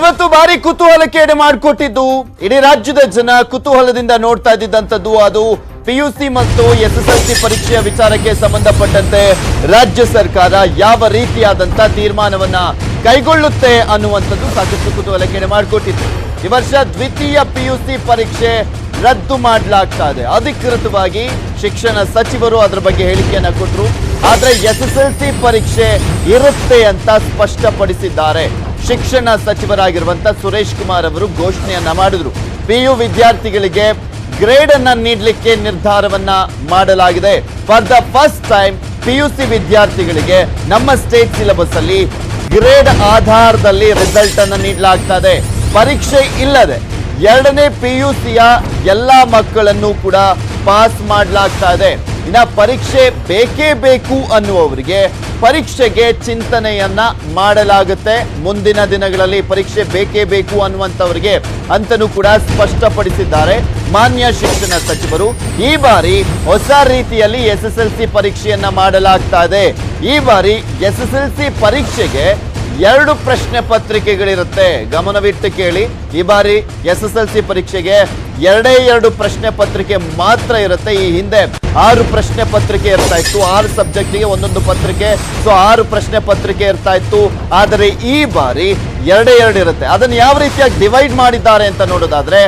ಇವತ್ತು ಬಾರಿ ಕುತೂಹಲಕ್ಕೆ ಎಡೆ ಮಾಡಿಕೊಟ್ಟಿದ್ದು ಇಡೀ ರಾಜ್ಯದ ಜನ ಕುತೂಹಲದಿಂದ ನೋಡ್ತಾ ಇದ್ದಿದ್ದಂಥದ್ದು ಅದು ಪಿಯುಸಿ ಮತ್ತು ಎಸ್ಎಸ್ಎಲ್ಸಿ ಪರೀಕ್ಷೆಯ ವಿಚಾರಕ್ಕೆ ಸಂಬಂಧಪಟ್ಟಂತೆ ರಾಜ್ಯ ಸರ್ಕಾರ ಯಾವ ರೀತಿಯಾದಂತ ತೀರ್ಮಾನವನ್ನ ಕೈಗೊಳ್ಳುತ್ತೆ ಅನ್ನುವಂಥದ್ದು ಸಾಕಷ್ಟು ಕುತೂಹಲಕ್ಕೆ ಎಡೆ ಮಾಡಿಕೊಟ್ಟಿತ್ತು। ಈ ವರ್ಷ ದ್ವಿತೀಯ ಪಿಯುಸಿ ಪರೀಕ್ಷೆ ರದ್ದು ಮಾಡಲಾಗ್ತಾ ಇದೆ। ಅಧಿಕೃತವಾಗಿ ಶಿಕ್ಷಣ ಸಚಿವರು ಅದರ ಬಗ್ಗೆ ಹೇಳಿಕೆಯನ್ನ ಕೊಟ್ಟರು, ಆದ್ರೆ ಎಸ್ಎಸ್ಎಲ್ಸಿ ಪರೀಕ್ಷೆ ಇರುತ್ತೆ ಅಂತ ಸ್ಪಷ್ಟಪಡಿಸಿದ್ದಾರೆ। ಶಿಕ್ಷಣ ಸಚಿವರಾಗಿರುವಂತ ಸುರೇಶ್ ಕುಮಾರ್ ಅವರು ಘೋಷಣೆಯನ್ನ ಮಾಡಿದ್ರು। ಪಿಯು ವಿದ್ಯಾರ್ಥಿಗಳಿಗೆ ಗ್ರೇಡ್ ಅನ್ನ ನೀಡಲಿಕ್ಕೆ ನಿರ್ಧಾರವನ್ನ ಮಾಡಲಾಗಿದೆ। For the first time PUC ವಿದ್ಯಾರ್ಥಿಗಳಿಗೆ ನಮ್ಮ ಸ್ಟೇಟ್ ಸಿಲೆಬಸ್ ಅಲ್ಲಿ ಗ್ರೇಡ್ ಆಧಾರದಲ್ಲಿ ರಿಸಲ್ಟ್ ಅನ್ನ ನೀಡಲಾಗ್ತದೆ। ಪರೀಕ್ಷೆ ಇಲ್ಲದೆ ಎರಡನೇ ಪಿಯುಸಿಯ ಎಲ್ಲಾ ಮಕ್ಕಳನ್ನು ಕೂಡ ಪಾಸ್ ಮಾಡಲಾಗ್ತಾ ಇದೆ। ಇನ್ನ ಪರೀಕ್ಷೆ ಬೇಕೇ ಬೇಕು ಅನ್ನುವವರಿಗೆ ಪರೀಕ್ಷೆಗೆ ಚಿಂತನೆಯನ್ನ ಮಾಡಲಾಗುತ್ತೆ। ಮುಂದಿನ ದಿನಗಳಲ್ಲಿ ಪರೀಕ್ಷೆ ಬೇಕೇ ಬೇಕು ಅನ್ನುವಂಥವರಿಗೆ ಅಂತನೂ ಕೂಡ ಸ್ಪಷ್ಟಪಡಿಸಿದ್ದಾರೆ ಮಾನ್ಯ ಶಿಕ್ಷಣ ಸಚಿವರು। ಈ ಬಾರಿ ಹೊಸ ರೀತಿಯಲ್ಲಿ ಎಸ್ಎಸ್ಎಲ್ಸಿ ಪರೀಕ್ಷೆಯನ್ನ ಮಾಡಲಾಗ್ತಾ ಇದೆ। ಈ ಬಾರಿ ಎಸ್ಎಸ್ಎಲ್ಸಿ ಪರೀಕ್ಷೆಗೆ 2 ಪ್ರಶ್ನೆ ಪತ್ರಿಕೆಗಳಿರುತ್ತೆ, ಗಮನವಿಟ್ಟು ಕೇಳಿ। ಈ ಬಾರಿ ಎಸ್ಎಸ್ಎಲ್ಸಿ ಪರೀಕ್ಷೆಗೆ 2 ಪ್ರಶ್ನೆ ಪತ್ರಿಕೆ ಮಾತ್ರ ಇರುತ್ತೆ। ಈ ಹಿಂದೆ 6 ಪ್ರಶ್ನೆ ಪತ್ರಿಕೆ ಇರ್ತಾ ಇತ್ತು, 6 ಸಬ್ಜೆಕ್ಟ್ಗೆ ಒಂದೊಂದು ಪತ್ರಿಕೆ, ಸೊ 6 ಪ್ರಶ್ನೆ ಪತ್ರಿಕೆ ಇರ್ತಾ ಇತ್ತು। ಆದರೆ ಈ ಬಾರಿ 2 ಇರುತ್ತೆ। ಅದನ್ನು ಯಾವ ರೀತಿಯಾಗಿ ಡಿವೈಡ್ ಮಾಡಿದ್ದಾರೆ ಅಂತ ನೋಡೋದಾದ್ರೆ,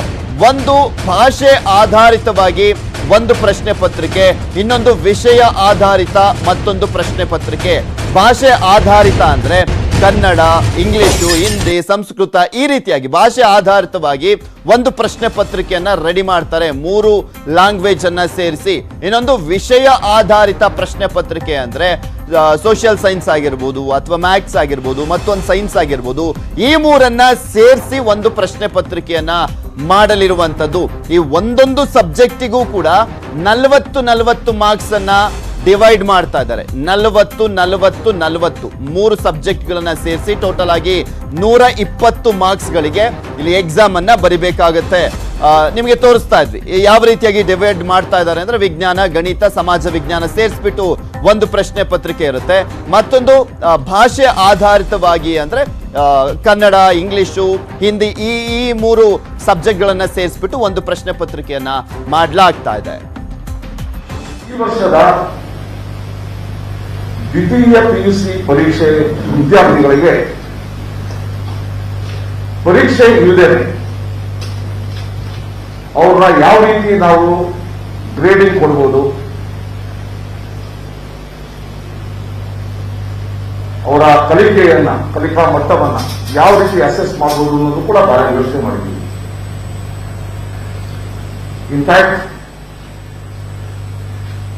ಒಂದು ಭಾಷೆ ಆಧಾರಿತವಾಗಿ ಒಂದು ಪ್ರಶ್ನೆ ಪತ್ರಿಕೆ, ಇನ್ನೊಂದು ವಿಷಯ ಆಧಾರಿತ ಮತ್ತೊಂದು ಪ್ರಶ್ನೆ ಪತ್ರಿಕೆ। ಭಾಷೆ ಆಧಾರಿತ ಅಂದ್ರೆ ಕನ್ನಡ, ಇಂಗ್ಲಿಷು, ಹಿಂದಿ, ಸಂಸ್ಕೃತ ಈ ರೀತಿಯಾಗಿ ಭಾಷೆ ಆಧಾರಿತವಾಗಿ ಒಂದು ಪ್ರಶ್ನೆ ಪತ್ರಿಕೆಯನ್ನ ರೆಡಿ ಮಾಡ್ತಾರೆ, 3 ಲ್ಯಾಂಗ್ವೇಜ್ ಅನ್ನ ಸೇರಿಸಿ। ಇನ್ನೊಂದು ವಿಷಯ ಆಧಾರಿತ ಪ್ರಶ್ನೆ ಪತ್ರಿಕೆ ಅಂದ್ರೆ ಸೋಷಿಯಲ್ ಸೈನ್ಸ್ ಆಗಿರ್ಬೋದು ಅಥವಾ ಮ್ಯಾಥ್ಸ್ ಆಗಿರ್ಬೋದು, ಮತ್ತೊಂದು ಸೈನ್ಸ್ ಆಗಿರ್ಬೋದು, ಈ 3ಅನ್ನ ಸೇರಿಸಿ ಒಂದು ಪ್ರಶ್ನೆ ಪತ್ರಿಕೆಯನ್ನ ಮಾಡಲಿರುವಂತದ್ದು। ಈ ಒಂದೊಂದು ಸಬ್ಜೆಕ್ಟಿಗೂ ಕೂಡ 40 ಮಾರ್ಕ್ಸ್ ಅನ್ನ ಡಿವೈಡ್ ಮಾಡ್ತಾ ಇದ್ದಾರೆ। 40 3 ಸಬ್ಜೆಕ್ಟ್ಗಳನ್ನ ಸೇರಿಸಿ ಟೋಟಲ್ ಆಗಿ 120 ಮಾರ್ಕ್ಸ್ಗಳಿಗೆ ಇಲ್ಲಿ ಎಕ್ಸಾಮ್ ಅನ್ನ ಬರಿಬೇಕಾಗುತ್ತೆ। ನಿಮಗೆ ತೋರಿಸ್ತಾ ಇದ್ವಿ ಯಾವ ರೀತಿಯಾಗಿ ಡಿವೈಡ್ ಮಾಡ್ತಾ ಇದ್ದಾರೆ ಅಂದ್ರೆ, ವಿಜ್ಞಾನ, ಗಣಿತ, ಸಮಾಜ ವಿಜ್ಞಾನ ಸೇರಿಸ್ಬಿಟ್ಟು ಒಂದು ಪ್ರಶ್ನೆ ಪತ್ರಿಕೆ ಇರುತ್ತೆ, ಮತ್ತೊಂದು ಭಾಷೆ ಆಧಾರಿತವಾಗಿ ಅಂದ್ರೆ ಕನ್ನಡ, ಇಂಗ್ಲಿಷು, ಹಿಂದಿ ಈ 3 ಸಬ್ಜೆಕ್ಟ್ಗಳನ್ನ ಸೇರಿಸ್ಬಿಟ್ಟು ಒಂದು ಪ್ರಶ್ನೆ ಪತ್ರಿಕೆಯನ್ನ ಮಾಡಲಾಗ್ತಾ ಇದೆ। ಈ ವರ್ಷದ ದ್ವಿತೀಯ ಪಿಯುಸಿ ಪರೀಕ್ಷೆ ವಿದ್ಯಾರ್ಥಿಗಳಿಗೆ ಪರೀಕ್ಷೆ ಇಲ್ಲದೆ ಅವ್ರನ್ನ ಯಾವ ರೀತಿ ನಾವು ಗ್ರೇಡಿಂಗ್ ಕೊಡ್ಬೋದು, ಅವರ ಕಲಿಕಾ ಮಟ್ಟವನ್ನ ಯಾವ ರೀತಿ ಅಸೆಸ್ ಮಾಡಬಹುದು ಅನ್ನೋದು ಕೂಡ ಬಹಳ ಯೋಚನೆ ಮಾಡಿದ್ವಿ। ಇನ್ಫ್ಯಾಕ್ಟ್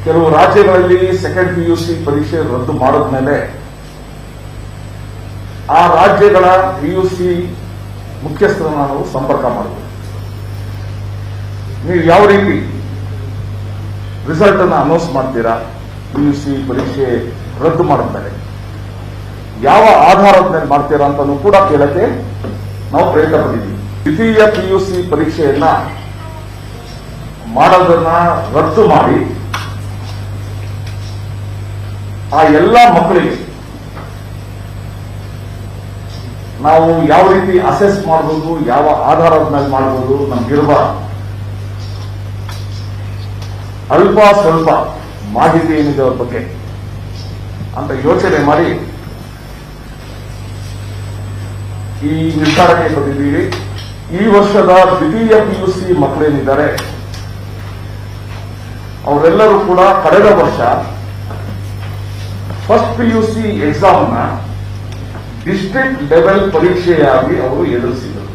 ಕೆಲವು ರಾಜ್ಯಗಳಲ್ಲಿ ಸೆಕೆಂಡ್ ಪಿಯುಸಿ ಪರೀಕ್ಷೆ ರದ್ದು ಮಾಡಿದ್ಮೇಲೆ ಆ ರಾಜ್ಯಗಳ ಪಿಯುಸಿ ಮುಖ್ಯಸ್ಥರನ್ನ ನಾವು ಸಂಪರ್ಕ ಮಾಡಬೇಕು, ನೀವು ಯಾವ ರೀತಿ ರಿಸಲ್ಟ್ ಅನ್ನು ಅನೌನ್ಸ್ ಮಾಡ್ತೀರಾ, ಪಿಯುಸಿ ಪರೀಕ್ಷೆ ರದ್ದು ಮಾಡಿದ್ಮೇಲೆ ಯಾವ ಆಧಾರದ ಮೇಲೆ ಮಾಡ್ತೀರಾ ಅಂತ ಕೂಡ ಕೇಳಕ್ಕೆ ನಾವು ಪ್ರಯತ್ನ ಪಟ್ಟಿದ್ದೀವಿ। ದ್ವಿತೀಯ ಪಿಯುಸಿ ಪರೀಕ್ಷೆಯನ್ನ ಮಾಡೋದನ್ನ ರದ್ದು ಮಾಡಿ ಆ ಎಲ್ಲ ಮಕ್ಕಳಿಗೆ ನಾವು ಯಾವ ರೀತಿ ಅಸೆಸ್ ಮಾಡಬಹುದು, ಯಾವ ಆಧಾರದ ಮೇಲೆ ಮಾಡಬಹುದು, ನಮ್ಗಿರುವ ಅಲ್ಪ ಸ್ವಲ್ಪ ಮಾಹಿತಿ ಏನಿದೆ ಅವ್ರ ಬಗ್ಗೆ ಅಂತ ಯೋಚನೆ ಮಾಡಿ ಈ ನಿರ್ಧಾರಕ್ಕೆ ಬಂದಿದ್ದೀವಿ। ಈ ವರ್ಷದ ದ್ವಿತೀಯ ಪಿಯುಸಿ ಮಕ್ಕಳೇನಿದ್ದಾರೆ ಅವರೆಲ್ಲರೂ ಕೂಡ ಕಳೆದ ವರ್ಷ ಫಸ್ಟ್ ಪಿಯುಸಿ ಎಕ್ಸಾಮ್ ನ ಡಿಸ್ಟ್ರಿಕ್ಟ್ ಲೆವೆಲ್ ಪರೀಕ್ಷೆಯಾಗಿ ಅವರು ಎದುರಿಸಿದರು।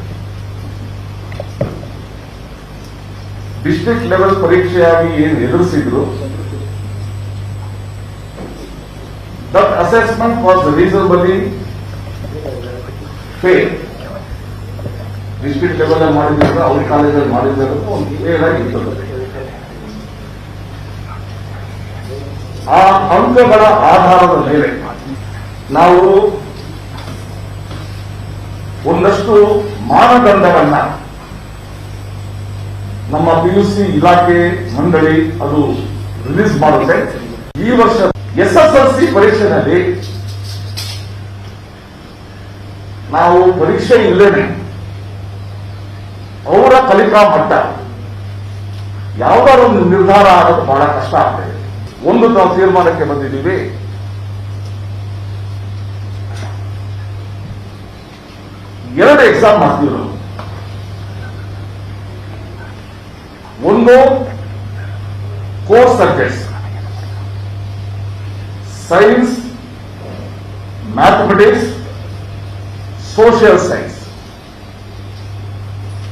ಡಿಸ್ಟ್ರಿಕ್ಟ್ ಲೆವೆಲ್ ಪರೀಕ್ಷೆಯಾಗಿ ಏನು ಎದುರಿಸಿದ್ರು, that assessment was reasonably fail. District level ಮಾಡಿದ್ರು, ಅವ್ರ ಕಾಲೇಜಲ್ಲಿ ಮಾಡಿದ್ರು, ಫೇಲ್ ಆಗಿರ್ತದೆ। ಆ ಅಂಕಗಳ ಆಧಾರದ ಮೇಲೆ ನಾವು ಒಂದಷ್ಟು ಮಾನದಂಡವನ್ನ ನಮ್ಮ ಪಿಯುಸಿ ಇಲಾಖೆ ಮಂಡಳಿ ಅದು ರಿಲೀಸ್ ಮಾಡುತ್ತೆ। ಈ ವರ್ಷ ಎಸ್ಎಸ್ಎಲ್ಸಿ ಪರೀಕ್ಷೆಯಲ್ಲಿ ನಾವು ಪರೀಕ್ಷೆ ಇಲ್ಲದೆ ಅವರ ಕಲಿಕಾ ಮಟ್ಟ ಯಾವುದಾದ್ರು ಒಂದು ನಿರ್ಧಾರ ಆಗೋದು ಬಹಳ ಕಷ್ಟ ಆಗ್ತದೆ. ಒಂದು ನಾವು ತೀರ್ಮಾನಕ್ಕೆ ಬಂದಿದ್ದೀವಿ, ಎರಡು ಎಕ್ಸಾಮ್ ಮಾಡ್ತೀವಿ ನಾವು. ಒಂದು core subjects science, mathematics, social science,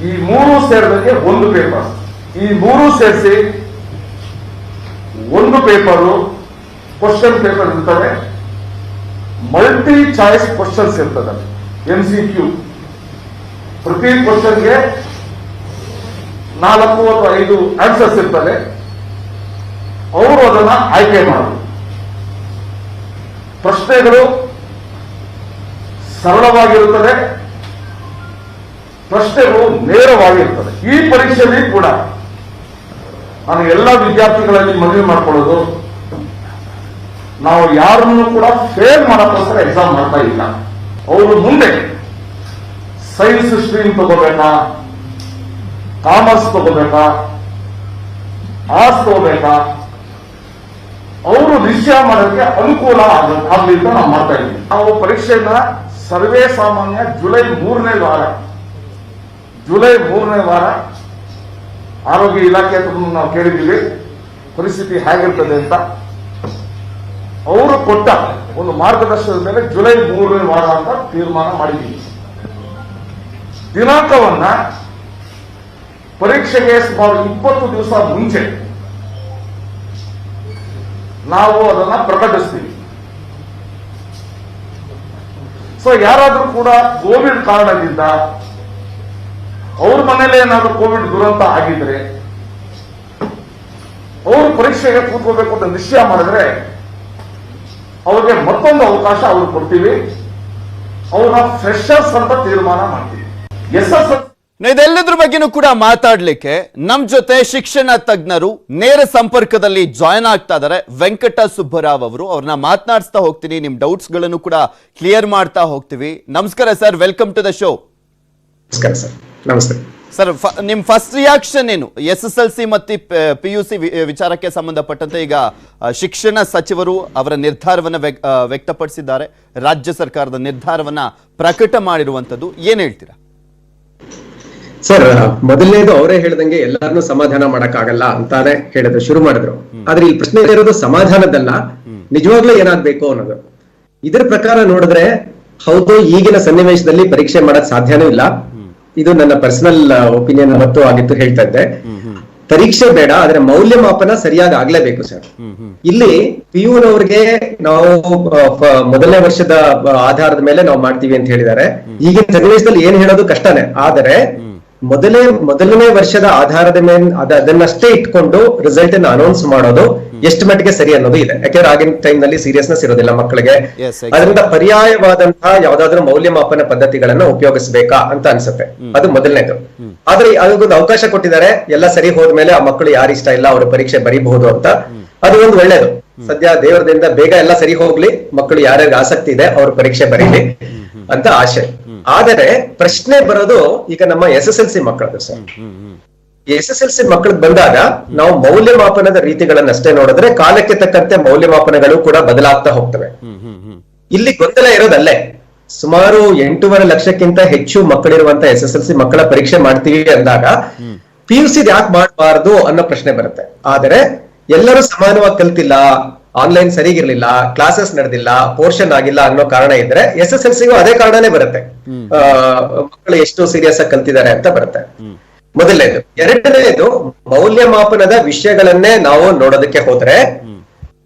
ಈ ಮೂರು ಸೇರಿದಂಗೆ ಒಂದು ಪೇಪರ್. ಈ ಮೂರು ಸೇರಿಸಿ ಒಂದು ಪೇಪರು ಕ್ವಶನ್ ಪೇಪರ್ ಇರ್ತವೆ, ಮಲ್ಟಿ ಚಾಯ್ಸ್ ಕ್ವಶನ್ಸ್ ಇರ್ತದೆ, MCQ. ಪ್ರತಿ ಕ್ವಶನ್ಗೆ 4 ಅಥವಾ 5 ಆನ್ಸರ್ಸ್ ಇರ್ತದೆ. ಅವರು ಅದನ್ನ ಆಯ್ಕೆ ಮಾಡೋದು. ಪ್ರಶ್ನೆಗಳು ಸರಳವಾಗಿರುತ್ತದೆ, ಪ್ರಶ್ನೆಗಳು ನೇರವಾಗಿರುತ್ತದೆ. ಈ ಪರೀಕ್ಷೆಯಲ್ಲಿ ಕೂಡ ನಾನು ಎಲ್ಲ ವಿದ್ಯಾರ್ಥಿಗಳಲ್ಲಿ ಮನವಿ ಮಾಡ್ಕೊಳ್ಳೋದು, ನಾವು ಯಾರನ್ನು ಕೂಡ ಫೇಲ್ ಮಾಡೋಕ್ಕೋಸ್ಕರ ಎಕ್ಸಾಮ್ ಮಾಡ್ತಾ ಇಲ್ಲ. ಅವರು ಮುಂದೆ ಸೈನ್ಸ್ ಸ್ಟ್ರೀಮ್ ತಗೋಬೇಕಾ, ಕಾಮರ್ಸ್ ತಗೋಬೇಕಾ, ಆರ್ಟ್ಸ್ ತಗೋಬೇಕಾ, ಅವರು ನಿಶ್ಚಯ ಮಾಡೋಕ್ಕೆ ಅನುಕೂಲ ಆಗಲಿ ಅಂತ ನಾವು ಮಾಡ್ತಾ ಇದ್ದೀವಿ. ನಾವು ಪರೀಕ್ಷೆಯನ್ನ ಸರ್ವೇ ಸಾಮಾನ್ಯ ಜುಲೈ 3ನೇ ವಾರ ಆರೋಗ್ಯ ಇಲಾಖೆ ಹತ್ರ ನಾವು ಕೇಳಿದ್ದೀವಿ ಪರಿಸ್ಥಿತಿ ಹೇಗಿರ್ತದೆ ಅಂತ. ಅವರು ಕೊಟ್ಟ ಒಂದು ಮಾರ್ಗದರ್ಶನದ ಮೇಲೆ ಜುಲೈ 3ನೇ ವಾರ ಅಂತ ತೀರ್ಮಾನ ಮಾಡಿದ್ದೀವಿ. ದಿನಾಂಕವನ್ನ ಪರೀಕ್ಷೆಗೆ ಸುಮಾರು 20 ದಿವಸ ಮುಂಚೆ ನಾವು ಅದನ್ನ ಪ್ರಕಟಿಸ್ತೀವಿ. ಸೊ ಯಾರಾದ್ರೂ ಕೂಡ ಕೋವಿಡ್ ಕಾರಣದಿಂದ ಅವ್ರ ಮನೇಲಿ ಏನಾದ್ರೂ ಕೋವಿಡ್ ದುರಂತ ಆಗಿದ್ರೆ ಅವರು ಪರೀಕ್ಷೆಗೆ ಕೂತ್ಕೋಬೇಕು ಅಂತ ನಿಶ್ಚಯ ಮಾಡಿದ್ರೆ ಅವ್ರಿಗೆ ಮತ್ತೊಂದು ಅವಕಾಶ ಅವ್ರು ಕೊಡ್ತೀವಿ. ಅವ್ರನ್ನ ಫ್ರೆಶರ್ಸ್ ಅಂತ ತೀರ್ಮಾನ ಮಾಡ್ತೀವಿ. ಇದೆಲ್ಲದ್ರ ಬಗ್ಗೆನೂ ಕೂಡ ಮಾತಾಡ್ಲಿಕ್ಕೆ ನಮ್ ಜೊತೆ ಶಿಕ್ಷಣ ತಜ್ಞರು ನೇರ ಸಂಪರ್ಕದಲ್ಲಿ ಜಾಯ್ನ್ ಆಗ್ತಾ ಇದ್ದಾರೆ. ವೆಂಕಟ ಸುಬ್ಬರಾವ್ ಅವರು, ಅವ್ರನ್ನ ಮಾತನಾಡಿಸ್ತಾ ಹೋಗ್ತೀನಿ, ನಿಮ್ ಡೌಟ್ಸ್ ಗಳನ್ನು ಕೂಡ ಕ್ಲಿಯರ್ ಮಾಡ್ತಾ ಹೋಗ್ತೀವಿ. ನಮಸ್ಕಾರ sir, welcome to the show. ನಮಸ್ಕಾರ ಸರ್. ನಮಸ್ತೆ ಸರ್. ನಿಮ್ ಫಸ್ಟ್ ರಿಯಾಕ್ಷನ್ ಏನು SSLC ಮತ್ತು PUC ವಿಚಾರಕ್ಕೆ ಸಂಬಂಧಪಟ್ಟಂತೆ? ಈಗ ಶಿಕ್ಷಣ ಸಚಿವರು ಅವರ ನಿರ್ಧಾರವನ್ನ ವ್ಯಕ್ತಪಡಿಸಿದ್ದಾರೆ, ರಾಜ್ಯ ಸರ್ಕಾರದ ನಿರ್ಧಾರವನ್ನ ಪ್ರಕಟ ಮಾಡಿರುವಂತದ್ದು, ಏನ್ ಹೇಳ್ತೀರಾ ಸರ್? ಮೊದಲನೇದು ಅವರೇ ಹೇಳಿದಂಗೆ ಎಲ್ಲರನ್ನೂ ಸಮಾಧಾನ ಮಾಡಕ್ಕಾಗಲ್ಲ ಅಂತಾನೆ ಹೇಳಿದ್ರು, ಶುರು ಮಾಡಿದ್ರು. ಆದ್ರೆ ಈ ಪ್ರಶ್ನೆ ಇರೋದು ಸಮಾಧಾನದಲ್ಲ, ನಿಜವಾಗ್ಲೂ ಏನಾಗ್ಬೇಕು ಅನ್ನೋದು. ಇದ್ರ ಪ್ರಕಾರ ನೋಡಿದ್ರೆ ಹೌದು, ಈಗಿನ ಸನ್ನಿವೇಶದಲ್ಲಿ ಪರೀಕ್ಷೆ ಮಾಡಕ್ ಸಾಧ್ಯನೂ ಇಲ್ಲ. ಇದು ನನ್ನ ಪರ್ಸನಲ್ ಒಪಿನಿಯನ್ ಮತ್ತು ಆಗಿತ್ತು ಹೇಳ್ತಾ ಇದ್ದೆ. ಪರೀಕ್ಷೆ ಬೇಡ, ಆದ್ರೆ ಮೌಲ್ಯಮಾಪನ ಸರಿಯಾಗಿ ಆಗ್ಲೇಬೇಕು ಸರ್. ಇಲ್ಲಿ PU-ನವ್ರಿಗೆ ನಾವು ಮೊದಲನೇ ವರ್ಷದ ಆಧಾರದ ಮೇಲೆ ನಾವು ಮಾಡ್ತೀವಿ ಅಂತ ಹೇಳಿದ್ದಾರೆ. ಈಗಿನ ಸನ್ನಿವೇಶದಲ್ಲಿ ಏನ್ ಹೇಳೋದು ಕಷ್ಟನೇ. ಆದರೆ ಮೊದಲನೇ ವರ್ಷದ ಆಧಾರದ ಮೇಲೆ ಅದನ್ನಷ್ಟೇ ಇಟ್ಕೊಂಡು ರಿಸಲ್ಟ್ ಅನ್ನು ಅನೌನ್ಸ್ ಮಾಡೋದು ಎಷ್ಟು ಮಟ್ಟಿಗೆ ಸರಿ ಅನ್ನೋದು ಇದೆ. ಯಾಕೆಂದ್ರೆ ಆಗಿನ ಟೈಮ್ ನಲ್ಲಿ ಸೀರಿಯಸ್ನೆಸ್ ಇರೋದಿಲ್ಲ ಮಕ್ಕಳಿಗೆ. ಅದರಿಂದ ಪರ್ಯಾಯವಾದಂತಹ ಯಾವ್ದಾದ್ರು ಮೌಲ್ಯಮಾಪನ ಪದ್ಧತಿಗಳನ್ನ ಉಪಯೋಗಿಸಬೇಕಾ ಅಂತ ಅನ್ಸುತ್ತೆ. ಅದು ಮೊದಲನೇದು. ಆದ್ರೆ ಅದಕ್ಕೊಂದು ಅವಕಾಶ ಕೊಟ್ಟಿದ್ದಾರೆ, ಎಲ್ಲ ಸರಿ ಹೋದ್ಮೇಲೆ ಆ ಮಕ್ಕಳು ಯಾರು ಇಷ್ಟ ಇಲ್ಲ ಅವರು ಪರೀಕ್ಷೆ ಬರೀಬಹುದು ಅಂತ. ಅದು ಒಂದು ಒಳ್ಳೇದು. ಸದ್ಯ ದೇವರದಿಂದ ಬೇಗ ಎಲ್ಲ ಸರಿ ಹೋಗ್ಲಿ, ಮಕ್ಕಳು ಯಾರ್ಯಾರಿಗೆ ಆಸಕ್ತಿ ಇದೆ ಅವ್ರ ಪರೀಕ್ಷೆ ಬರೀಲಿ ಅಂತ ಆಶೆ. ಆದರೆ ಪ್ರಶ್ನೆ ಬರೋದು ಈಗ ನಮ್ಮ SSLC ಮಕ್ಕಳದು ಸರ್. SSLC ಮಕ್ಕಳಿಗೆ ಬಂದಾಗ ನಾವು ಮೌಲ್ಯಮಾಪನದ ರೀತಿಗಳನ್ನಷ್ಟೇ ನೋಡಿದ್ರೆ ಕಾಲಕ್ಕೆ ತಕ್ಕಂತೆ ಮೌಲ್ಯಮಾಪನಗಳು ಕೂಡ ಬದಲಾಗ್ತಾ ಹೋಗ್ತವೆ. ಇಲ್ಲಿ ಗೊಂದಲ ಇರೋದಲ್ಲೇ. ಸುಮಾರು 8.5 ಲಕ್ಷಕ್ಕಿಂತ ಹೆಚ್ಚು ಮಕ್ಕಳಿರುವಂತ SSLC ಮಕ್ಕಳ ಪರೀಕ್ಷೆ ಮಾಡ್ತೀವಿ ಅಂದಾಗ PUC ಯಾಕೆ ಮಾಡಬಾರ್ದು ಅನ್ನೋ ಪ್ರಶ್ನೆ ಬರುತ್ತೆ. ಆದರೆ ಎಲ್ಲರೂ ಸಮಾನವಾಗಿ ಕಲ್ತಿಲ್ಲ, ಆನ್ಲೈನ್ ಸರಿಗಿರ್ಲಿಲ್ಲ, ಕ್ಲಾಸಸ್ ನಡೆದಿಲ್ಲ, ಪೋರ್ಷನ್ ಆಗಿಲ್ಲ ಅನ್ನೋ ಕಾರಣ ಇದ್ರೆ SSLCಗೂ ಅದೇ ಕಾರಣನೇ ಬರುತ್ತೆ. ಮಕ್ಕಳು ಎಷ್ಟು ಸೀರಿಯಸ್ ಆಗಿ ಕಲ್ತಿದ್ದಾರೆ ಅಂತ ಬರುತ್ತೆ. ಮೊದಲನೇದು. ಎರಡನೇದು, ಮೌಲ್ಯಮಾಪನದ ವಿಷಯಗಳನ್ನೇ ನಾವು ನೋಡೋದಕ್ಕೆ ಹೋದ್ರೆ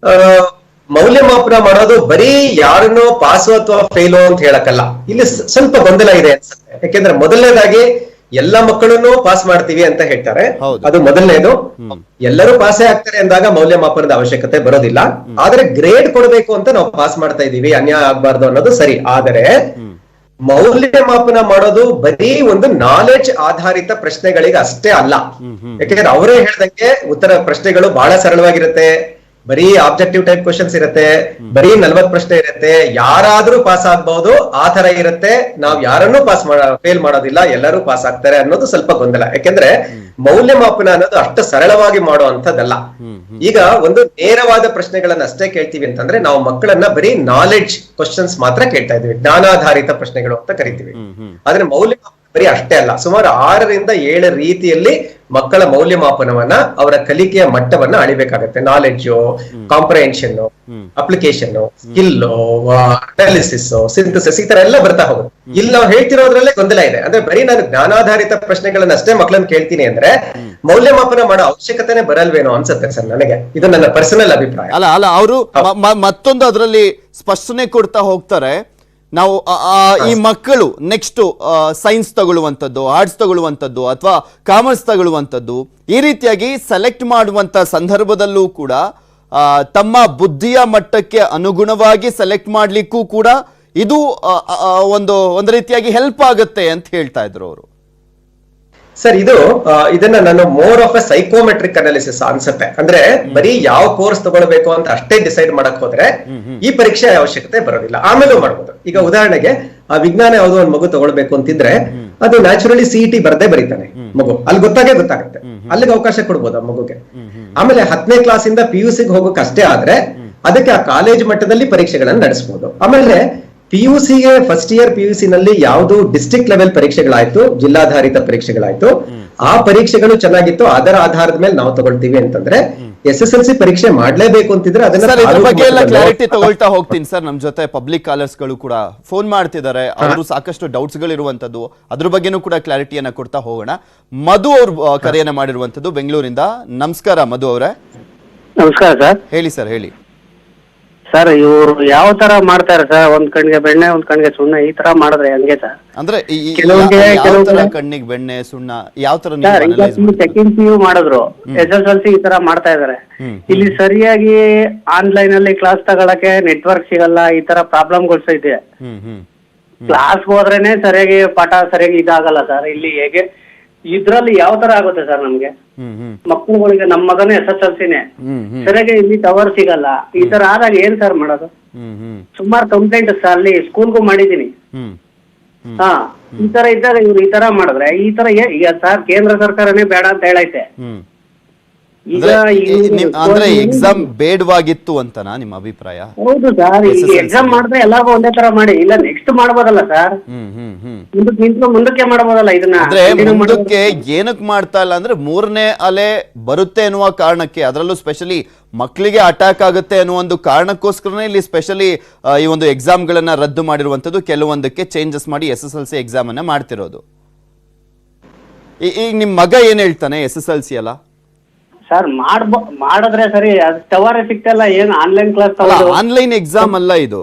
ಮೌಲ್ಯಮಾಪನ ಮಾಡೋದು ಬರೀ ಯಾರನ್ನೋ ಪಾಸು ಅಥವಾ ಫೇಲು ಅಂತ ಹೇಳಕ್ಕಲ್ಲ. ಇಲ್ಲಿ ಸ್ವಲ್ಪ ಗೊಂದಲ ಇದೆ ಅನ್ಸುತ್ತೆ. ಯಾಕೆಂದ್ರೆ ಮೊದಲನೇದಾಗಿ ಎಲ್ಲ ಮಕ್ಕಳನ್ನು ಪಾಸ್ ಮಾಡ್ತೀವಿ ಅಂತ ಹೇಳ್ತಾರೆ, ಅದು ಮೊದಲನೇದು. ಎಲ್ಲರೂ ಪಾಸೇ ಆಗ್ತಾರೆ ಅಂದಾಗ ಮೌಲ್ಯಮಾಪನದ ಅವಶ್ಯಕತೆ ಬರೋದಿಲ್ಲ. ಆದ್ರೆ ಗ್ರೇಡ್ ಕೊಡಬೇಕು ಅಂತ ನಾವು ಪಾಸ್ ಮಾಡ್ತಾ ಇದೀವಿ, ಅನ್ಯಾಯ ಆಗ್ಬಾರ್ದು ಅನ್ನೋದು ಸರಿ. ಆದರೆ ಮೌಲ್ಯಮಾಪನ ಮಾಡೋದು ಬರೀ ಒಂದು ನಾಲೆಡ್ಜ್ ಆಧಾರಿತ ಪ್ರಶ್ನೆಗಳಿಗೆ ಅಷ್ಟೇ ಅಲ್ಲ. ಯಾಕೆಂದ್ರೆ ಅವರೇ ಹೇಳ್ದಂಗೆ ಉತ್ತರ ಪ್ರಶ್ನೆಗಳು ಬಹಳ ಸರಳವಾಗಿರುತ್ತೆ, ಬರೀ ಆಬ್ಜೆಕ್ಟಿವ್ ಟೈಪ್ ಕ್ವಶನ್ಸ್ ಇರುತ್ತೆ, ಬರೀ 40 ಪ್ರಶ್ನೆ ಇರುತ್ತೆ, ಯಾರಾದ್ರೂ ಪಾಸ್ ಆಗ್ಬಹುದು ಆ ತರ ಇರುತ್ತೆ. ನಾವ್ ಯಾರನ್ನೂ ಫೇಲ್ ಮಾಡೋದಿಲ್ಲ, ಎಲ್ಲರೂ ಪಾಸ್ ಆಗ್ತಾರೆ ಅನ್ನೋದು ಸ್ವಲ್ಪ ಗೊಂದಲ. ಯಾಕೆಂದ್ರೆ ಮೌಲ್ಯಮಾಪನ ಅನ್ನೋದು ಅಷ್ಟು ಸರಳವಾಗಿ ಮಾಡುವಂತದ್ದಲ್ಲ. ಈಗ ಒಂದು ನೇರವಾದ ಪ್ರಶ್ನೆಗಳನ್ನ ಅಷ್ಟೇ ಕೇಳ್ತೀವಿ ಅಂತಂದ್ರೆ ನಾವು ಮಕ್ಕಳನ್ನ ಬರೀ ನಾಲೆಡ್ಜ್ ಕ್ವಶನ್ಸ್ ಮಾತ್ರ ಕೇಳ್ತಾ ಇದೀವಿ, ಜ್ಞಾನಾಧಾರಿತ ಪ್ರಶ್ನೆಗಳು ಅಂತ ಕರಿತೀವಿ. ಆದ್ರೆ ಮೌಲ್ಯಮಾಪನ ಬರೀ ಅಷ್ಟೇ ಅಲ್ಲ, ಸುಮಾರು 6 ರಿಂದ 7 ರೀತಿಯಲ್ಲಿ ಮಕ್ಕಳ ಮೌಲ್ಯಮಾಪನವನ್ನ, ಅವರ ಕಲಿಕೆಯ ಮಟ್ಟವನ್ನ ಅಳಿಬೇಕಾಗತ್ತೆ. Knowledge, comprehension, application, skill, analysis, synthesis, ಈ ತರ ಎಲ್ಲ ಬರ್ತಾ ಹೋಗುತ್ತೆ. ಇಲ್ಲಿ ನಾವು ಹೇಳ್ತಿರೋದ್ರಲ್ಲೇ ಗೊಂದಲ ಇದೆ. ಅಂದ್ರೆ ಬರೀ ನಾನು ಜ್ಞಾನಾಧಾರಿತ ಪ್ರಶ್ನೆಗಳನ್ನ ಅಷ್ಟೇ ಮಕ್ಕಳನ್ನ ಕೇಳ್ತೀನಿ ಅಂದ್ರೆ ಮೌಲ್ಯಮಾಪನ ಮಾಡೋ ಅವಶ್ಯಕತೆನೆ ಬರಲ್ವೇನೋ ಅನ್ಸುತ್ತೆ ಸರ್ ನನಗೆ. ಇದು ನನ್ನ ಪರ್ಸನಲ್ ಅಭಿಪ್ರಾಯ. ಅಲ್ಲ ಅವರು ಮತ್ತೊಂದು ಅದರಲ್ಲಿ ಸ್ಪಷ್ಟನೆ ಕೊಡ್ತಾ ಹೋಗ್ತಾರೆ. ನಾವು ಈ ಮಕ್ಕಳು ನೆಕ್ಸ್ಟ್ ಸೈನ್ಸ್ ತಗೊಳ್ಳುವಂಥದ್ದು, ಆರ್ಟ್ಸ್ ತಗೊಳ್ಳುವಂಥದ್ದು ಅಥವಾ ಕಾಮರ್ಸ್ ತಗೊಳ್ಳುವಂಥದ್ದು, ಈ ರೀತಿಯಾಗಿ ಸೆಲೆಕ್ಟ್ ಮಾಡುವಂತ ಸಂದರ್ಭದಲ್ಲೂ ಕೂಡ ತಮ್ಮ ಬುದ್ಧಿಯ ಮಟ್ಟಕ್ಕೆ ಅನುಗುಣವಾಗಿ ಸೆಲೆಕ್ಟ್ ಮಾಡ್ಲಿಕ್ಕೂ ಕೂಡ ಇದು ಒಂದು ರೀತಿಯಾಗಿ ಹೆಲ್ಪ್ ಆಗುತ್ತೆ ಅಂತ ಹೇಳ್ತಾ ಇದ್ರು ಅವರು. ಸರ್ ಇದನ್ನ ನಾನು more of A psychometric analysis ಅನ್ಸುತ್ತೆ. ಅಂದ್ರೆ ಬರೀ ಯಾವ ಕೋರ್ಸ್ ತಗೊಳ್ಬೇಕು ಅಂತ ಅಷ್ಟೇ ಡಿಸೈಡ್ ಮಾಡಕ್ ಹೋದ್ರೆ ಈ ಪರೀಕ್ಷೆ ಅವಶ್ಯಕತೆ ಬರೋದಿಲ್ಲ, ಆಮೇಲೂ ಮಾಡ್ಬೋದು. ಈಗ ಉದಾಹರಣೆಗೆ ಆ ವಿಜ್ಞಾನ ಯಾವುದೋ ಒಂದು ಮಗು ತಗೊಳ್ಬೇಕು ಅಂತಿದ್ರೆ ಅದು ನ್ಯಾಚುರಲಿ CET ಬರ್ದೇ ಬರೀತಾನೆ ಮಗು, ಅಲ್ಲಿ ಗೊತ್ತಾಗುತ್ತೆ, ಅಲ್ಲಿಗೆ ಅವಕಾಶ ಕೊಡ್ಬೋದು ಆ ಮಗುಗೆ. ಆಮೇಲೆ 10ನೇ ಕ್ಲಾಸಿಂದ PUC ಹೋಗಕ್ಕೆ ಅಷ್ಟೇ ಆದ್ರೆ ಅದಕ್ಕೆ ಆ ಕಾಲೇಜ್ ಮಟ್ಟದಲ್ಲಿ ಪರೀಕ್ಷೆಗಳನ್ನ ನಡೆಸಬಹುದು. ಆಮೇಲೆ PUCಗೆ ಫಸ್ಟ್ ಇಯರ್ PUC ನಲ್ಲಿ ಯಾವುದು ಡಿಸ್ಟ್ರಿಕ್ಟ್ ಲೆವೆಲ್ ಪರೀಕ್ಷೆಗಳಾಯ್ತು, ಜಿಲ್ಲಾಧಾರಿತ ಪರೀಕ್ಷೆಗಳಾಯ್ತು, ಆ ಪರೀಕ್ಷೆಗಳು ಚೆನ್ನಾಗಿತ್ತು, ಅದರ ಆಧಾರದ ಮೇಲೆ ನಾವು ತಗೊಳ್ತೀವಿ ಅಂತಂದ್ರೆ SSLC ಪರೀಕ್ಷೆ ಮಾಡ್ಲೇಬೇಕು ಅಂತಿದ್ರೆ ಅದನ್ನ ಬಗ್ಗೆ ಎಲ್ಲ ಕ್ಲಾರಿಟಿ ತಗೊಳ್ತಾ ಹೋಗ್ತೀನಿ ಸರ್. ನಮ್ ಜೊತೆ ಪಬ್ಲಿಕ್ ಕಾಲರ್ಸ್ ಗಳು ಕೂಡ ಫೋನ್ ಮಾಡ್ತಿದ್ದಾರೆ, ಅವರು ಸಾಕಷ್ಟು ಡೌಟ್ಸ್ ಗಳು ಇರುವಂತದ್ದು, ಅದ್ರ ಬಗ್ಗೆನೂ ಕೂಡ ಕ್ಲಾರಿಟಿಯನ್ನ ಕೊಡ್ತಾ ಹೋಗೋಣ. ಮಧು ಅವ್ರು ಕರೆಯನ್ನ ಮಾಡಿರುವಂತದ್ದು ಬೆಂಗಳೂರಿಂದ. ನಮಸ್ಕಾರ ಮಧು ಅವರೇ. ನಮಸ್ಕಾರ ಸರ್. ಹೇಳಿ ಸರ್, ಹೇಳಿ ಸರ್. ಇವ್ರು ಯಾವ ತರ ಮಾಡ್ತಾರೆ ಸರ್? ಒಂದ್ ಕಣ್ಣಿಗೆ ಬೆಣ್ಣೆ, ಒಂದ್ ಕಣ್ಣಿಗೆ ಸುಣ್ಣ, ಈ ತರ ಮಾಡಿದ್ರೆ ಹೆಂಗೆ ಸರ್? ಅಂದ್ರೆ ಕಣ್ಣಿಗೆ ಬೆಣ್ಣೆ ಸುಣ್ಣ ಯಾವ ತರ ಸೆಕೆಂಡ್ PU ಮಾಡಿದ್ರು, SSLC ಈ ತರ ಮಾಡ್ತಾ ಇದಾರೆ. ಇಲ್ಲಿ ಸರಿಯಾಗಿ ಆನ್ಲೈನ್ ಅಲ್ಲಿ ಕ್ಲಾಸ್ ತಗೊಳಕ್ಕೆ ನೆಟ್ವರ್ಕ್ ಸಿಗಲ್ಲ, ಈ ತರ ಪ್ರಾಬ್ಲಮ್ಗಳು ಸಹ ಇದೆ. ಕ್ಲಾಸ್ ಹೋದ್ರೇನೆ ಸರಿಯಾಗಿ ಪಾಠ ಸರಿಯಾಗಿ ಇದಾಗಲ್ಲ ಸರ್. ಇಲ್ಲಿ ಹೇಗೆ ಇದ್ರಲ್ಲಿ ಯಾವ ತರ ಆಗುತ್ತೆ ಸರ್ ನಮ್ಗೆ? ಮಕ್ಕಳುಗಳಿಗೆ, ನಮ್ಮ ಮಗನೇ SSLCನೇ, ಸರಿಯಾಗಿ ಇಲ್ಲಿ ಟವರ್ ಸಿಗಲ್ಲ. ಈ ತರ ಆದಾಗ ಏನ್ ಸರ್ ಮಾಡೋದು? ಸುಮಾರು ಕಂಪ್ಲೇಂಟ್ ಸರ್ ಅಲ್ಲಿ ಸ್ಕೂಲ್ಗೂ ಮಾಡಿದೀನಿ. ಈ ತರ ಇದ್ದಾಗ ಇವ್ರು ಈ ತರ ಮಾಡಿದ್ರೆ ಈ ತರ ಈಗ ಸರ್ ಕೇಂದ್ರ ಸರ್ಕಾರನೇ ಬೇಡ ಅಂತ ಹೇಳೈತೆ. ಅಂದ್ರೆ ಎಕ್ಸಾಮ್ ಬೇಡವಾಗಿತ್ತು ಅಂತನಾ ನಿಮ್ಮ ಅಭಿಪ್ರಾಯ? ಹೌದು ಸರ್. ಈಗ ಎಕ್ಸಾಮ್ ಮಾಡಿದ್ರೆ ಎಲ್ಲಾರ್ಗು ಒಂದೇ ತರ ಮಾಡಿ, ಇಲ್ಲ ನೆಕ್ಸ್ಟ್ ಮಾಡ್ಬೋದಲ್ಲ ಸರ್, ಮುಂದಕ್ಕೆ ಮಾಡ್ಬೋದಲ್ಲ ಇದನ್ನ. ಅಂದ್ರೆ ಮುಂದಕ್ಕೆ ಏನಕ್ ಮಾಡ್ತಾ ಇಲ್ಲ ಅಂದ್ರೆ 3ನೇ ಅಲೆ ಬರುತ್ತೆ ಎನ್ನುವ ಕಾರಣಕ್ಕೆ, ಅದರಲ್ಲೂ ಸ್ಪೆಷಲಿ ಮಕ್ಕಳಿಗೆ ಅಟ್ಯಾಕ್ ಆಗುತ್ತೆ ಅನ್ನೋ ಒಂದು ಕಾರಣಕ್ಕೋಸ್ಕರನೇ ಇಲ್ಲಿ ಸ್ಪೆಷಲಿ ಈ ಒಂದು ಎಕ್ಸಾಮ್ ಗಳನ್ನ ರದ್ದು ಮಾಡಿರುವಂತದ್ದು, ಕೆಲವೊಂದಕ್ಕೆ ಚೇಂಜಸ್ ಮಾಡಿ SSLC ಎಕ್ಸಾಮ್ ಅನ್ನ ಮಾಡ್ತಿರೋದು. ಈಗ ನಿಮ್ ಮಗ ಏನ್ ಹೇಳ್ತಾನೆ? SSLC ಅಲ್ಲ ಸರ್, ಮಾಡಿದ್ರೆ ಸರಿ, ಅದು ಟವರ್ ಸಿಗ್ತಲ್ಲ. ಏನ್ ಆನ್ಲೈನ್ ಕ್ಲಾಸ್? ಆನ್ಲೈನ್ ಎಕ್ಸಾಮ್ ಅಲ್ಲ ಇದು.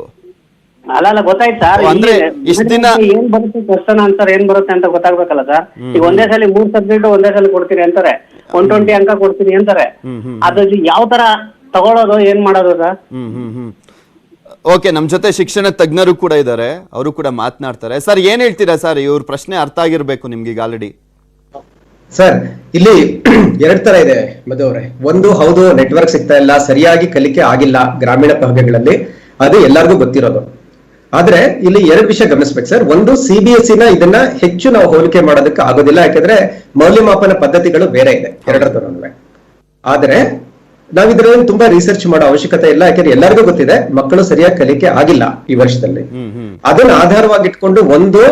ಅಲ್ಲ ಗೊತ್ತಾಯ್ತು ಸರ್. ಅಂದ್ರೆ ಇಷ್ಟ ದಿನ ಏನ್ ಬರುತ್ತೆ ಕ್ವಶನ್ ಆನ್ಸರ್ ಏನ್ ಬರುತ್ತೆ ಅಂತ ಗೊತ್ತಾಗ್ಬೇಕಲ್ಲ ಸರ್. ಈಗ ಒಂದೇ ಸಲ 3 ಸಬ್ಜೆಕ್ಟ್ ಒಂದೇ ಸಲ ಕೊಡ್ತೀನಿ ಅಂತಾರೆ, 120 ಅಂಕ ಕೊಡ್ತೀನಿ ಅಂತಾರೆ. ಅದು ಯಾವ ತರ ತಗೊಳ್ಳೋದು, ಏನ್ ಮಾಡೋದು ಸರ್? ಓಕೆ, ನಮ್ ಜೊತೆ ಶಿಕ್ಷಣ ತಜ್ಞರು ಕೂಡ ಇದ್ದಾರೆ, ಅವರು ಕೂಡ ಮಾತನಾಡ್ತಾರೆ. ಸರ್ ಏನ್ ಹೇಳ್ತೀರಾ ಸರ್? ಇವ್ರ ಪ್ರಶ್ನೆ ಅರ್ಥ ಆಗಿರ್ಬೇಕು ನಿಮ್ಗೆ ಈಗ ಆಲ್ರೆಡಿ. ಸರ್ ಇಲ್ಲಿ 2 ತರ ಇದೆ ಮಧು ಅವರೇ. ಒಂದು, ಹೌದು ನೆಟ್ವರ್ಕ್ ಸಿಗ್ತಾ ಇಲ್ಲ, ಸರಿಯಾಗಿ ಕಲಿಕೆ ಆಗಿಲ್ಲ ಗ್ರಾಮೀಣ ಭಾಗಗಳಲ್ಲಿ, ಅದು ಎಲ್ಲರಿಗೂ ಗೊತ್ತಿರೋದು. ಆದ್ರೆ ಇಲ್ಲಿ 2 ವಿಷಯ ಗಮನಿಸ್ಬೇಕು ಸರ್. ಒಂದು, CBSE ನ ಇದನ್ನ ಹೆಚ್ಚು ನಾವು ಹೋಲಿಕೆ ಮಾಡೋದಕ್ಕೆ ಆಗೋದಿಲ್ಲ, ಯಾಕಂದ್ರೆ ಮೌಲ್ಯಮಾಪನ ಪದ್ಧತಿಗಳು ಬೇರೆ ಇದೆ ಎರಡರದ್ದು ನಡುವೆ. ಆದ್ರೆ ನಾವ್ ಇದರಲ್ಲಿ ತುಂಬಾ ರಿಸರ್ಚ್ ಮಾಡೋ ಅವಶ್ಯಕತೆ ಇಲ್ಲ, ಯಾಕಂದ್ರೆ ಎಲ್ಲರಿಗೂ ಗೊತ್ತಿದೆ ಮಕ್ಕಳು ಸರಿಯಾಗಿ ಕಲಿಕೆ ಆಗಿಲ್ಲ ಈ ವರ್ಷದಲ್ಲಿ. ಅದನ್ನ ಆಧಾರವಾಗಿಟ್ಕೊಂಡು ಒಂದು,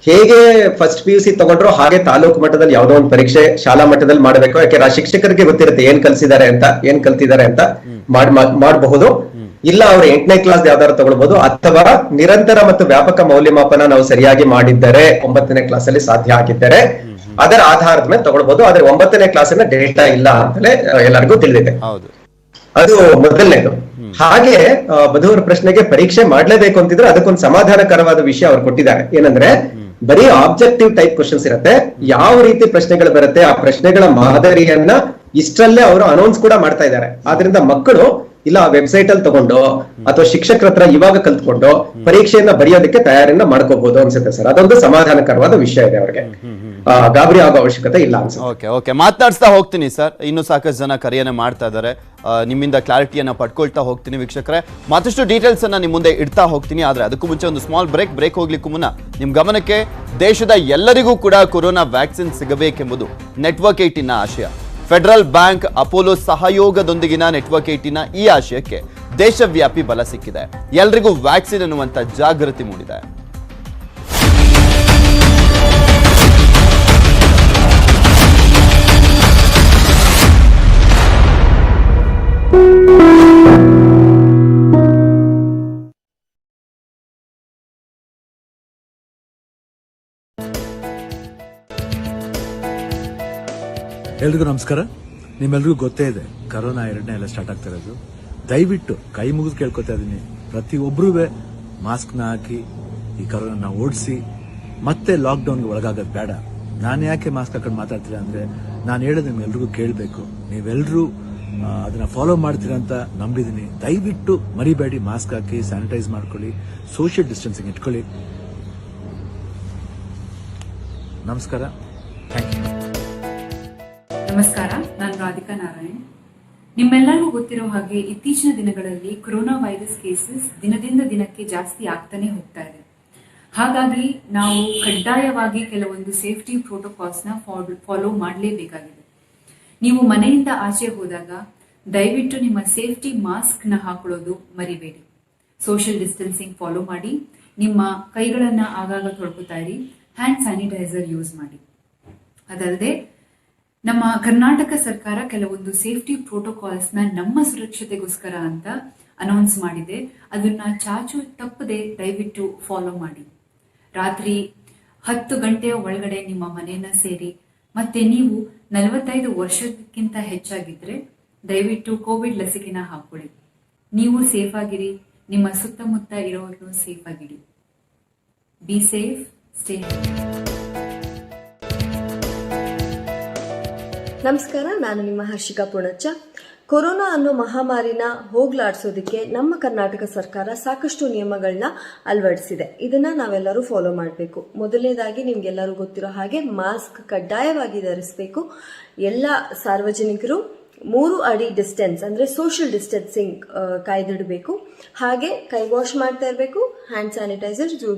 ಹೇಗೆ ಫಸ್ಟ್ PUC ತಗೊಂಡ್ರು ಹಾಗೆ ತಾಲೂಕು ಮಟ್ಟದಲ್ಲಿ ಯಾವ್ದೋ ಒಂದು ಪರೀಕ್ಷೆ ಶಾಲಾ ಮಟ್ಟದಲ್ಲಿ ಮಾಡಬೇಕು. ಯಾಕೆಂದ್ರೆ ಆ ಶಿಕ್ಷಕರಿಗೆ ಗೊತ್ತಿರುತ್ತೆ ಏನ್ ಕಲ್ತಿದ್ದಾರೆ ಅಂತ ಮಾಡಬಹುದು. ಇಲ್ಲ ಅವ್ರು 8ನೇ ಕ್ಲಾಸ್ ಯಾವ್ದಾದ್ರು ತಗೊಳ್ಬಹುದು, ಅಥವಾ ನಿರಂತರ ಮತ್ತು ವ್ಯಾಪಕ ಮೌಲ್ಯಮಾಪನ ನಾವು ಸರಿಯಾಗಿ ಮಾಡಿದ್ದರೆ 9ನೇ ಕ್ಲಾಸ್ ಅಲ್ಲಿ ಸಾಧ್ಯ ಆಗಿದ್ದರೆ ಅದರ ಆಧಾರದ ಮೇಲೆ ತಗೊಳ್ಬಹುದು. ಆದ್ರೆ 9ನೇ ಕ್ಲಾಸಿನ ಡೇಟಾ ಇಲ್ಲ ಅಂತಲೇ ಎಲ್ಲರಿಗೂ ತಿಳಿದಿದೆ. ಅದು ಮೊದಲನೇದು. ಹಾಗೆ ಬದುವರ ಪ್ರಶ್ನೆಗೆ ಪರೀಕ್ಷೆ ಮಾಡ್ಲೇಬೇಕು ಅಂತಿದ್ರೆ ಅದಕ್ಕೊಂದು ಸಮಾಧಾನಕರವಾದ ವಿಷಯ ಅವ್ರು ಕೊಟ್ಟಿದ್ದಾರೆ. ಏನಂದ್ರೆ ಬರೀ ಆಬ್ಜೆಕ್ಟಿವ್ ಟೈಪ್ ಕ್ವಶನ್ಸ್ ಇರುತ್ತೆ, ಯಾವ ರೀತಿ ಪ್ರಶ್ನೆಗಳು ಬರುತ್ತೆ ಆ ಪ್ರಶ್ನೆಗಳ ಮಾದರಿಯನ್ನ ಇಷ್ಟರಲ್ಲೇ ಅವರು ಅನೌನ್ಸ್ ಕೂಡ ಮಾಡ್ತಾ ಇದ್ದಾರೆ. ಆದ್ರಿಂದ ಮಕ್ಕಳು ಇಲ್ಲ ವೆಬ್ಸೈಟ್ ಅಲ್ಲಿ ತಗೊಂಡು ಅಥವಾ ಶಿಕ್ಷಕರ ಹತ್ರ ಇವಾಗ ಕಲ್ತ್ಕೊಂಡು ಪರೀಕ್ಷೆಯನ್ನ ಬರೆಯೋದಕ್ಕೆ ತಯಾರಿಯನ್ನ ಮಾಡ್ಕೋಬಹುದು ಅನ್ಸುತ್ತೆ ಸರ್. ಅದೊಂದು ಸಮಾಧಾನಕರವಾದ ವಿಷಯ ಇದೆ ಅವ್ರಿಗೆ. ಗಾಬರಿ ಆಗೋ ಅವಶ್ಯಕತೆ ಇಲ್ಲ ಅನ್ಸುತ್ತೆ. ಓಕೆ ಮಾತನಾಡಿಸ್ತಾ ಹೋಗ್ತೀನಿ ಸರ್, ಇನ್ನು ಸಾಕಷ್ಟು ಜನ ಕರೆಯನ್ನ ಮಾಡ್ತಾ ಇದ್ದಾರೆ, ನಿಮ್ಮಿಂದ ಕ್ಲಾರಿಟಿಯನ್ನ ಪಡ್ಕೊಳ್ತಾ ಹೋಗ್ತೀನಿ ವೀಕ್ಷಕರೇ. ಮತ್ತಷ್ಟು ಡೀಟೇಲ್ಸ್ ಅನ್ನ ನಿಮ್ಮ ಮುಂದೆ ಇಡ್ತಾ ಹೋಗ್ತೀನಿ. ಆದ್ರೆ ಅದಕ್ಕೂ ಮುಂಚೆ ಒಂದು ಸ್ಮಾಲ್ ಬ್ರೇಕ್ ಹೋಗ್ಲಿಕ್ಕೂ ಮುನ್ನ ನಿಮ್ ಗಮನಕ್ಕೆ, ದೇಶದ ಎಲ್ಲರಿಗೂ ಕೂಡ ಕೊರೋನಾ ವ್ಯಾಕ್ಸಿನ್ ಸಿಗಬೇಕೆಂಬುದು ನೆಟ್ವರ್ಕ್ 18ನ ಆಶಯ. ಫೆಡರಲ್ ಬ್ಯಾಂಕ್ ಅಪೋಲೋ ಸಹಯೋಗದೊಂದಿಗಿನ ನೆಟ್ವರ್ಕ್ 18ನ ಈ ಆಶಯಕ್ಕೆ ದೇಶವ್ಯಾಪಿ ಬಲ ಸಿಕ್ಕಿದೆ. ಎಲ್ರಿಗೂ ವ್ಯಾಕ್ಸಿನ್ ಅನ್ನುವಂತ ಜಾಗೃತಿ ಮೂಡಿದೆ. ಎಲ್ರಿಗೂ ನಮಸ್ಕಾರ. ನಿಮ್ಮೆಲ್ರಿಗೂ ಗೊತ್ತೇ ಇದೆ, ಕರೋನಾ 2ನೇ ಅಲೆ ಸ್ಟಾರ್ಟ್ ಆಗ್ತಾ ಇರೋದು. ದಯವಿಟ್ಟು ಕೈ ಮುಗಿದು ಕೇಳ್ಕೊತಾ ಇದೀನಿ, ಪ್ರತಿಯೊಬ್ಬರೂ ಮಾಸ್ಕ್ನ ಹಾಕಿ ಈ ಕರೋನಾ ಓಡಿಸಿ ಮತ್ತೆ ಲಾಕ್ಡೌನ್ಗೆ ಒಳಗಾಗೋದು ಬೇಡ. ನಾನು ಯಾಕೆ ಮಾಸ್ಕ್ ಹಾಕೊಂಡು ಮಾತಾಡ್ತೀರಾ ಅಂದ್ರೆ, ನಾನು ಹೇಳೋದು ನಿಮ್ಗೆಲ್ರಿಗೂ ಕೇಳಬೇಕು. ನೀವೆಲ್ಲರೂ ಅದನ್ನ ಫಾಲೋ ಮಾಡ್ತೀರಾ ಅಂತ ನಂಬಿದೀನಿ. ದಯವಿಟ್ಟು ಮರಿಬೇಡಿ, ಮಾಸ್ಕ್ ಹಾಕಿ, ಸ್ಯಾನಿಟೈಸ್ ಮಾಡ್ಕೊಳ್ಳಿ, ಸೋಷಿಯಲ್ ಡಿಸ್ಟೆನ್ಸಿಂಗ್ ಇಟ್ಕೊಳ್ಳಿ. ನಮಸ್ಕಾರ, ಥ್ಯಾಂಕ್ ಯು. ನಮಸ್ಕಾರ, ನಾನು ರಾಧಿಕಾ ನಾರಾಯಣ್. ನಿಮ್ಮೆಲ್ಲರಿಗೂ ಗೊತ್ತಿರೋ ಹಾಗೆ ಇತ್ತೀಚಿನ ದಿನಗಳಲ್ಲಿ ಕೊರೋನಾ ವೈರಸ್ ಕೇಸಸ್ ದಿನದಿಂದ ದಿನಕ್ಕೆ ಜಾಸ್ತಿ ಆಗ್ತಾನೆ ಹೋಗ್ತಾ ಇದೆ. ಹಾಗಾಗಿ ನಾವು ಕಡ್ಡಾಯವಾಗಿ ಕೆಲವೊಂದು ಸೇಫ್ಟಿ ಪ್ರೋಟೋಕಾಲ್ಸ್ನ ಫಾಲೋ ಮಾಡಲೇಬೇಕಾಗಿದೆ. ನೀವು ಮನೆಯಿಂದ ಆಚೆ ಹೋದಾಗ ದಯವಿಟ್ಟು ನಿಮ್ಮ ಸೇಫ್ಟಿ ಮಾಸ್ಕ್ನ ಹಾಕೊಳ್ಳೋದು ಮರಿಬೇಡಿ. ಸೋಷಿಯಲ್ ಡಿಸ್ಟೆನ್ಸಿಂಗ್ ಫಾಲೋ ಮಾಡಿ, ನಿಮ್ಮ ಕೈಗಳನ್ನು ಆಗಾಗ ತೊಳ್ಕೊತಾ ಇರಿ, ಹ್ಯಾಂಡ್ ಸ್ಯಾನಿಟೈಸರ್ ಯೂಸ್ ಮಾಡಿ. ಅದಲ್ಲದೆ ನಮ್ಮ ಕರ್ನಾಟಕ ಸರ್ಕಾರ ಕೆಲವೊಂದು ಸೇಫ್ಟಿ ಪ್ರೋಟೋಕಾಲ್ಸ್ನ ನಮ್ಮ ಸುರಕ್ಷತೆಗೋಸ್ಕರ ಅಂತ ಅನೌನ್ಸ್ ಮಾಡಿದೆ. ಅದನ್ನ ಚಾಚು ತಪ್ಪದೆ ದಯವಿಟ್ಟು ಫಾಲೋ ಮಾಡಿ. ರಾತ್ರಿ 10 ಗಂಟೆಯ ಒಳಗಡೆ ನಿಮ್ಮ ಮನೆಯನ್ನ ಸೇರಿ, ಮತ್ತೆ ನೀವು 45 ವರ್ಷಕ್ಕಿಂತ ಹೆಚ್ಚಾಗಿದ್ರೆ ದಯವಿಟ್ಟು ಕೋವಿಡ್ ಲಸಿಕೆನ ಹಾಕೊಳ್ಳಿ. ನೀವು ಸೇಫ್ ಆಗಿರಿ, ನಿಮ್ಮ ಸುತ್ತಮುತ್ತ ಇರೋರನ್ನು ಸೇಫ್ ಆಗಿಡಿ. Be safe, stay healthy. ನಮಸ್ಕಾರ, ನಾನು ನಿಮ್ಮ ಹರ್ಷಿಕಾ ಪುಣಚ್ಚ. ಕೊರೋನಾ ಅನ್ನೋ ಮಹಾಮಾರಿನ ಹೋಗ್ಲಾಡ್ಸೋದಕ್ಕೆ ನಮ್ಮ ಕರ್ನಾಟಕ ಸರ್ಕಾರ ಸಾಕಷ್ಟು ನಿಯಮಗಳನ್ನ ಅಳವಡಿಸಿದೆ. ಇದನ್ನ ನಾವೆಲ್ಲರೂ ಫಾಲೋ ಮಾಡಬೇಕು. ಮೊದಲನೇದಾಗಿ ನಿಮ್ಗೆಲ್ಲರೂ ಗೊತ್ತಿರೋ ಹಾಗೆ ಮಾಸ್ಕ್ ಕಡ್ಡಾಯವಾಗಿ ಧರಿಸಬೇಕು. ಎಲ್ಲ ಸಾರ್ವಜನಿಕರು 3 ಅಡಿ ಡಿಸ್ಟೆನ್ಸ್ ಅಂದ್ರೆ ಸೋಷಿಯಲ್ ಡಿಸ್ಟೆನ್ಸಿಂಗ್ ಕಾಯ್ದಿಡಬೇಕು. ಹಾಗೆ ಕೈ ವಾಶ್ ಮಾಡ್ತಾ ಇರಬೇಕು, ಹ್ಯಾಂಡ್ ಸ್ಯಾನಿಟೈಸರ್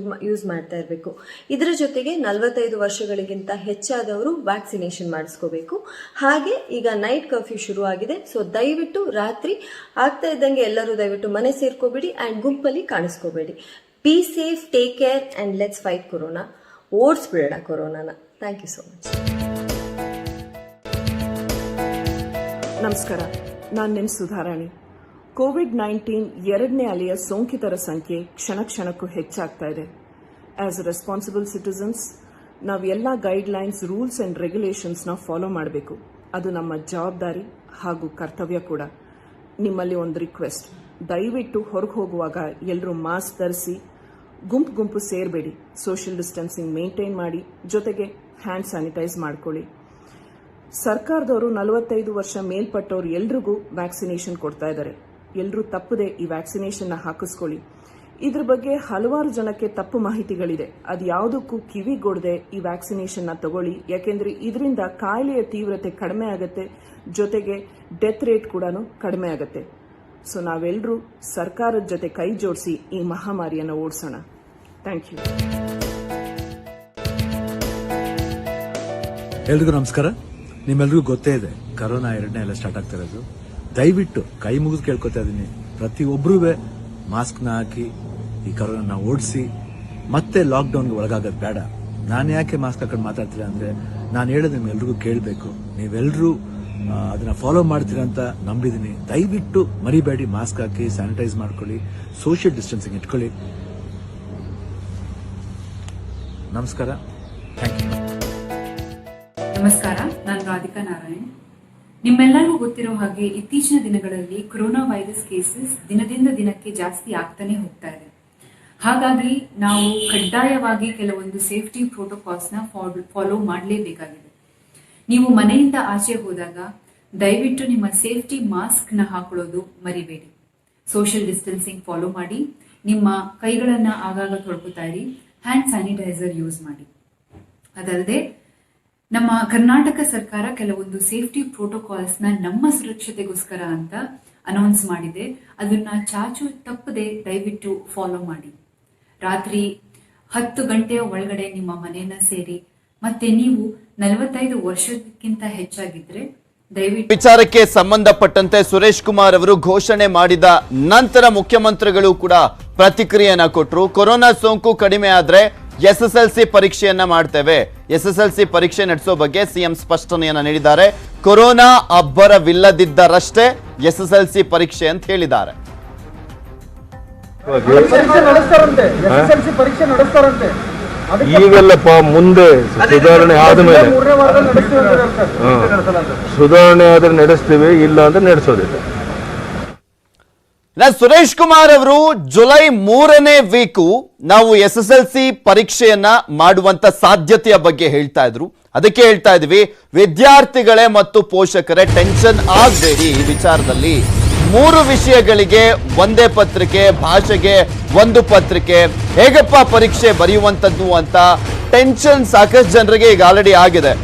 ಯೂಸ್ ಮಾಡ್ತಾ ಇರಬೇಕು. ಇದರ ಜೊತೆಗೆ 45 ವರ್ಷಗಳಿಗಿಂತ ಹೆಚ್ಚಾದವರು ವ್ಯಾಕ್ಸಿನೇಷನ್ ಮಾಡಿಸ್ಕೋಬೇಕು. ಹಾಗೆ ಈಗ ನೈಟ್ ಕರ್ಫ್ಯೂ ಶುರು ಆಗಿದೆ. ಸೊ ದಯವಿಟ್ಟು ರಾತ್ರಿ ಆಗ್ತಾ ಇದ್ದಂಗೆ ಎಲ್ಲರೂ ದಯವಿಟ್ಟು ಮನೆ ಸೇರ್ಕೋಬೇಡಿ ಅಂಡ್ ಗುಂಪಲ್ಲಿ ಕಾಣಿಸ್ಕೋಬೇಡಿ. Be safe, take care and let's fight corona. ಓಡಿಸ್ಬಿಡೋಣ ಕೊರೋನಾನ. Thank you so much. ನಮಸ್ಕಾರ, ನಾನು ನಿಮ್ಮ ಸುಧಾರಾಣಿ. ಕೋವಿಡ್-19 2ನೇ ಅಲೆಯ ಸೋಂಕಿತರ ಸಂಖ್ಯೆ ಕ್ಷಣಕ್ಕೂ ಹೆಚ್ಚಾಗ್ತಾ ಇದೆ. ಆಸ್ ಅ ರೆಸ್ಪಾನ್ಸಿಬಲ್ ಸಿಟಿಸನ್ಸ್ ನಾವೆಲ್ಲ ಗೈಡ್ಲೈನ್ಸ್, ರೂಲ್ಸ್ ಅಂಡ್ ರೆಗ್ಯುಲೇಷನ್ಸ್ನ ಫಾಲೋ ಮಾಡಬೇಕು. ಅದು ನಮ್ಮ ಜವಾಬ್ದಾರಿ ಹಾಗೂ ಕರ್ತವ್ಯ ಕೂಡ. ನಿಮ್ಮಲ್ಲಿ ಒಂದು ರಿಕ್ವೆಸ್ಟ್, ದಯವಿಟ್ಟು ಹೊರಗೆ ಹೋಗುವಾಗ ಎಲ್ಲರೂ ಮಾಸ್ಕ್ ಧರಿಸಿ, ಗುಂಪು ಸೇರಬೇಡಿ, ಸೋಷಿಯಲ್ ಡಿಸ್ಟೆನ್ಸಿಂಗ್ ಮೇಂಟೈನ್ ಮಾಡಿ, ಜೊತೆಗೆ ಹ್ಯಾಂಡ್ ಸ್ಯಾನಿಟೈಸ್ ಮಾಡ್ಕೊಳ್ಳಿ. ಸರ್ಕಾರದವರು 45 ವರ್ಷ ಮೇಲ್ಪಟ್ಟವರು ಎಲ್ರಿಗೂ ವ್ಯಾಕ್ಸಿನೇಷನ್ ಕೊಡ್ತಾ ಇದ್ದಾರೆ. ಎಲ್ಲರೂ ತಪ್ಪದೆ ಈ ವ್ಯಾಕ್ಸಿನೇಷನ್ ಹಾಕಿಸ್ಕೊಳ್ಳಿ. ಇದ್ರ ಬಗ್ಗೆ ಹಲವಾರು ಜನಕ್ಕೆ ತಪ್ಪು ಮಾಹಿತಿಗಳಿದೆ. ಅದು ಯಾವುದಕ್ಕೂ ಕಿವಿಗೊಡದೆ ಈ ವ್ಯಾಕ್ಸಿನೇಷನ್ ತಗೊಳ್ಳಿ. ಯಾಕೆಂದ್ರೆ ಇದರಿಂದ ಕಾಯಿಲೆಯ ತೀವ್ರತೆ ಕಡಿಮೆ ಆಗುತ್ತೆ, ಜೊತೆಗೆ ಡೆತ್ ರೇಟ್ ಕೂಡ ಕಡಿಮೆ ಆಗುತ್ತೆ. ಸೊ ನಾವೆಲ್ಲರೂ ಸರ್ಕಾರದ ಜೊತೆ ಕೈ ಜೋಡಿಸಿ ಈ ಮಹಾಮಾರಿಯನ್ನು ಓಡಿಸೋಣ. Thank you. ಎಲ್ರಿಗೂ ನಮಸ್ಕಾರ. ನಿಮ್ಮೆಲ್ರಿಗೂ ಗೊತ್ತೇ ಇದೆ, ಕರೋನಾ 2ನೇ ಅಲೆ ಸ್ಟಾರ್ಟ್ ಆಗ್ತಾ ಇರೋದು. ದಯವಿಟ್ಟು ಕೈ ಮುಗಿದು ಕೇಳ್ಕೊತಾ ಇದೀನಿ, ಪ್ರತಿಯೊಬ್ಬರೂ ಮಾಸ್ಕ್ನ ಹಾಕಿ ಈ ಕರೋನಾ ಓಡಿಸಿ ಮತ್ತೆ ಲಾಕ್ಡೌನ್ಗೆ ಒಳಗಾಗೋದು ಬೇಡ. ನಾನು ಯಾಕೆ ಮಾಸ್ಕ್ ಹಾಕೊಂಡು ಮಾತಾಡ್ತೀರಾ ಅಂದ್ರೆ, ನಾನು ಹೇಳೋದು ನಿಮ್ಗೆಲ್ರಿಗೂ ಕೇಳಬೇಕು. ನೀವೆಲ್ಲರೂ ಅದನ್ನ ಫಾಲೋ ಮಾಡ್ತೀರಾ ಅಂತ ನಂಬಿದೀನಿ. ದಯವಿಟ್ಟು ಮರಿಬೇಡಿ, ಮಾಸ್ಕ್ ಹಾಕಿ, ಸ್ಯಾನಿಟೈಸ್ ಮಾಡ್ಕೊಳ್ಳಿ, ಸೋಷಿಯಲ್ ಡಿಸ್ಟೆನ್ಸಿಂಗ್ ಇಟ್ಕೊಳ್ಳಿ. ನಮಸ್ಕಾರ, ಥ್ಯಾಂಕ್ ಯು. ನಮಸ್ಕಾರ, ನಾನು ರಾಧಿಕಾ ನಾರಾಯಣ್. ನಿಮ್ಮೆಲ್ಲರಿಗೂ ಗೊತ್ತಿರೋ ಹಾಗೆ ಇತ್ತೀಚಿನ ದಿನಗಳಲ್ಲಿ ಕೊರೋನಾ ವೈರಸ್ ಕೇಸಸ್ ದಿನದಿಂದ ದಿನಕ್ಕೆ ಜಾಸ್ತಿ ಆಗ್ತಾನೆ ಹೋಗ್ತಾ ಇದೆ. ಹಾಗಾಗಿ ನಾವು ಕಡ್ಡಾಯವಾಗಿ ಕೆಲವೊಂದು ಸೇಫ್ಟಿ ಪ್ರೋಟೋಕಾಲ್ಸ್ನ ಫಾಲೋ ಮಾಡಲೇಬೇಕಾಗಿದೆ. ನೀವು ಮನೆಯಿಂದ ಆಚೆ ಹೋದಾಗ ದಯವಿಟ್ಟು ನಿಮ್ಮ ಸೇಫ್ಟಿ ಮಾಸ್ಕ್ನ ಹಾಕೊಳ್ಳೋದು ಮರಿಬೇಡಿ. ಸೋಷಿಯಲ್ ಡಿಸ್ಟೆನ್ಸಿಂಗ್ ಫಾಲೋ ಮಾಡಿ, ನಿಮ್ಮ ಕೈಗಳನ್ನು ಆಗಾಗ ತೊಳ್ಕೊತಾ ಇರಿ, ಹ್ಯಾಂಡ್ ಸ್ಯಾನಿಟೈಸರ್ ಯೂಸ್ ಮಾಡಿ. ಅದಲ್ಲದೆ ನಮ್ಮ ಕರ್ನಾಟಕ ಸರ್ಕಾರ ಕೆಲವೊಂದು ಸೇಫ್ಟಿ ಪ್ರೋಟೋಕಾಲ್ಸ್ನ ನಮ್ಮ ಸುರಕ್ಷತೆಗೋಸ್ಕರ ಅಂತ ಅನೌನ್ಸ್ ಮಾಡಿದೆ. ಅದನ್ನ ಚಾಚು ತಪ್ಪದೆ ದಯವಿಟ್ಟು ಫಾಲೋ ಮಾಡಿ. ರಾತ್ರಿ 10 ಗಂಟೆಯ ಒಳಗಡೆ ನಿಮ್ಮ ಮನೆಯನ್ನ ಸೇರಿ, ಮತ್ತೆ ನೀವು 45 ವರ್ಷಕ್ಕಿಂತ ಹೆಚ್ಚಾಗಿದ್ರೆ ದಯವಿಟ್ಟು. ವಿಚಾರಕ್ಕೆ ಸಂಬಂಧಪಟ್ಟಂತೆ ಸುರೇಶ್ ಕುಮಾರ್ ಅವರು ಘೋಷಣೆ ಮಾಡಿದ ನಂತರ ಮುಖ್ಯಮಂತ್ರಿಗಳು ಕೂಡ ಪ್ರತಿಕ್ರಿಯೆಯನ್ನ ಕೊಟ್ಟರು. ಕೊರೋನಾ ಸೋಂಕು ಕಡಿಮೆ ಆದ್ರೆ SSLC ಪರೀಕ್ಷೆಯನ್ನ ಮಾಡ್ತೇವೆ, SSLC ಪರೀಕ್ಷೆ ನಡೆಸೋ ಬಗ್ಗೆ ಸಿಎಂ ಸ್ಪಷ್ಟನೆಯನ್ನ ನೀಡಿದ್ದಾರೆ. ಕೊರೋನಾ ಅಬ್ಬರವಿಲ್ಲದಿದ್ದರಷ್ಟೇ SSLC ಪರೀಕ್ಷೆ ಅಂತ ಹೇಳಿದ್ದಾರೆ. ಈಗಲ್ಲಪ್ಪ, ಮುಂದೆ ಸುಧಾರಣೆ ಆದ್ಮೇಲೆ ಸುಧಾರಣೆ ಆದ್ರೆ ನಡೆಸ್ತೀವಿ, ಇಲ್ಲ ಅಂದ್ರೆ ನಡೆಸೋದಿಲ್ಲ. ಸುರೇಶ್ ಕುಮಾರ್ ಅವರು ಜುಲೈ 3ನೇ ವೀಕು ನಾವು SSLC ಪರೀಕ್ಷೆಯನ್ನ ಮಾಡುವಂತ ಸಾಧ್ಯತೆಯ ಬಗ್ಗೆ ಹೇಳ್ತಾ ಇದ್ರು. ಅದಕ್ಕೆ ಹೇಳ್ತಾ ಇದ್ವಿ, ವಿದ್ಯಾರ್ಥಿಗಳೇ ಮತ್ತು ಪೋಷಕರೇ ಟೆನ್ಷನ್ ಆಗಬೇಡಿ. ಈ ವಿಚಾರದಲ್ಲಿ 3 ವಿಷಯಗಳಿಗೆ ಒಂದೇ ಪತ್ರಿಕೆ, ಭಾಷೆಗೆ ಒಂದು ಪತ್ರಿಕೆ, ಹೇಗಪ್ಪ ಪರೀಕ್ಷೆ ಬರೆಯುವಂತದ್ದು ಅಂತ ಟೆನ್ಷನ್ ಸಾಕಷ್ಟು ಜನರಿಗೆ ಈಗ ಆಲ್ರೆಡಿ ಆಗಿದೆ.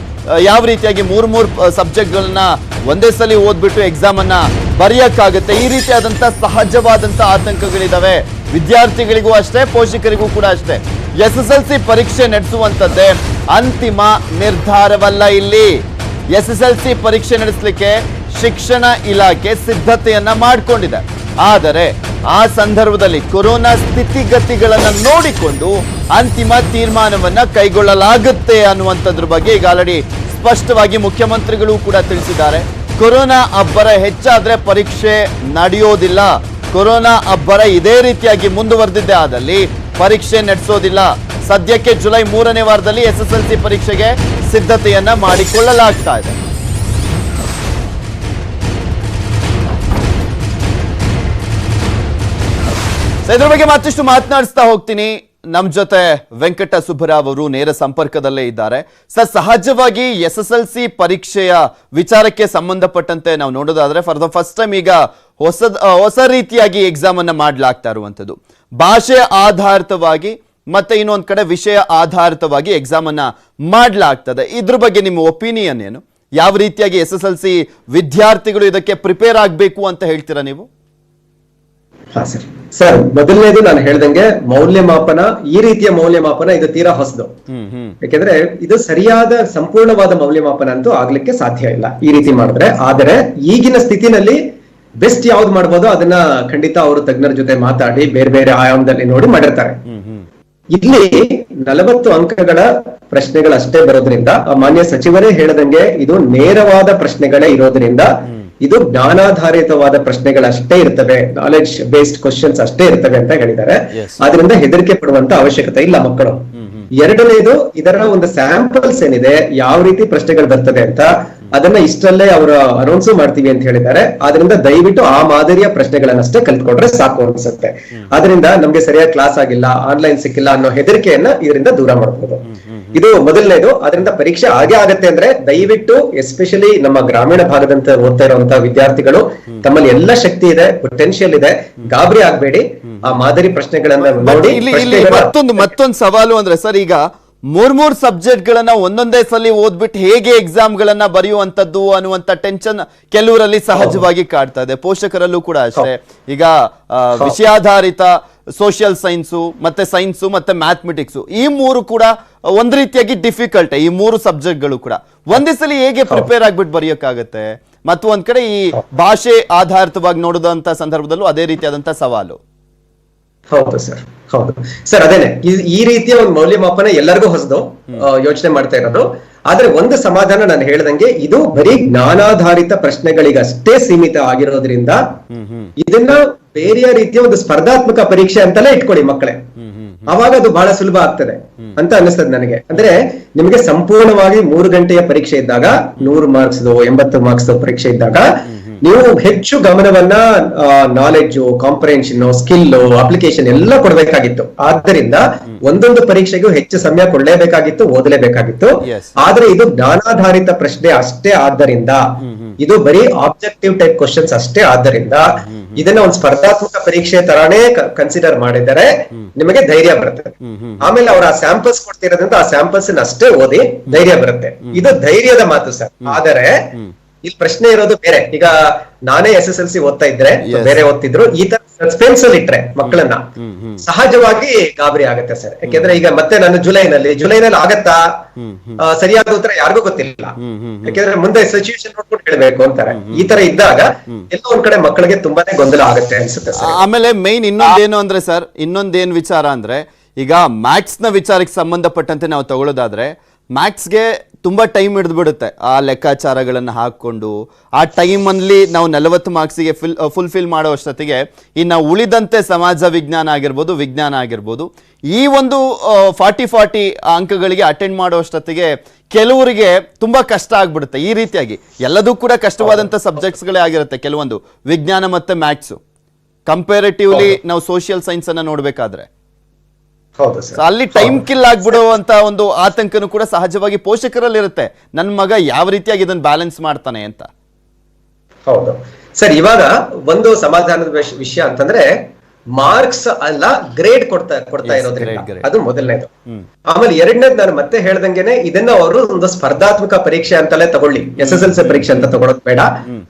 ಯಾವ ರೀತಿಯಾಗಿ 3 ಸಬ್ಜೆಕ್ಟ್ಗಳನ್ನ ಒಂದೇ ಸಲ ಓದ್ಬಿಟ್ಟು ಎಕ್ಸಾಮ್ ಅನ್ನ ಬರೆಯಕ್ಕಾಗುತ್ತೆ, ಈ ರೀತಿಯಾದಂತ ಸಹಜವಾದಂತ ಆತಂಕಗಳಿದಾವೆ. ವಿದ್ಯಾರ್ಥಿಗಳಿಗೂ ಅಷ್ಟೇ, ಪೋಷಕರಿಗೂ ಕೂಡ ಅಷ್ಟೇ. SSLC ಪರೀಕ್ಷೆ ನಡೆಸುವಂತದ್ದೇ ಅಂತಿಮ ನಿರ್ಧಾರವಲ್ಲ. ಇಲ್ಲಿ SSLC ಪರೀಕ್ಷೆ ನಡೆಸಲಿಕ್ಕೆ ಶಿಕ್ಷಣ ಇಲಾಖೆ ಸಿದ್ಧತೆಯನ್ನ ಮಾಡಿಕೊಂಡಿದೆ. ಆದರೆ ಆ ಸಂದರ್ಭದಲ್ಲಿ ಕೊರೋನಾ ಸ್ಥಿತಿಗತಿಗಳನ್ನ ನೋಡಿಕೊಂಡು ಅಂತಿಮ ತೀರ್ಮಾನವನ್ನ ಕೈಗೊಳ್ಳಲಾಗುತ್ತೆ ಅನ್ನುವಂಥದ್ರ ಬಗ್ಗೆ ಈಗ ಆಲ್ರೆಡಿ ಸ್ಪಷ್ಟವಾಗಿ ಮುಖ್ಯಮಂತ್ರಿಗಳು ಕೂಡ ತಿಳಿಸಿದ್ದಾರೆ. ಕೊರೋನಾ ಅಬ್ಬರ ಹೆಚ್ಚಾದ್ರೆ ಪರೀಕ್ಷೆ ನಡೆಯೋದಿಲ್ಲ, ಕೊರೋನಾ ಅಬ್ಬರ ಇದೇ ರೀತಿಯಾಗಿ ಮುಂದುವರೆದಿದ್ದೇ ಆದಲ್ಲಿ ಪರೀಕ್ಷೆ ನಡೆಸೋದಿಲ್ಲ. ಸದ್ಯಕ್ಕೆ ಜುಲೈ 3ನೇ ವಾರದಲ್ಲಿ SSLC ಪರೀಕ್ಷೆಗೆ ಸಿದ್ಧತೆಯನ್ನ ಮಾಡಿಕೊಳ್ಳಲಾಗ್ತಾ ಇದೆ. ಇದ್ರ ಬಗ್ಗೆ ಮತ್ತಷ್ಟು ಮಾತನಾಡಿಸ್ತಾ ಹೋಗ್ತೀನಿ. ನಮ್ ಜೊತೆ ವೆಂಕಟ ಸುಬ್ಬರಾವ್ ಅವರು ನೇರ ಸಂಪರ್ಕದಲ್ಲೇ ಇದ್ದಾರೆ. ಸರ್, ಸಹಜವಾಗಿ SSLC ಪರೀಕ್ಷೆಯ ವಿಚಾರಕ್ಕೆ ಸಂಬಂಧಪಟ್ಟಂತೆ ನಾವು ನೋಡೋದಾದ್ರೆ ಫಾರ್ ದ ಫಸ್ಟ್ ಟೈಮ್ ಈಗ ಹೊಸ ರೀತಿಯಾಗಿ ಎಕ್ಸಾಮ್ ಅನ್ನ ಮಾಡ್ಲಾಗ್ತಾ ಇರುವಂತದ್ದು. ಭಾಷೆ ಆಧಾರಿತವಾಗಿ ಮತ್ತೆ ಇನ್ನೊಂದ್ ಕಡೆ ವಿಷಯ ಆಧಾರಿತವಾಗಿ ಎಕ್ಸಾಮ್ ಅನ್ನ ಮಾಡ್ಲಾಗ್ತದೆ. ಇದ್ರ ಬಗ್ಗೆ ನಿಮ್ಮ ಒಪಿನಿಯನ್ ಏನು? ಯಾವ ರೀತಿಯಾಗಿ SSLC ವಿದ್ಯಾರ್ಥಿಗಳು ಇದಕ್ಕೆ ಪ್ರಿಪೇರ್ ಆಗ್ಬೇಕು ಅಂತ ಹೇಳ್ತೀರಾ ನೀವು? ಸರ್, ಮೊದಲನೇದು ನಾನು ಹೇಳ್ದಂಗೆ ಮೌಲ್ಯಮಾಪನ, ಈ ರೀತಿಯ ಮೌಲ್ಯಮಾಪನ ಇದು ತೀರಾ ಹೊಸದು. ಯಾಕೆಂದ್ರೆ ಇದು ಸರಿಯಾದ ಸಂಪೂರ್ಣವಾದ ಮೌಲ್ಯಮಾಪನ ಅಂತೂ ಆಗ್ಲಿಕ್ಕೆ ಸಾಧ್ಯ ಇಲ್ಲ ಈ ರೀತಿ ಮಾಡಿದ್ರೆ. ಆದರೆ ಈಗಿನ ಸ್ಥಿತಿನಲ್ಲಿ ಬೆಸ್ಟ್ ಯಾವ್ದು ಮಾಡ್ಬೋದು ಅದನ್ನ ಖಂಡಿತ ಅವರು ತಜ್ಞರ ಜೊತೆ ಮಾತಾಡಿ ಬೇರೆ ಬೇರೆ ಆಯಾಮದಲ್ಲಿ ನೋಡಿ ಮಾಡಿರ್ತಾರೆ. ಇಲ್ಲಿ 40 ಅಂಕಗಳ ಪ್ರಶ್ನೆಗಳಷ್ಟೇ ಬರೋದ್ರಿಂದ, ಮಾನ್ಯ ಸಚಿವರೇ ಹೇಳದಂಗೆ ಇದು ನೇರವಾದ ಪ್ರಶ್ನೆಗಳೇ ಇರೋದ್ರಿಂದ ಇದು ಜ್ಞಾನಾಧಾರಿತವಾದ ಪ್ರಶ್ನೆಗಳಷ್ಟೇ ಇರ್ತವೆ, ನಾಲೆಡ್ಜ್ ಬೇಸ್ಡ್ ಕ್ವಶನ್ಸ್ ಅಷ್ಟೇ ಇರ್ತವೆ ಅಂತ ಹೇಳಿದ್ದಾರೆ. ಆದ್ರಿಂದ ಹೆದರಿಕೆ ಪಡುವಂತ ಅವಶ್ಯಕತೆ ಇಲ್ಲ ಮಕ್ಕಳು. ಎರಡನೇದು, ಇದರ ಒಂದು ಸ್ಯಾಂಪಲ್ಸ್ ಏನಿದೆ, ಯಾವ ರೀತಿ ಪ್ರಶ್ನೆಗಳು ಬರ್ತದೆ ಅಂತ ಅದನ್ನ ಇಷ್ಟಲ್ಲೇ ಅವರು ಅನೌನ್ಸ್ ಮಾಡ್ತೀವಿ ಅಂತ ಹೇಳಿದ್ದಾರೆ. ಆದ್ರಿಂದ ದಯವಿಟ್ಟು ಆ ಮಾದರಿಯ ಪ್ರಶ್ನೆಗಳನ್ನಷ್ಟೇ ಕಲ್ತ್ಕೊಂಡ್ರೆ ಸಾಕು ಅನ್ಸುತ್ತೆ. ಆದ್ರಿಂದ ನಮ್ಗೆ ಸರಿಯಾಗಿ ಕ್ಲಾಸ್ ಆಗಿಲ್ಲ, ಆನ್ಲೈನ್ ಸಿಕ್ಕಿಲ್ಲ ಅನ್ನೋ ಹೆದರಿಕೆಯನ್ನ ಇದರಿಂದ ದೂರ ಮಾಡಬಹುದು. ಇದು ಮೊದಲನೇದು. ಅದರಿಂದ ಪರೀಕ್ಷೆ ಆಗೇ ಆಗತ್ತೆ ಅಂದ್ರೆ ದಯವಿಟ್ಟು ಎಸ್ಪೆಷಲಿ ನಮ್ಮ ಗ್ರಾಮೀಣ ಭಾಗದಂತ ಓದ್ತಾ ಇರುವಂತಹ ವಿದ್ಯಾರ್ಥಿಗಳು, ತಮ್ಮಲ್ಲಿ ಎಲ್ಲ ಶಕ್ತಿ ಇದೆ, ಪೊಟೆನ್ಶಿಯಲ್ ಇದೆ, ಗಾಬರಿ ಆಗ್ಬೇಡಿ. ಆ ಮಾದರಿ ಪ್ರಶ್ನೆಗಳನ್ನ ನೋಡಿ. ಮತ್ತೊಂದು ಸವಾಲು ಅಂದ್ರೆ ಸರ್, ಈಗ 3 ಸಬ್ಜೆಕ್ಟ್ ಗಳನ್ನ ಒಂದೊಂದೇ ಸಲ ಓದ್ಬಿಟ್ಟು ಹೇಗೆ ಎಕ್ಸಾಮ್ ಗಳನ್ನ ಬರೆಯುವಂತದ್ದು ಅನ್ನುವಂತ ಟೆನ್ಷನ್ ಕೆಲವರಲ್ಲಿ ಸಹಜವಾಗಿ ಕಾಡ್ತಾ ಇದೆ, ಪೋಷಕರಲ್ಲೂ ಕೂಡ ಅಷ್ಟೇ. ಈಗ ವಿಷಯಾಧಾರಿತ ಸೋಷಿಯಲ್ ಸೈನ್ಸು ಮತ್ತೆ ಸೈನ್ಸು ಮತ್ತೆ ಮ್ಯಾಥಮೆಟಿಕ್ಸ್, ಈ 3 ಕೂಡ ಒಂದ್ ರೀತಿಯಾಗಿ ಡಿಫಿಕಲ್ಟ್. ಈ 3 ಸಬ್ಜೆಕ್ಟ್ಗಳು ಕೂಡ ಒಂದೇ ಸಲ ಹೇಗೆ ಪ್ರಿಪೇರ್ ಆಗ್ಬಿಟ್ಟು ಬರೆಯೋಕ್ಕಾಗತ್ತೆ? ಮತ್ತು ಒಂದ್ ಕಡೆ ಈ ಭಾಷೆ ಆಧಾರಿತವಾಗಿ ನೋಡೋದಂತ ಸಂದರ್ಭದಲ್ಲೂ ಅದೇ ರೀತಿಯಾದಂತ ಸವಾಲು. ಹೌದು ಸರ್, ಹೌದು ಸರ್, ಅದೇನೆ ಈ ರೀತಿಯ ಒಂದು ಮೌಲ್ಯಮಾಪನ ಎಲ್ಲರಿಗೂ ಹೊಸದು ಯೋಚನೆ ಮಾಡ್ತಾ ಇರೋದು. ಆದ್ರೆ ಒಂದು ಸಮಾಧಾನ ನಾನು ಹೇಳ್ದಂಗೆ, ಇದು ಬರೀ ಜ್ಞಾನಾಧಾರಿತ ಪ್ರಶ್ನೆಗಳಿಗಷ್ಟೇ ಸೀಮಿತ ಆಗಿರೋದ್ರಿಂದ ಇದನ್ನ ಬೇರೆಯ ರೀತಿಯ ಒಂದು ಸ್ಪರ್ಧಾತ್ಮಕ ಪರೀಕ್ಷೆ ಅಂತಾನೆ ಇಟ್ಕೊಳ್ಳಿ ಮಕ್ಕಳೇ. ಅವಾಗ ಅದು ಬಹಳ ಸುಲಭ ಆಗ್ತದೆ ಅಂತ ಅನಿಸ್ತದೆ ನನಗೆ. ಅಂದ್ರೆ ನಿಮಗೆ ಸಂಪೂರ್ಣವಾಗಿ 3 ಗಂಟೆಯ ಪರೀಕ್ಷೆ ಇದ್ದಾಗ, 100 ಮಾರ್ಕ್ಸ್ 80 ಮಾರ್ಕ್ಸ್ ಪರೀಕ್ಷೆ ಇದ್ದಾಗ ನೀವು ಹೆಚ್ಚು ಗಮನವನ್ನ ನಾಲೆಡ್ಜ್, ಕಾಂಪ್ರಿಹೆನ್ಷನ್, ಸ್ಕಿಲ್, ಅಪ್ಲಿಕೇಶನ್ ಎಲ್ಲ ಕೊಡ್ಬೇಕಾಗಿತ್ತು. ಆದ್ದರಿಂದ ಒಂದೊಂದು ಪರೀಕ್ಷೆಗೂ ಹೆಚ್ಚು ಸಮಯ ಕೊಡ್ಲೇಬೇಕಾಗಿತ್ತು, ಓದಲೇಬೇಕಾಗಿತ್ತು. ಆದ್ರೆ ಇದು ಜ್ಞಾನಾಧಾರಿತ ಪ್ರಶ್ನೆ ಅಷ್ಟೇ ಆದ್ದರಿಂದ, ಇದು ಬರೀ ಆಬ್ಜೆಕ್ಟಿವ್ ಟೈಪ್ ಕ್ವಶನ್ಸ್ ಅಷ್ಟೇ ಆದ್ದರಿಂದ ಇದನ್ನ ಒಂದು ಸ್ಪರ್ಧಾತ್ಮಕ ಪರೀಕ್ಷೆ ತರಾನೇ ಕನ್ಸಿಡರ್ ಮಾಡಿದರೆ ನಿಮಗೆ ಧೈರ್ಯ ಬರುತ್ತೆ. ಆಮೇಲೆ ಅವ್ರ ಆ ಸ್ಯಾಂಪಲ್ಸ್ ಕೊಡ್ತಿರೋದ್ರಿಂದ ಆ ಸ್ಯಾಂಪಲ್ಸ್ ಅಷ್ಟೇ ಓದಿ ಧೈರ್ಯ ಬರುತ್ತೆ. ಇದು ಧೈರ್ಯದ ಮಾತು ಸರ್. ಆದರೆ ಇಲ್ಲಿ ಪ್ರಶ್ನೆ ಇರೋದು ಬೇರೆ. ಈಗ ನಾನೇ SSLC ಓದ್ತಾ ಇದ್ರೆ ಬೇರೆ ಓದ್ತಿದ್ರು, ಈ ತರ ಸಸ್ಪೆನ್ಸ್ ಅಲ್ಲಿ ಇಟ್ರೆ ಮಕ್ಕಳನ್ನ ಸಹಜವಾಗಿ ಗಾಬರಿ ಆಗುತ್ತೆ ಸರ್. ಯಾಕೆಂದ್ರೆ ಈಗ ಮತ್ತೆ ನಾನು ಜುಲೈನಲ್ಲಿ ಆಗತ್ತಾ, ಸರಿಯಾದ ಉತ್ತರ ಯಾರಿಗೂ ಗೊತ್ತಿಲ್ಲ. ಯಾಕೆಂದ್ರೆ ಮುಂದೆ ಸಿಚುವೇಶನ್ ನೋಡ್ಕೊಂಡು ಹೇಳ್ಬೇಕು ಅಂತಾರೆ. ಈ ತರ ಇದ್ದಾಗ ಎಲ್ಲ ಒಂದ್ ಕಡೆ ಮಕ್ಕಳಿಗೆ ತುಂಬಾನೇ ಗೊಂದಲ ಆಗುತ್ತೆ ಅನ್ಸುತ್ತೆ ಸರ್. ಆಮೇಲೆ ಮೈನ್ ಇನ್ನೊಂದೇನು ಅಂದ್ರೆ ಸರ್, ಇನ್ನೊಂದೇನ್ ವಿಚಾರ ಅಂದ್ರೆ, ಈಗ ಮ್ಯಾಥ್ಸ್ ನ ವಿಚಾರಕ್ಕೆ ಸಂಬಂಧಪಟ್ಟಂತೆ ನಾವು ತಗೊಳ್ಳೋದಾದ್ರೆ ಮ್ಯಾಥ್ಸ್ಗೆ ತುಂಬಾ ಟೈಮ್ ಹಿಡಿದು ಬಿಡುತ್ತೆ. ಆ ಲೆಕ್ಕಾಚಾರಗಳನ್ನು ಹಾಕೊಂಡು ಆ ಟೈಮಲ್ಲಿ ನಾವು 40 ಮಾರ್ಕ್ಸಿಗೆ ಫುಲ್ಫಿಲ್ ಮಾಡೋ ಅಷ್ಟೊತ್ತಿಗೆ ಇನ್ನು ಉಳಿದಂತೆ ಸಮಾಜ ವಿಜ್ಞಾನ ಆಗಿರ್ಬೋದು, ವಿಜ್ಞಾನ ಆಗಿರ್ಬೋದು, ಈ ಒಂದು 40 ಅಂಕಗಳಿಗೆ ಅಟೆಂಡ್ ಮಾಡೋ ಅಷ್ಟೊತ್ತಿಗೆ ಕೆಲವರಿಗೆ ತುಂಬಾ ಕಷ್ಟ ಆಗ್ಬಿಡುತ್ತೆ. ಈ ರೀತಿಯಾಗಿ ಎಲ್ಲದೂ ಕೂಡ ಕಷ್ಟವಾದಂಥ ಸಬ್ಜೆಕ್ಟ್ಸ್ಗಳೇ ಆಗಿರುತ್ತೆ ಕೆಲವೊಂದು, ವಿಜ್ಞಾನ ಮತ್ತೆ ಮ್ಯಾಥ್ಸು ಕಂಪೇರಿಟಿವ್ಲಿ ನಾವು ಸೋಷಿಯಲ್ ಸೈನ್ಸ್ ಅನ್ನ ನೋಡ್ಬೇಕಾದ್ರೆ ಅಲ್ಲಿ ಟೈಮ್ ಕಿಲ್ ಆಗ್ಬಿಡುವಂತ ಒಂದು ಆತಂಕನೂ ಕೂಡ ಸಹಜವಾಗಿ ಪೋಷಕರಲ್ಲಿ ಇರುತ್ತೆ. ನನ್ನ ಮಗ ಯಾವ ರೀತಿಯಾಗಿ ಇದನ್ನ ಬ್ಯಾಲೆನ್ಸ್ ಮಾಡ್ತಾನೆ ಅಂತ. ಹೌದು ಸರ್. ಇವಾಗ ಒಂದು ಸಮಾಧಾನದ ವಿಷಯ ಅಂತಂದ್ರೆ ಮಾರ್ಕ್ಸ್ ಅಲ್ಲ, ಗ್ರೇಡ್ ಕೊಡ್ತಾ ಇರೋದ್ರಿಂದ ಅದು ಮೊದಲನೇದು. ಆಮೇಲೆ ಎರಡನೇದು ನಾನು ಮತ್ತೆ ಹೇಳ್ದಂಗೆನೆ ಇದನ್ನ ಅವರು ಒಂದು ಸ್ಪರ್ಧಾತ್ಮಕ ಪರೀಕ್ಷೆ ಅಂತಲೇ ತಗೊಳ್ಳಿ, SSLC ಪರೀಕ್ಷೆ ಅಂತ ತಗೊಳೋದು ಬೇಡ.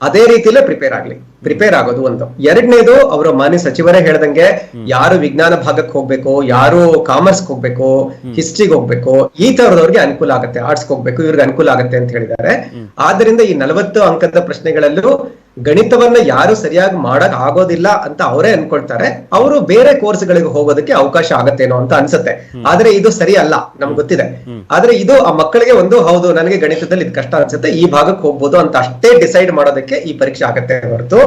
ಅದೇ ರೀತಿಲೇ ಪ್ರಿಪೇರ್ ಆಗೋದು ಒಂದು. ಎರಡನೇದು ಅವರ ಮಾನ್ಯ ಸಚಿವರೇ ಹೇಳ್ದಂಗೆ ಯಾರು ವಿಜ್ಞಾನ ಭಾಗಕ್ಕೆ ಹೋಗ್ಬೇಕು, ಯಾರು ಕಾಮರ್ಸ್ ಹೋಗ್ಬೇಕು, ಹಿಸ್ಟ್ರಿಗೆ ಹೋಗ್ಬೇಕು, ಈ ತರದವ್ರಿಗೆ ಅನುಕೂಲ ಆಗುತ್ತೆ. ಆರ್ಟ್ಸ್ ಹೋಗ್ಬೇಕು, ಇವ್ರಿಗೆ ಅನುಕೂಲ ಆಗುತ್ತೆ ಅಂತ ಹೇಳಿದ್ದಾರೆ. ಆದ್ರಿಂದ ಈ 40 ಅಂಕದ ಪ್ರಶ್ನೆಗಳಲ್ಲೂ ಗಣಿತವನ್ನ ಯಾರು ಸರಿಯಾಗಿ ಮಾಡಕ್ ಆಗೋದಿಲ್ಲ ಅಂತ ಅವರೇ ಅನ್ಕೊಳ್ತಾರೆ. ಅವರು ಬೇರೆ ಕೋರ್ಸ್ಗಳಿಗೆ ಹೋಗೋದಕ್ಕೆ ಅವಕಾಶ ಆಗತ್ತೇನೋ ಅಂತ ಅನ್ಸುತ್ತೆ. ಆದ್ರೆ ಇದು ಸರಿ ಅಲ್ಲ, ನಮ್ಗೆ ಗೊತ್ತಿದೆ. ಆದ್ರೆ ಇದು ಆ ಮಕ್ಕಳಿಗೆ ಒಂದು ಹೌದು ನನಗೆ ಗಣಿತದಲ್ಲಿ ಇದು ಕಷ್ಟ ಅನ್ಸುತ್ತೆ, ಈ ಭಾಗಕ್ಕೆ ಹೋಗ್ಬೋದು ಅಂತ ಅಷ್ಟೇ ಡಿಸೈಡ್ ಮಾಡೋದಕ್ಕೆ ಈ ಪರೀಕ್ಷೆ ಆಗತ್ತೆ ಹೊರತು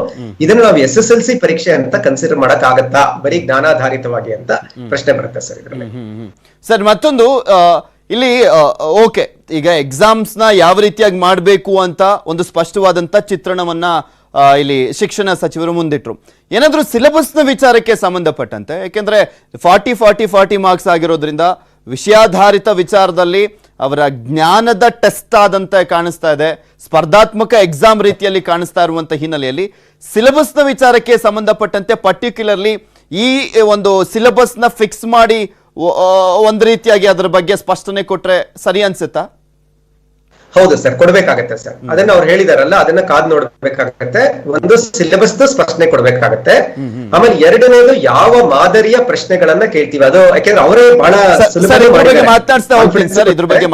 ಇದನ್ನ ನಾವು SSLC ಪರೀಕ್ಷೆ ಅಂತ ಕನ್ಸಿಡರ್ ಮಾಡಕ್ ಆಗತ್ತಾ ಬರೀ ಜ್ಞಾನಾಧಾರಿತವಾಗಿ ಅಂತ ಪ್ರಶ್ನೆ ಬರುತ್ತೆ ಸರ್ ಇದರಲ್ಲಿ. ಸರ್ ಮತ್ತೊಂದು ಇಲ್ಲಿ ಓಕೆ, ಈಗ ಎಕ್ಸಾಮ್ಸ್ ನ ಯಾವ ರೀತಿಯಾಗಿ ಮಾಡಬೇಕು ಅಂತ ಒಂದು ಸ್ಪಷ್ಟವಾದಂತ ಚಿತ್ರಣವನ್ನ ಇಲ್ಲಿ ಶಿಕ್ಷಣ ಸಚಿವರು ಮುಂದಿಟ್ರು. ಏನಾದ್ರೂ ಸಿಲೆಬಸ್ ನ ವಿಚಾರಕ್ಕೆ ಸಂಬಂಧಪಟ್ಟಂತೆ, ಯಾಕೆಂದ್ರೆ 40 ಮಾರ್ಕ್ಸ್ ಆಗಿರೋದ್ರಿಂದ ವಿಷಯಾಧಾರಿತ ವಿಚಾರದಲ್ಲಿ ಅವರ ಜ್ಞಾನದ ಟೆಸ್ಟ್ ಆದಂತೆ ಕಾಣಿಸ್ತಾ ಇದೆ, ಸ್ಪರ್ಧಾತ್ಮಕ ಎಕ್ಸಾಮ್ ರೀತಿಯಲ್ಲಿ ಕಾಣಿಸ್ತಾ ಇರುವಂತ ಹಿನ್ನೆಲೆಯಲ್ಲಿ ಸಿಲೆಬಸ್ ನ ವಿಚಾರಕ್ಕೆ ಸಂಬಂಧಪಟ್ಟಂತೆ ಪರ್ಟಿಕ್ಯುಲರ್ಲಿ ಈ ಒಂದು ಸಿಲೆಬಸ್ ನ ಫಿಕ್ಸ್ ಮಾಡಿ ಒಂದ್ ರೀತಿಯಾಗಿ ಅದರ ಬಗ್ಗೆ ಸ್ಪಷ್ಟನೆ ಕೊಟ್ರೆ ಸರಿ ಅನ್ಸುತ್ತಾ? ಹೌದು ಸರ್, ಕೊಡ್ಬೇಕಾಗತ್ತೆ ಸರ್. ಅದನ್ನ ಅವ್ರು ಹೇಳಿದಾರಲ್ಲ, ಅದನ್ನ ಕಾದ್ ನೋಡ್ಬೇಕಾಗತ್ತೆ. ಒಂದು ಸಿಲೆಬಸ್ ಸ್ಪಷ್ಟನೆ ಕೊಡ್ಬೇಕಾಗತ್ತೆ. ಆಮೇಲೆ ಎರಡನೇದು ಯಾವ ಮಾದರಿಯ ಪ್ರಶ್ನೆಗಳನ್ನ ಕೇಳ್ತೀವಿ, ಅದು ಯಾಕೆಂದ್ರೆ ಅವರೇ ಬಹಳ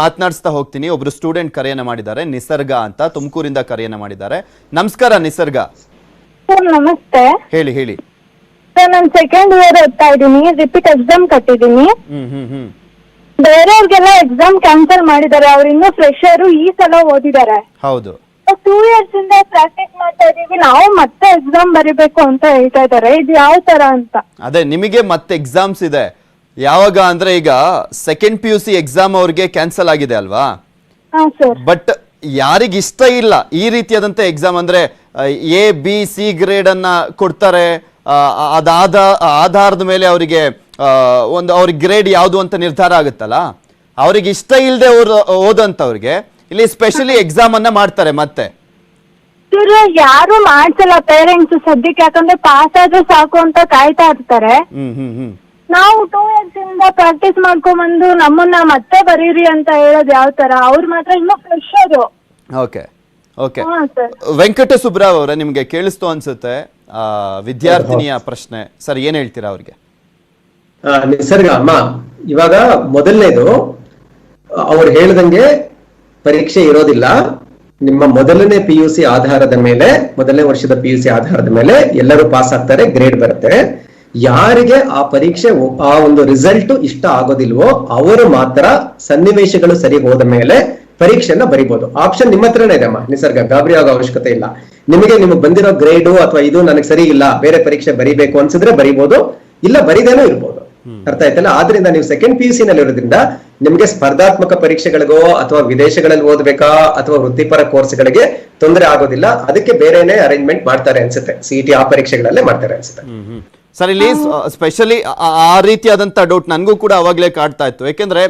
ಮಾತನಾಡಿಸ್ತಾ ಹೋಗ್ತೀನಿ. ಒಬ್ರು ಸ್ಟೂಡೆಂಟ್ ಕರೆಯನ್ನ ಮಾಡಿದ್ದಾರೆ, ನಿಸರ್ಗ ಅಂತ, ತುಮಕೂರಿಂದ ಕರೆಯನ್ನ ಮಾಡಿದ್ದಾರೆ. ನಮಸ್ಕಾರ ನಿಸರ್ಗ. ನಮಸ್ತೆ. ಹೇಳಿ. ಸರ್, ನಾನು ಸೆಕೆಂಡ್ ಇಯರ್ ಓದ್ತಾ ಇದ್ದೀನಿ, ರಿಪೀಟ್ ಎಕ್ಸಾಮ್ ಕಟ್ಟಿದ್ದೀನಿ. ಬೇರೆಯವ್ರಿಗೆಲ್ಲ ಎಕ್ಸಾಮ್ ಕ್ಯಾನ್ಸಲ್ ಮಾಡಿದ್ದಾರೆ, ಅವ್ರು ಇನ್ನೂ ಫ್ರೆಶರು, ಈ ಸಲ ಓದಿದ್ದಾರೆ. ಹೌದು, 2 years ಇಂದ ಪ್ರಾಕ್ಟೀಸ್ ಮಾಡ್ತಾ ಇದೀವಿ, ನಾವು ಮತ್ತೆ ಎಕ್ಸಾಮ್ ಬರಿಬೇಕು ಅಂತ ಹೇಳ್ತಾ ಇದಾರೆ. ಇದು ಯಾವ ತರ ಅಂತ? ಅದೇ ನಿಮಗೆ ಮತ್ತೆ ಎಕ್ಸಾಮ್ಸ್ ಇದೆ. ಯಾವಾಗ ಅಂದ್ರೆ ಈಗ ಸೆಕೆಂಡ್ PUC ಎಕ್ಸಾಮ್ ಅವ್ರಿಗೆ ಕ್ಯಾನ್ಸಲ್ ಆಗಿದೆ ಅಲ್ವಾ? ಬಟ್ ಯಾರಿಗ ಇಷ್ಟ ಇಲ್ಲ ಈ ರೀತಿಯಾದಂತ ಎಕ್ಸಾಮ್, ಅಂದ್ರೆ A-B-C ಗ್ರೇಡ್ ಅನ್ನ ಕೊಡ್ತಾರೆ, ಅದಾದ ಆಧಾರದ ಮೇಲೆ ಅವರಿಗೆ ಒಂದು ಅವ್ರಿಗೆ ಗ್ರೇಡ್ ಯಾವುದು ಅಂತ ನಿರ್ಧಾರ ಆಗುತ್ತಲ್ಲ, ಅವ್ರಿಗೆ ಇಷ್ಟ ಇಲ್ಲದೆ ಓದಂತವ್ರಿಗೆ ಇಲ್ಲಿ ಸ್ಪೆಷಲಿ ಎಕ್ಸಾಮ್ ಅನ್ನ ಮಾಡ್ತಾರೆ. ಮತ್ತೆ ಯಾರು ಮಾಡ್ಸಲ್ಲ ಪೇರೆಂಟ್ಸ್ ಸದ್ಯಕ್ಕೆ, ಯಾಕಂದ್ರೆ ಪಾಸ್ ಆದ್ರೆ ಸಾಕು ಅಂತ ಕಾಯ್ತಾ ಇರ್ತಾರೆ. ನಾವು 2 years ಇಂದ ಪ್ರಾಕ್ಟೀಸ್ ಮಾಡ್ಕೊಂಡ್ ಬಂದು ನಮ್ಮನ್ನ ಮತ್ತೆ ಬರೀರಿ ಅಂತ ಹೇಳೋದು ಯಾವ ತರ? ಅವ್ರು ಮಾತ್ರ ಇನ್ನೂ ಫ್ರೆಶರು. ಓಕೆ, ವೆಂಕಟ ಸುಬ್ರಾವ್ ಅವರೇ, ನಿಮ್ಗೆ ಕೇಳಿಸ್ತು ಅನ್ಸುತ್ತೆ ವಿದ್ಯಾರ್ಥಿನಿಯ ಪ್ರಶ್ನೆ. ಸರ್, ಏನ್ ಹೇಳ್ತೀರಾ ಅವ್ರಿಗೆ? ನಿಸರ್ಗ ಅಮ್ಮ, ಇವಾಗ ಮೊದಲನೇದು ಅವ್ರು ಹೇಳ್ದಂಗೆ ಪರೀಕ್ಷೆ ಇರೋದಿಲ್ಲ. ನಿಮ್ಮ ಮೊದಲನೇ PUC ಆಧಾರದ ಮೇಲೆ, ಮೊದಲನೇ ವರ್ಷದ PUC ಆಧಾರದ ಮೇಲೆ ಎಲ್ಲರೂ ಪಾಸ್ ಆಗ್ತಾರೆ, ಗ್ರೇಡ್ ಬರುತ್ತೆ. ಯಾರಿಗೆ ಆ ಪರೀಕ್ಷೆ ಆ ಒಂದು ರಿಸಲ್ಟ್ ಇಷ್ಟ ಆಗೋದಿಲ್ವೋ ಅವರು ಮಾತ್ರ ಸನ್ನಿವೇಶಗಳು ಸರಿ ಹೋದ ಮೇಲೆ ಪರೀಕ್ಷೆನ ಬರಿಬಹುದು. ಆಪ್ಷನ್ ನಿಮ್ಮ ಹತ್ರನೇ ಇದೆ ಅಮ್ಮ ನಿಸರ್ಗ, ಗಾಬರಿ ಆಗೋ ಅವಶ್ಯಕತೆ ಇಲ್ಲ. ನಿಮಗೆ ಬಂದಿರೋ ಗ್ರೇಡು ಅಥವಾ ಇದು ನನಗೆ ಸರಿ ಇಲ್ಲ, ಬೇರೆ ಪರೀಕ್ಷೆ ಬರಿಬೇಕು ಅನ್ಸಿದ್ರೆ ಬರಿಬಹುದು, ಇಲ್ಲ ಬರಿದೇನೂ ಇರ್ಬೋದು. ಅರ್ಥ ಆಯ್ತಲ್ಲ? ಆದ್ರಿಂದ ನೀವು ಸೆಕೆಂಡ್ PUC ನಲ್ಲಿ ಇರೋದ್ರಿಂದ ನಿಮ್ಗೆ ಸ್ಪರ್ಧಾತ್ಮಕ ಪರೀಕ್ಷೆಗಳಿಗೋ ಅಥವಾ ವಿದೇಶಗಳಲ್ಲಿ ಓದ್ಬೇಕಾ ಅಥವಾ ವೃತ್ತಿಪರ ಕೋರ್ಸ್ಗಳಿಗೆ ತೊಂದರೆ ಆಗೋದಿಲ್ಲ. ಅದಕ್ಕೆ ಬೇರೆನೆ ಅರೇಂಜ್ಮೆಂಟ್ ಮಾಡ್ತಾರೆ ಅನ್ಸುತ್ತೆ, CET ಆ ಪರೀಕ್ಷೆಗಳಲ್ಲೇ ಮಾಡ್ತಾರೆ ಅನ್ಸುತ್ತೆ. ಸರ್, ಇಲ್ಲಿ ಸ್ಪೆಷಲಿ ಆ ರೀತಿಯಾದಂತ ಡೌಟ್ ನನಗೂ ಕೂಡ ಅವಾಗ್ಲೇ ಕಾಡ್ತಾ ಇತ್ತು. ಯಾಕೆಂದ್ರೆ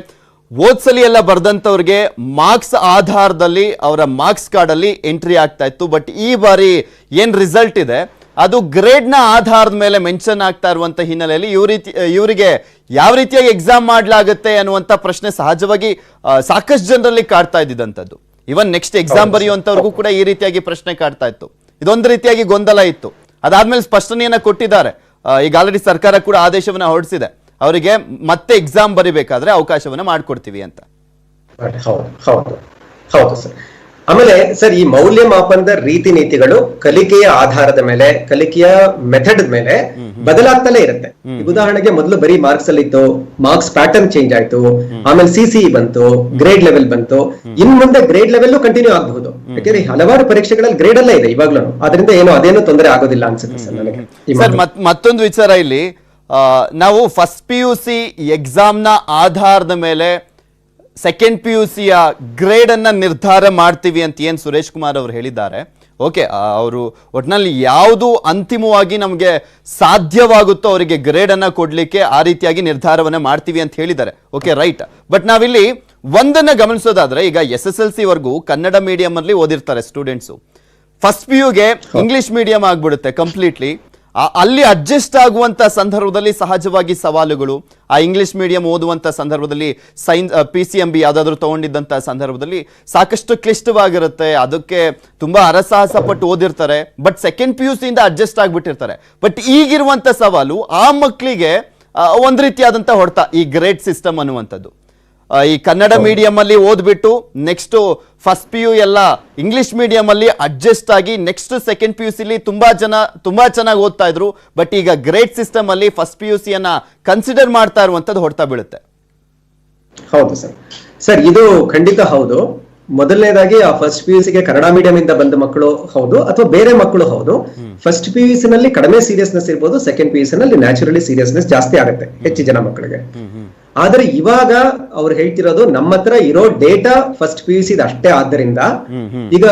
ಓದ್ಸಲಿ ಎಲ್ಲ ಬರ್ದಂತವ್ರಿಗೆ ಮಾರ್ಕ್ಸ್ ಆಧಾರದಲ್ಲಿ ಅವರ ಮಾರ್ಕ್ಸ್ ಕಾರ್ಡ್ ಅಲ್ಲಿ ಎಂಟ್ರಿ ಆಗ್ತಾ ಇತ್ತು. ಬಟ್ ಈ ಬಾರಿ ಏನ್ ರಿಸಲ್ಟ್ ಇದೆ ಅದು ಗ್ರೇಡ್ ನ ಆಧಾರದ ಮೇಲೆ ಮೆನ್ಷನ್ ಆಗ್ತಾ ಇರುವಂತ ಹಿನ್ನೆಲೆಯಲ್ಲಿ ಇವರಿಗೆ ಯಾವ ರೀತಿಯಾಗಿ ಎಕ್ಸಾಮ್ ಮಾಡ್ಲಾಗುತ್ತೆ ಅನ್ನುವಂತ ಪ್ರಶ್ನೆ ಸಹಜವಾಗಿ ಸಾಕಷ್ಟು ಜನರಲ್ಲಿ ಕಾಡ್ತಾ ಇದ್ದಿದ್ದಂಥದ್ದು. ಇವನ್ ನೆಕ್ಸ್ಟ್ ಎಕ್ಸಾಮ್ ಬರೆಯುವಂತವ್ರಿಗೂ ಕೂಡ ಈ ರೀತಿಯಾಗಿ ಪ್ರಶ್ನೆ ಕಾಡ್ತಾ ಇತ್ತು. ಇದೊಂದು ರೀತಿಯಾಗಿ ಗೊಂದಲ ಇತ್ತು. ಅದಾದ್ಮೇಲೆ ಸ್ಪಷ್ಟನೆಯನ್ನ ಕೊಟ್ಟಿದ್ದಾರೆ. ಈಗ ಆಲ್ರೆಡಿ ಸರ್ಕಾರ ಕೂಡ ಆದೇಶವನ್ನ ಹೊರಡಿಸಿದೆ, ಅವರಿಗೆ ಮತ್ತೆ ಎಕ್ಸಾಮ್ ಬರಿಬೇಕಾದ್ರೆ ಅವಕಾಶವನ್ನ ಮಾಡ್ಕೊಡ್ತೀವಿ ಅಂತ. ಹೌದು ಸರ್. ಆಮೇಲೆ ಸರ್, ಈ ಮೌಲ್ಯಮಾಪನದ ರೀತಿ ನೀತಿಗಳು ಕಲಿಕೆಯ ಆಧಾರದ ಮೇಲೆ, ಕಲಿಕೆಯ ಮೆಥಡ್ ಮೇಲೆ ಬದಲಾಗ್ತಲೇ ಇರುತ್ತೆ. ಉದಾಹರಣೆಗೆ ಮೊದಲು ಬರೀ ಮಾರ್ಕ್ಸ್ ಅಲ್ಲಿ ಇತ್ತು, ಮಾರ್ಕ್ಸ್ ಪ್ಯಾಟರ್ನ್ ಚೇಂಜ್ ಆಯ್ತು, ಆಮೇಲೆ ಸಿಸಿಇ ಬಂತು, ಗ್ರೇಡ್ ಲೆವೆಲ್ ಬಂತು, ಇನ್ ಮುಂದೆ ಗ್ರೇಡ್ ಲೆವೆಲ್ ಕಂಟಿನ್ಯೂ ಆಗಬಹುದು. ಯಾಕಂದ್ರೆ ಹಲವಾರು ಪರೀಕ್ಷೆಗಳಲ್ಲಿ ಗ್ರೇಡ್ ಅಲ್ಲೇ ಇದೆ ಇವಾಗ್ಲೂ, ಅದರಿಂದ ಅದೇನು ತೊಂದರೆ ಆಗೋದಿಲ್ಲ ಅನ್ಸುತ್ತೆ ಸರ್ ನನಗೆ. ಸರ್, ಮತ್ತೊಂದು ವಿಚಾರ ಇಲ್ಲಿ, ನಾವು ಫಸ್ಟ್ PUC ಎಕ್ಸಾಮ್ ನ ಆಧಾರದ ಮೇಲೆ ಸೆಕೆಂಡ್ PUCಯ ಗ್ರೇಡ್ ಅನ್ನ ನಿರ್ಧಾರ ಮಾಡ್ತೀವಿ ಅಂತ ಏನ್ ಸುರೇಶ್ ಕುಮಾರ್ ಅವರು ಹೇಳಿದ್ದಾರೆ. ಓಕೆ, ಅವರು ಒಟ್ಟಿನಲ್ಲಿ ಯಾವುದು ಅಂತಿಮವಾಗಿ ನಮಗೆ ಸಾಧ್ಯವಾಗುತ್ತೋ ಅವರಿಗೆ ಗ್ರೇಡ್ ಅನ್ನ ಕೊಡ್ಲಿಕ್ಕೆ ಆ ರೀತಿಯಾಗಿ ನಿರ್ಧಾರವನ್ನ ಮಾಡ್ತೀವಿ ಅಂತ ಹೇಳಿದ್ದಾರೆ. Okay, right. ಬಟ್ ನಾವಿಲ್ಲಿ ಒಂದನ್ನ ಗಮನಿಸೋದಾದ್ರೆ, ಈಗ SSLC ವರ್ಗೂ ಕನ್ನಡ ಮೀಡಿಯಂ ಅಲ್ಲಿ ಓದಿರ್ತಾರೆ ಸ್ಟೂಡೆಂಟ್ಸು. ಫಸ್ಟ್ PUಗೆ ಇಂಗ್ಲಿಷ್ ಮೀಡಿಯಂ ಆಗ್ಬಿಡುತ್ತೆ ಕಂಪ್ಲೀಟ್ಲಿ. ಅಲ್ಲಿ ಅಡ್ಜಸ್ಟ್ ಆಗುವಂತ ಸಂದರ್ಭದಲ್ಲಿ ಸಹಜವಾಗಿ ಸವಾಲುಗಳು, ಆ ಇಂಗ್ಲಿಷ್ ಮೀಡಿಯಂ ಓದುವಂತ ಸಂದರ್ಭದಲ್ಲಿ PCMB ಯಾವ್ದಾದ್ರು ತಗೊಂಡಿದ್ದಂತ ಸಂದರ್ಭದಲ್ಲಿ ಸಾಕಷ್ಟು ಕ್ಲಿಷ್ಟವಾಗಿರುತ್ತೆ. ಅದಕ್ಕೆ ತುಂಬಾ ಹರಸಾಹಸ ಪಟ್ಟು ಓದಿರ್ತಾರೆ, ಬಟ್ ಸೆಕೆಂಡ್ PUC ಇಂದ ಅಡ್ಜಸ್ಟ್ ಆಗ್ಬಿಟ್ಟಿರ್ತಾರೆ. ಬಟ್ ಈಗಿರುವಂತ ಸವಾಲು ಆ ಮಕ್ಕಳಿಗೆ ಒಂದ್ ರೀತಿಯಾದಂತ ಹೊಡೆತ ಈ ಗ್ರೇಡ್ ಸಿಸ್ಟಮ್ ಅನ್ನುವಂಥದ್ದು. ಈ ಕನ್ನಡ ಮೀಡಿಯಂ ಅಲ್ಲಿ ಓದ್ಬಿಟ್ಟು ನೆಕ್ಸ್ಟ್ ಫಸ್ಟ್ PU ಎಲ್ಲ ಇಂಗ್ಲಿಷ್ ಮೀಡಿಯಂ ಅಲ್ಲಿ ಅಡ್ಜಸ್ಟ್ ಆಗಿ ನೆಕ್ಸ್ಟ್ ಸೆಕೆಂಡ್ PUC ತುಂಬಾ ಚೆನ್ನಾಗಿ ಓದ್ತಾ ಇದ್ರು. ಬಟ್ ಈಗ ಗ್ರೇಡ್ ಸಿಸ್ಟಮ್ ಅಲ್ಲಿ ಫಸ್ಟ್ PUC ಅನ್ನ ಕನ್ಸಿಡರ್ ಮಾಡ್ತಾ ಇರುವಂತದ್ದು ಹೊಡ್ತಾ ಬೀಳುತ್ತೆ. ಹೌದು ಸರ್, ಇದು ಖಂಡಿತ ಹೌದು. ಮೊದಲನೇದಾಗಿ ಆ ಫಸ್ಟ್ PUC ಗೆ ಕನ್ನಡ ಮೀಡಿಯಂ ಇಂದ ಬಂದ ಮಕ್ಕಳು ಹೌದು, ಅಥವಾ ಬೇರೆ ಮಕ್ಕಳು ಹೌದು. ಫಸ್ಟ್ PUC ನಲ್ಲಿ ಕಡಿಮೆ ಸೀರಿಯಸ್ನೆಸ್ ಇರ್ಬೋದು, ಸೆಕೆಂಡ್ PUC ನಲ್ಲಿ ನ್ಯಾಚುರಲಿ ಸೀರಿಯಸ್ನೆಸ್ ಜಾಸ್ತಿ ಆಗುತ್ತೆ ಹೆಚ್ಚು ಜನ ಮಕ್ಕಳಿಗೆ. ಆದ್ರೆ ಇವಾಗ ಅವ್ರು ಹೇಳ್ತಿರೋದು ನಮ್ಮ ಹತ್ರ ಇರೋ ಡೇಟಾ ಫಸ್ಟ್ PUC ಅಷ್ಟೇ. ಆದ್ದರಿಂದ ಈಗ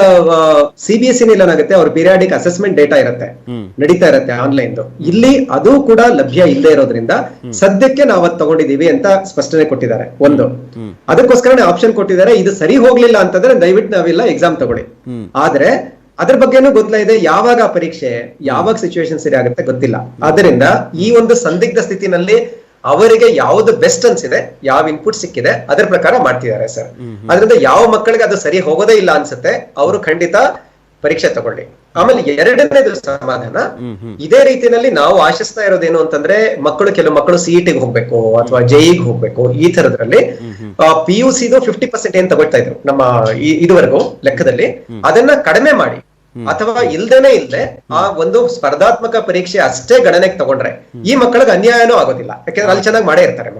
CBSE ಏನಾಗುತ್ತೆ, ಅವ್ರ ಪೀರಿಯಾಡಿಕ್ ಅಸೆಸ್ಮೆಂಟ್ ಡೇಟಾ ಇರುತ್ತೆ, ನಡೀತಾ ಇರುತ್ತೆ ಆನ್ಲೈನ್. ಇಲ್ಲಿ ಅದು ಕೂಡ ಲಭ್ಯ ಇಲ್ಲದೆ ಇರೋದ್ರಿಂದ ಸದ್ಯಕ್ಕೆ ನಾವು ಅದು ತಗೊಂಡಿದೀವಿ ಅಂತ ಸ್ಪಷ್ಟನೆ ಕೊಟ್ಟಿದ್ದಾರೆ. ಒಂದು ಅದಕ್ಕೋಸ್ಕರನೇ ಆಪ್ಷನ್ ಕೊಟ್ಟಿದ್ದಾರೆ, ಇದು ಸರಿ ಹೋಗ್ಲಿಲ್ಲ ಅಂತಂದ್ರೆ ದಯವಿಟ್ಟು ನಾವೆಲ್ಲ ಎಕ್ಸಾಮ್ ತಗೊಳ್ಳಿ. ಆದ್ರೆ ಅದ್ರ ಬಗ್ಗೆನೂ ಗೊತ್ತಿಲ್ಲ ಇದೆ, ಯಾವಾಗ ಪರೀಕ್ಷೆ, ಯಾವಾಗ ಸಿಚುವೇಶನ್ ಸರಿ ಆಗುತ್ತೆ ಗೊತ್ತಿಲ್ಲ. ಆದ್ರಿಂದ ಈ ಒಂದು ಸಂದಿಗ್ಧ ಸ್ಥಿತಿನಲ್ಲಿ ಅವರಿಗೆ ಯಾವ್ದು ಬೆಸ್ಟ್ ಅನ್ಸಿದೆ, ಯಾವ ಇನ್ಪುಟ್ ಸಿಕ್ಕಿದೆ ಅದರ ಪ್ರಕಾರ ಮಾಡ್ತಿದ್ದಾರೆ ಸರ್. ಅದರಿಂದ ಯಾವ ಮಕ್ಕಳಿಗೆ ಅದು ಸರಿ ಹೋಗೋದೇ ಇಲ್ಲ ಅನ್ಸುತ್ತೆ, ಅವರು ಖಂಡಿತ ಪರೀಕ್ಷೆ ತಗೊಳ್ಳಿ. ಆಮೇಲೆ ಎರಡನೇದು ಸಮಾಧಾನ, ಇದೇ ರೀತಿಯಲ್ಲಿ ನಾವು ಆಶಿಸ್ತಾ ಇರೋದೇನು ಅಂತಂದ್ರೆ, ಕೆಲವು ಮಕ್ಕಳು CET ಹೋಗ್ಬೇಕು ಅಥವಾ JEE ಹೋಗ್ಬೇಕು, ಈ ತರದ್ರಲ್ಲಿ PUCದು 50% ಏನ್ ತಗೊಳ್ತಾ ಇದ್ರು ನಮ್ಮ ಇದುವರೆಗೂ ಲೆಕ್ಕದಲ್ಲಿ, ಅದನ್ನ ಕಡಿಮೆ ಮಾಡಿ ಅಥವಾ ಇಲ್ದೆ ಆ ಒಂದು ಸ್ಪರ್ಧಾತ್ಮಕ ಪರೀಕ್ಷೆ ಅಷ್ಟೇ ಗಣನೆಗೆ ತಗೊಂಡ್ರೆ ಈ ಮಕ್ಕಳಿಗೆ ಅನ್ಯಾಯನೂ ಆಗೋದಿಲ್ಲ, ಯಾಕಂದ್ರೆ ಅಲ್ಲಿ ಚೆನ್ನಾಗಿ ಮಾಡೇ ಇರ್ತಾರೆ.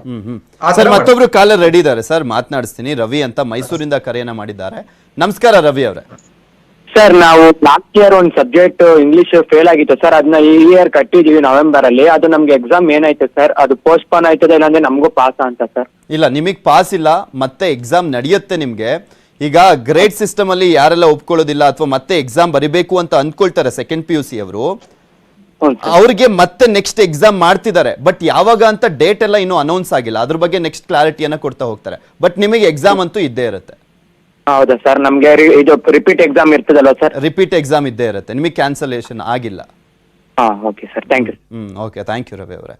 ಸರ್, ಮತ್ತೊಬ್ರು ಕಾಲರ್ ರೆಡಿ ಇದ್ದಾರೆ ಸರ್, ಮಾತನಾಡಿಸ್ತೀನಿ. ರವಿ ಅಂತ ಮೈಸೂರಿಂದ ಕರೆಯನ್ನ ಮಾಡಿದ್ದಾರೆ. ನಮಸ್ಕಾರ ರವಿ ಅವರೇ. ಸರ್, ನಾವು ಲಾಸ್ಟ್ ಇಯರ್ ಒಂದು ಸಬ್ಜೆಕ್ಟ್ ಇಂಗ್ಲಿಷ್ ಫೇಲ್ ಆಗಿತ್ತು ಸರ್, ಅದನ್ನ ಈ ಇಯರ್ ಕಟ್ಟಿದೀವಿ ನವೆಂಬರ್ ಅಲ್ಲಿ. ಅದು ನಮ್ಗೆ ಎಕ್ಸಾಮ್ ಏನಾಯ್ತು ಸರ್, ಅದು ಪೋಸ್ಟ್ಪೋನ್ ಆಯ್ತದೆ ಇಲ್ಲಾಂದ್ರೆ ನಮಗೂ ಪಾಸ್ ಅಂತ ಸರ್? ಇಲ್ಲ, ನಿಮಗ್ ಪಾಸ್ ಇಲ್ಲ, ಮತ್ತೆ ಎಕ್ಸಾಮ್ ನಡೆಯುತ್ತೆ ನಿಮ್ಗೆ. ಈಗ ಗ್ರೇಡ್ ಸಿಸ್ಟಮ್ ಅಲ್ಲಿ ಯಾರೆಲ್ಲ ಒಪ್ಕೊಳ್ಳೋದಿಲ್ಲ ಅಥವಾ ಮತ್ತೆ ಎಕ್ಸಾಮ್ ಬರಿಬೇಕು ಅಂತ ಅನ್ಕೊಳ್ತಾರೆ ಸೆಕೆಂಡ್ PUC ಅವರು, ಅವ್ರಿಗೆ ಮತ್ತೆ ನೆಕ್ಸ್ಟ್ ಎಕ್ಸಾಮ್ ಮಾಡ್ತಿದ್ದಾರೆ. ಬಟ್ ಯಾವಾಗ ಅಂತ ಡೇಟ್ ಎಲ್ಲ ಇನ್ನೂ ಅನೌನ್ಸ್ ಆಗಿಲ್ಲ, ಅದ್ರ ಬಗ್ಗೆ ನೆಕ್ಸ್ಟ್ ಕ್ಲಾರಿಟಿಯನ್ನ ಕೊಡ್ತಾ ಹೋಗ್ತಾರೆ. ಬಟ್ ನಿಮಗೆ ಎಕ್ಸಾಮ್ ಅಂತೂ ಇದ್ದೇ ಇರುತ್ತೆ. ಹೌದಾ ಸರ್? ನಮ್ಗೆ ಇದು ರಿಪೀಟ್ ಎಕ್ಸಾಮ್ ಇರ್ತದಲ್ಲ ಸರ್? ರಿಪೀಟ್ ಎಕ್ಸಾಮ್ ಇದ್ದೇ ಇರುತ್ತೆ, ನಿಮಗೆ ಕ್ಯಾನ್ಸಲೇಷನ್ ಆಗಿಲ್ಲ. Okay sir, thank you. Okay, thank you Ravi ಅವರೇ.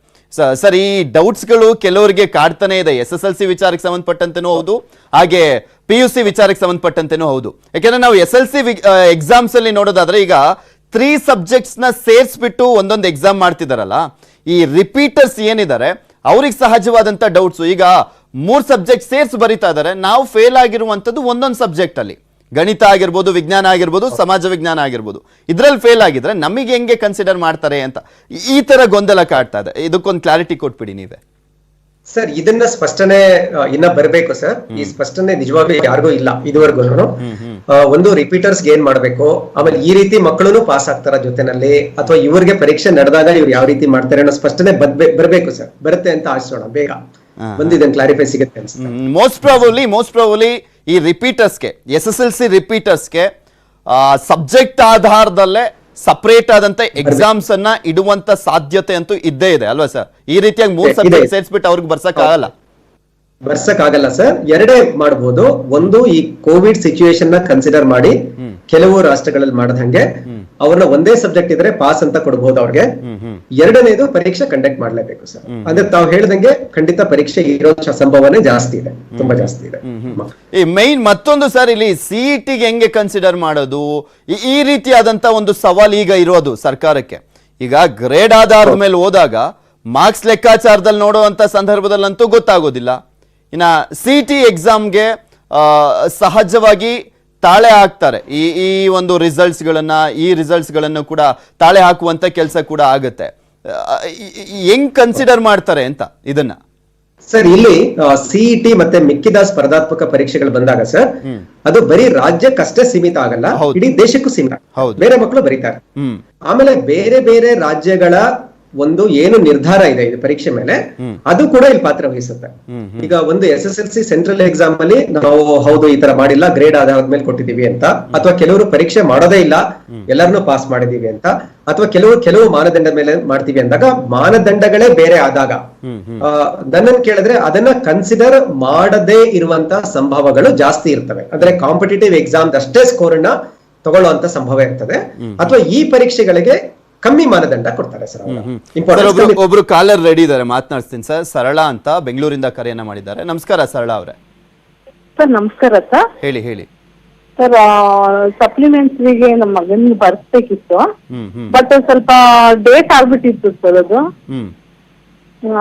ಸರ್, ಈ ಡೌಟ್ಸ್ಗಳು ಕೆಲವರಿಗೆ ಕಾಡ್ತಾನೆ ಇದೆ. SSLC ವಿಚಾರಕ್ಕೆ ಸಂಬಂಧಪಟ್ಟಂತೆನೂ ಹೌದು, ಹಾಗೆ PUC ವಿಚಾರಕ್ಕೆ ಸಂಬಂಧಪಟ್ಟಂತೆನೂ ಹೌದು. ಯಾಕೆಂದ್ರೆ ನಾವು SSLC ಎಕ್ಸಾಮ್ಸ್ ಅಲ್ಲಿ ನೋಡೋದಾದ್ರೆ, ಈಗ 3 ಸಬ್ಜೆಕ್ಟ್ಸ್ ನ ಸೇರಿಸ್ಬಿಟ್ಟು ಒಂದೊಂದು ಎಕ್ಸಾಮ್ ಮಾಡ್ತಿದಾರಲ್ಲ, ಈ ರಿಪೀಟರ್ಸ್ ಏನಿದ್ದಾರೆ ಅವ್ರಿಗೆ ಸಹಜವಾದಂತ ಡೌಟ್ಸ್. ಈಗ 3 ಸಬ್ಜೆಕ್ಟ್ ಸೇರ್ಸ್ ಬರೀತಾ ಇದಾರೆ, ನಾವು ಫೇಲ್ ಆಗಿರುವಂತದ್ದು ಒಂದೊಂದು ಸಬ್ಜೆಕ್ಟ್ ಅಲ್ಲಿ, ಗಣಿತ ಆಗಿರ್ಬೋದು, ವಿಜ್ಞಾನ ಆಗಿರ್ಬೋದು, ಸಮಾಜ ವಿಜ್ಞಾನ ಆಗಿರ್ಬೋದು. ಇದ್ರಲ್ಲಿ ಫೇಲ್ ಆಗಿದ್ರೆ ನಮಗೆ ಹೆಂಗೆ ಕನ್ಸಿಡರ್ ಮಾಡ್ತಾರೆ ಅಂತ ಈ ತರ ಗೊಂದಲ ಕಾಡ್ತಾ ಇದೆ. ಇದಕ್ಕೊಂದು ಕ್ಲಾರಿಟಿ ಕೊಟ್ಬಿಡಿ ನೀವೇ ಸರ್. ಇದನ್ನ ಸ್ಪಷ್ಟನೆ ಇನ್ನ ಬರಬೇಕು ಸರ್. ಈ ಸ್ಪಷ್ಟನೆ ನಿಜವಾಗ್ಲೂ ಯಾರಿಗೂ ಇಲ್ಲ ಇದುವರೆಗೂ. ಒಂದು ರಿಪೀಟರ್ಸ್ ಏನ್ ಮಾಡ್ಬೇಕು, ಆಮೇಲೆ ಈ ರೀತಿ ಮಕ್ಕಳು ಪಾಸ್ ಆಗ್ತಾರ ಜೊತೆನಲ್ಲಿ, ಅಥವಾ ಇವ್ರಿಗೆ ಪರೀಕ್ಷೆ ನಡೆದಾಗ ಇವ್ರು ಯಾವ ರೀತಿ ಮಾಡ್ತಾರೆ ಅನ್ನೋ ಸ್ಪಷ್ಟನೆ ಬರಬೇಕು ಸರ್. ಬರುತ್ತೆ ಅಂತ ಆಶಿಸೋಣ, ಬೇಗ ಬಂದಿದೆ ಕ್ಲಾರಿಫೈ ಸಿಗುತ್ತೆ ಅನ್ಸುತ್ತೆ. ಮೋಸ್ಟ್ ಪ್ರಾಬಬ್ಲಿ ಈ ರಿಪೀಟರ್ಸ್ಗೆ, SSLC ರಿಪೀಟರ್ಸ್ಗೆ ಸಬ್ಜೆಕ್ಟ್ ಆಧಾರದಲ್ಲೇ ಸಪರೇಟ್ ಆದಂತ ಎಕ್ಸಾಮ್ಸ್ ಅನ್ನ ಇಡುವಂತ ಸಾಧ್ಯತೆ ಅಂತೂ ಇದ್ದೇ ಇದೆ ಅಲ್ವಾ ಸರ್? ಈ ರೀತಿಯಾಗಿ 3 ಸಬ್ಜೆಕ್ಟ್ ಸೇರಿಸ್ಬಿಟ್ಟು ಅವ್ರಿಗೆ ಬರ್ಸಕ್ಕಾಗಲ್ಲ ಸರ್. ಎರಡೇ ಮಾಡಬಹುದು. ಒಂದು, ಈ ಕೋವಿಡ್ ಸಿಚುವೇಶನ್ ನ ಕನ್ಸಿಡರ್ ಮಾಡಿ ಕೆಲವು ರಾಷ್ಟ್ರಗಳಲ್ಲಿ ಮಾಡದಂಗೆ ಅವ್ರನ್ನ ಒಂದೇ ಸಬ್ಜೆಕ್ಟ್ ಇದ್ರೆ ಪಾಸ್ ಅಂತ ಕೊಡಬಹುದು ಅವ್ರಿಗೆ. ಎರಡನೇದು ಪರೀಕ್ಷೆ ಕಂಡಕ್ಟ್ ಮಾಡ್ಲೇಬೇಕು ಸರ್. ಅಂದ್ರೆ ತಾವು ಹೇಳ್ದಂಗೆ ಖಂಡಿತ ಪರೀಕ್ಷೆ ಇರೋ ಸಂಭವನೆ ಜಾಸ್ತಿ ಇದೆ, ತುಂಬಾ ಜಾಸ್ತಿ ಇದೆ. ಈ ಮೈನ್ ಮತ್ತೊಂದು ಸರ್, ಇಲ್ಲಿ ಸಿಇಟಿಗೆ ಹೆಂಗೆ ಕನ್ಸಿಡರ್ ಮಾಡೋದು, ಈ ರೀತಿಯಾದಂತ ಒಂದು ಸವಾಲ್ ಈಗ ಇರೋದು ಸರ್ಕಾರಕ್ಕೆ. ಈಗ ಗ್ರೇಡ್ ಆಧಾರದ ಮೇಲೆ ಹೋದಾಗ ಮಾರ್ಕ್ಸ್ ಲೆಕ್ಕಾಚಾರದಲ್ಲಿ ನೋಡುವಂತ ಸಂದರ್ಭದಲ್ಲಂತೂ ಗೊತ್ತಾಗೋದಿಲ್ಲ. ಇನ್ನ ಸಿಇಟಿ ಎಕ್ಸಾಮ್ಗೆ ಸಹಜವಾಗಿ ತಾಳೆ ಹಾಕ್ತಾರೆ ಈ ಒಂದು ರಿಸಲ್ಟ್ಸ್ ಗಳನ್ನು ಕೂಡ ತಾಳೆ ಹಾಕುವಂತ ಕೆಲಸ ಕೂಡ ಆಗುತ್ತೆ. ಹೆಂಗ್ ಕನ್ಸಿಡರ್ ಮಾಡ್ತಾರೆ ಅಂತ ಇದನ್ನ ಸರ್? ಇಲ್ಲಿ ಸಿಇಟಿ ಮತ್ತೆ ಮಿಕ್ಕಿದ ಸ್ಪರ್ಧಾತ್ಮಕ ಪರೀಕ್ಷೆಗಳು ಬಂದಾಗ ಸರ್, ಅದು ಬರೀ ರಾಜ್ಯಕ್ಕಷ್ಟೇ ಸೀಮಿತ ಆಗಲ್ಲ, ಇಡೀ ದೇಶಕ್ಕೂ ಸೀಮಿತ. ಬೇರೆ ಮಕ್ಕಳು ಬರೀತಾರೆ. ಆಮೇಲೆ ಬೇರೆ ಬೇರೆ ರಾಜ್ಯಗಳ ಒಂದು ಏನು ನಿರ್ಧಾರ ಇದೆ ಇದು ಪರೀಕ್ಷೆ ಮೇಲೆ, ಅದು ಕೂಡ ಇಲ್ಲಿ ಪಾತ್ರ ವಹಿಸುತ್ತೆ. ಈಗ ಒಂದು SSLC ಸೆಂಟ್ರಲ್ ಎಕ್ಸಾಮ್ ಅಲ್ಲಿ ನಾವು ಹೌದು ಈ ತರ ಮಾಡಿಲ್ಲ, ಗ್ರೇಡ್ ಆಧಾರದ ಮೇಲೆ ಕೊಟ್ಟಿದೀವಿ ಅಂತ, ಅಥವಾ ಕೆಲವರು ಪರೀಕ್ಷೆ ಮಾಡೋದೇ ಇಲ್ಲ ಎಲ್ಲರನ್ನೂ ಪಾಸ್ ಮಾಡಿದೀವಿ ಅಂತ, ಅಥವಾ ಕೆಲವು ಮಾನದಂಡ ಮೇಲೆ ಮಾಡ್ತೀವಿ ಅಂದಾಗ ಮಾನದಂಡಗಳೇ ಬೇರೆ ಆದಾಗ ನನ್ನನ್ನು ಕೇಳಿದ್ರೆ ಅದನ್ನ ಕನ್ಸಿಡರ್ ಮಾಡದೇ ಇರುವಂತ ಸಂಭವಗಳು ಜಾಸ್ತಿ ಇರ್ತವೆ. ಅಂದ್ರೆ ಕಾಂಪಿಟೇಟಿವ್ ಎಕ್ಸಾಮ್ ಅಷ್ಟೇ ಸ್ಕೋರ್ ಅನ್ನ ತಗೊಳ್ಳುವಂತ ಸಂಭವ ಇರ್ತದೆ, ಅಥವಾ ಈ ಪರೀಕ್ಷೆಗಳಿಗೆ ಕಮ್ಮಿ ಮಾನದಂಡ ಕೊಡ್ತಾರೆ ಸರ್. ಒಬ್ರು ಕಾಲರ್ ರೆಡಿ ಇದ್ದಾರೆ, ಮಾತನಾಡ್ತೀನಿ ಸರ್. ಸರಳಾ ಅಂತ ಬೆಂಗಳೂರಿಂದ ಕರೆಯನ್ನ ಮಾಡಿದ್ದಾರೆ. ನಮಸ್ಕಾರ ಸರಳಾ ಅವರೇ. ಸರ್ ನಮಸ್ಕಾರ ಸರ್. ಹೇಳಿ ಸರ್. ಸಪ್ಲಿಮೆಂಟ್ರಿಗೆ ನಮ್ಮ ಮಗನ್ ಬರ್ಸ್ಬೇಕಿತ್ತು, ಬಟ್ ಸ್ವಲ್ಪ ಡೇಟ್ ಆಗ್ಬಿಟ್ಟಿತ್ತು ಸರ್ ಅದು,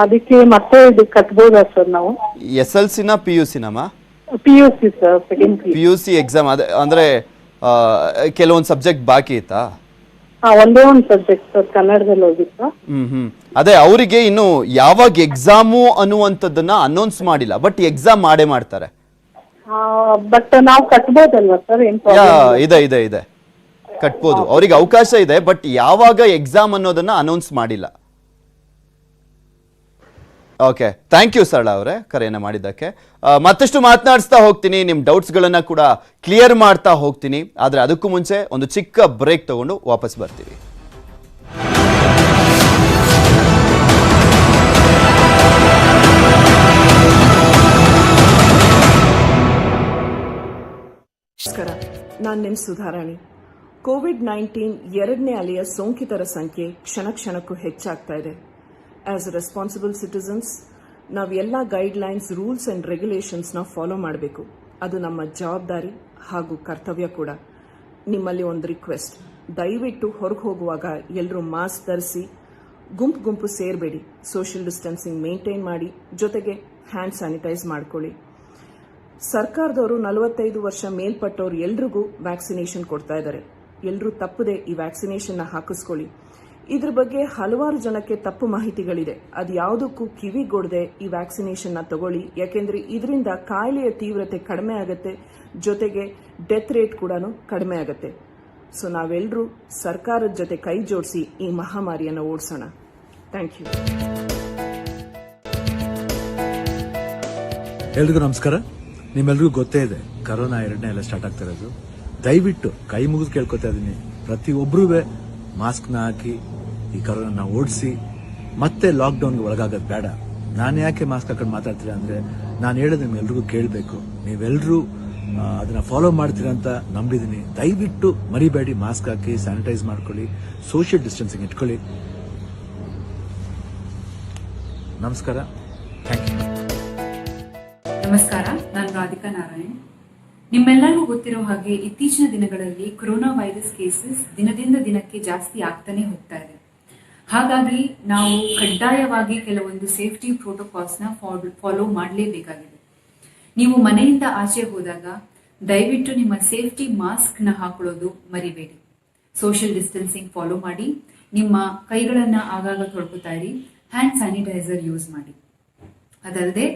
ಅದಕ್ಕೆ ಮತ್ತೆ ಇದು ಕಟ್ಬೋದಾ ಸರ್ ನಾವು? SLC ನ PUC ನಮ್ಮ? PUC sir, second PUC exam. ಅಂದ್ರೆ ಕೆಲವೊಂದು ಸಬ್ಜೆಕ್ಟ್ ಬಾಕಿ ಇತ್ತಾ? ಒಂದೇ ಒಂದು ಸಬ್ಜೆಕ್ಟ್ ಸರ್, ಕನ್ನಡದಲ್ಲಿ ಹೋಗಿತ್ತು. ಅದೇ ಅವರಿಗೆ ಇನ್ನು ಯಾವಾಗ ಎಕ್ಸಾಮು ಅನ್ನುವಂಥದ್ದನ್ನ ಅನೌನ್ಸ್ ಮಾಡಿಲ್ಲ, ಬಟ್ ಎಕ್ಸಾಮ್ ಮಾಡೇ ಮಾಡ್ತಾರೆ. ಬಟ್ ನಾವು ಕಟ್ಬೋದಲ್ವಾ ಸರ್? ಇದೆ ಕಟ್ಬೋದು, ಅವ್ರಿಗೆ ಅವಕಾಶ ಇದೆ, ಬಟ್ ಯಾವಾಗ ಎಕ್ಸಾಮ್ ಅನ್ನೋದನ್ನ ಅನೌನ್ಸ್ ಮಾಡಿಲ್ಲ. ಓಕೆ, ಥ್ಯಾಂಕ್ ಯು ಸರಳಾ ಅವರೇ ಕರೆಯನ್ನ ಮಾಡಿದ್ದಕ್ಕೆ. ಮತ್ತಷ್ಟು ಮಾತನಾಡಿಸ್ತಾ ಹೋಗ್ತೀನಿ, ನಿಮ್ ಡೌಟ್ಸ್ ಗಳನ್ನ ಕೂಡ ಕ್ಲಿಯರ್ ಮಾಡ್ತಾ ಹೋಗ್ತೀನಿ. ಆದ್ರೆ ಅದಕ್ಕೂ ಮುಂಚೆ ಒಂದು ಚಿಕ್ಕ ಬ್ರೇಕ್ ತಗೊಂಡು ವಾಪಸ್ ಬರ್ತೀವಿ. ನಮಸ್ಕಾರ, ನಾನು ನಿಮ್ ಸುಧಾರಾಣಿ. ಕೋವಿಡ್-19 ಎರಡನೇ ಅಲೆಯ ಸೋಂಕಿತರ ಸಂಖ್ಯೆ ಕ್ಷಣಕ್ಕೂ ಹೆಚ್ಚಾಗ್ತಾ ಇದೆ. ಆಸ್ ರೆಸ್ಪಾನ್ಸಿಬಲ್ ಸಿಟಿಸನ್ಸ್ ನಾವೆಲ್ಲ ಗೈಡ್ಲೈನ್ಸ್, ರೂಲ್ಸ್ ಅಂಡ್ ರೆಗ್ಯುಲೇಷನ್ಸ್ನ ಫಾಲೋ ಮಾಡಬೇಕು. ಅದು ನಮ್ಮ ಜವಾಬ್ದಾರಿ ಹಾಗೂ ಕರ್ತವ್ಯ ಕೂಡ. ನಿಮ್ಮಲ್ಲಿ ಒಂದು ರಿಕ್ವೆಸ್ಟ್, ದಯವಿಟ್ಟು ಹೊರಗೆ ಹೋಗುವಾಗ ಎಲ್ಲರೂ ಮಾಸ್ಕ್ ಧರಿಸಿ, ಗುಂಪು ಸೇರಬೇಡಿ, ಸೋಷಿಯಲ್ ಡಿಸ್ಟೆನ್ಸಿಂಗ್ ಮೇಂಟೈನ್ ಮಾಡಿ, ಜೊತೆಗೆ ಹ್ಯಾಂಡ್ ಸ್ಯಾನಿಟೈಸ್ ಮಾಡ್ಕೊಳ್ಳಿ. ಸರ್ಕಾರದವರು 45 ವರ್ಷ ಮೇಲ್ಪಟ್ಟವ್ರು ಎಲ್ರಿಗೂ ವ್ಯಾಕ್ಸಿನೇಷನ್ ಕೊಡ್ತಾ ಇದ್ದಾರೆ. ಎಲ್ಲರೂ ತಪ್ಪದೆ ಈ ವ್ಯಾಕ್ಸಿನೇಷನ್ನ ಹಾಕಿಸ್ಕೊಳ್ಳಿ. ಇದ್ರ ಬಗ್ಗೆ ಹಲವಾರು ಜನಕ್ಕೆ ತಪ್ಪು ಮಾಹಿತಿಗಳಿದೆ. ಅದು ಯಾವುದಕ್ಕೂ ಕಿವಿಗೊಡದೆ ಈ ವ್ಯಾಕ್ಸಿನೇಷನ್ನ ತಗೊಳ್ಳಿ, ಯಾಕೆಂದ್ರೆ ಇದರಿಂದ ಕಾಯಿಲೆಯ ತೀವ್ರತೆ ಕಡಿಮೆ ಆಗುತ್ತೆ, ಜೊತೆಗೆ ಡೆತ್ ರೇಟ್ ಕೂಡ ಕಡಿಮೆ ಆಗುತ್ತೆ. ಸೊ ನಾವೆಲ್ಲರೂ ಸರ್ಕಾರದ ಜೊತೆ ಕೈ ಜೋಡಿಸಿ ಈ ಮಹಾಮಾರಿಯನ್ನು ಓಡಿಸೋಣ. Thank you. ಎಲ್ರಿಗೂ ನಮಸ್ಕಾರ. ನಿಮ್ಮೆಲ್ರಿಗೂ ಗೊತ್ತೇ ಇದೆ, ಕರೋನಾ ಎರಡನೇ ಎಲ್ಲ ಸ್ಟಾರ್ಟ್ ಆಗ್ತಾ ಇರೋದು. ದಯವಿಟ್ಟು ಕೈ ಮುಗಿದು ಕೇಳ್ಕೊತಾ ಇದೀನಿ, ಪ್ರತಿಯೊಬ್ಬರೂ ಮಾಸ್ಕ್ನ ಹಾಕಿ ಈ ಕರೋನಾ ಓಡಿಸಿ. ಮತ್ತೆ ಲಾಕ್ಡೌನ್ಗೆ ಒಳಗಾಗೋದು ಬೇಡ. ನಾನು ಯಾಕೆ ಮಾಸ್ಕ್ ಹಾಕೊಂಡು ಮಾತಾಡ್ತೀರಾ ಅಂದ್ರೆ, ನಾನು ಹೇಳೋದು ನಿಮ್ಗೆಲ್ರಿಗೂ ಕೇಳಬೇಕು. ನೀವೆಲ್ಲರೂ ಅದನ್ನ ಫಾಲೋ ಮಾಡ್ತೀರಾ ಅಂತ ನಂಬಿದ್ದೀನಿ. ದಯವಿಟ್ಟು ಮರಿಬೇಡಿ, ಮಾಸ್ಕ್ ಹಾಕಿ, ಸ್ಯಾನಿಟೈಸ್ ಮಾಡ್ಕೊಳ್ಳಿ, ಸೋಷಿಯಲ್ ಡಿಸ್ಟೆನ್ಸಿಂಗ್ ಇಟ್ಕೊಳ್ಳಿ. ನಮಸ್ಕಾರ, ಥ್ಯಾಂಕ್ ಯು. ನಮಸ್ಕಾರ, ನಾನು ರಾಧಿಕಾ ನಾರಾಯಣ್. ನಿಮ್ಮೆಲ್ಲರಿಗೂ ಗೊತ್ತಿರೋ ಹಾಗೆ ಇತ್ತೀಚಿನ ದಿನಗಳಲ್ಲಿ ಕೊರೋನಾ ವೈರಸ್ ಕೇಸಸ್ ದಿನದಿಂದ ದಿನಕ್ಕೆ ಜಾಸ್ತಿ ಆಗ್ತಾನೆ ಹೋಗ್ತಾ ಇದೆ. ಹಾಗಾಗಿ ನಾವು ಕಡ್ಡಾಯವಾಗಿ ಕೆಲವೊಂದು ಸೇಫ್ಟಿ ಪ್ರೋಟೋಕಾಲ್ಸ್ನ ಫಾಲೋ ಮಾಡಲೇಬೇಕಾಗಿದೆ. ನೀವು ಮನೆಯಿಂದ ಆಚೆ ಹೋದಾಗ ದಯವಿಟ್ಟು ನಿಮ್ಮ ಸೇಫ್ಟಿ ಮಾಸ್ಕ್ನ ಹಾಕೊಳ್ಳೋದು ಮರಿಬೇಡಿ. ಸೋಷಿಯಲ್ ಡಿಸ್ಟೆನ್ಸಿಂಗ್ ಫಾಲೋ ಮಾಡಿ, ನಿಮ್ಮ ಕೈಗಳನ್ನು ಆಗಾಗ ತೊಳ್ಕೊತಾ ಇರಿ, ಹ್ಯಾಂಡ್ ಸ್ಯಾನಿಟೈಸರ್ ಯೂಸ್ ಮಾಡಿ. ಅದಲ್ಲದೆ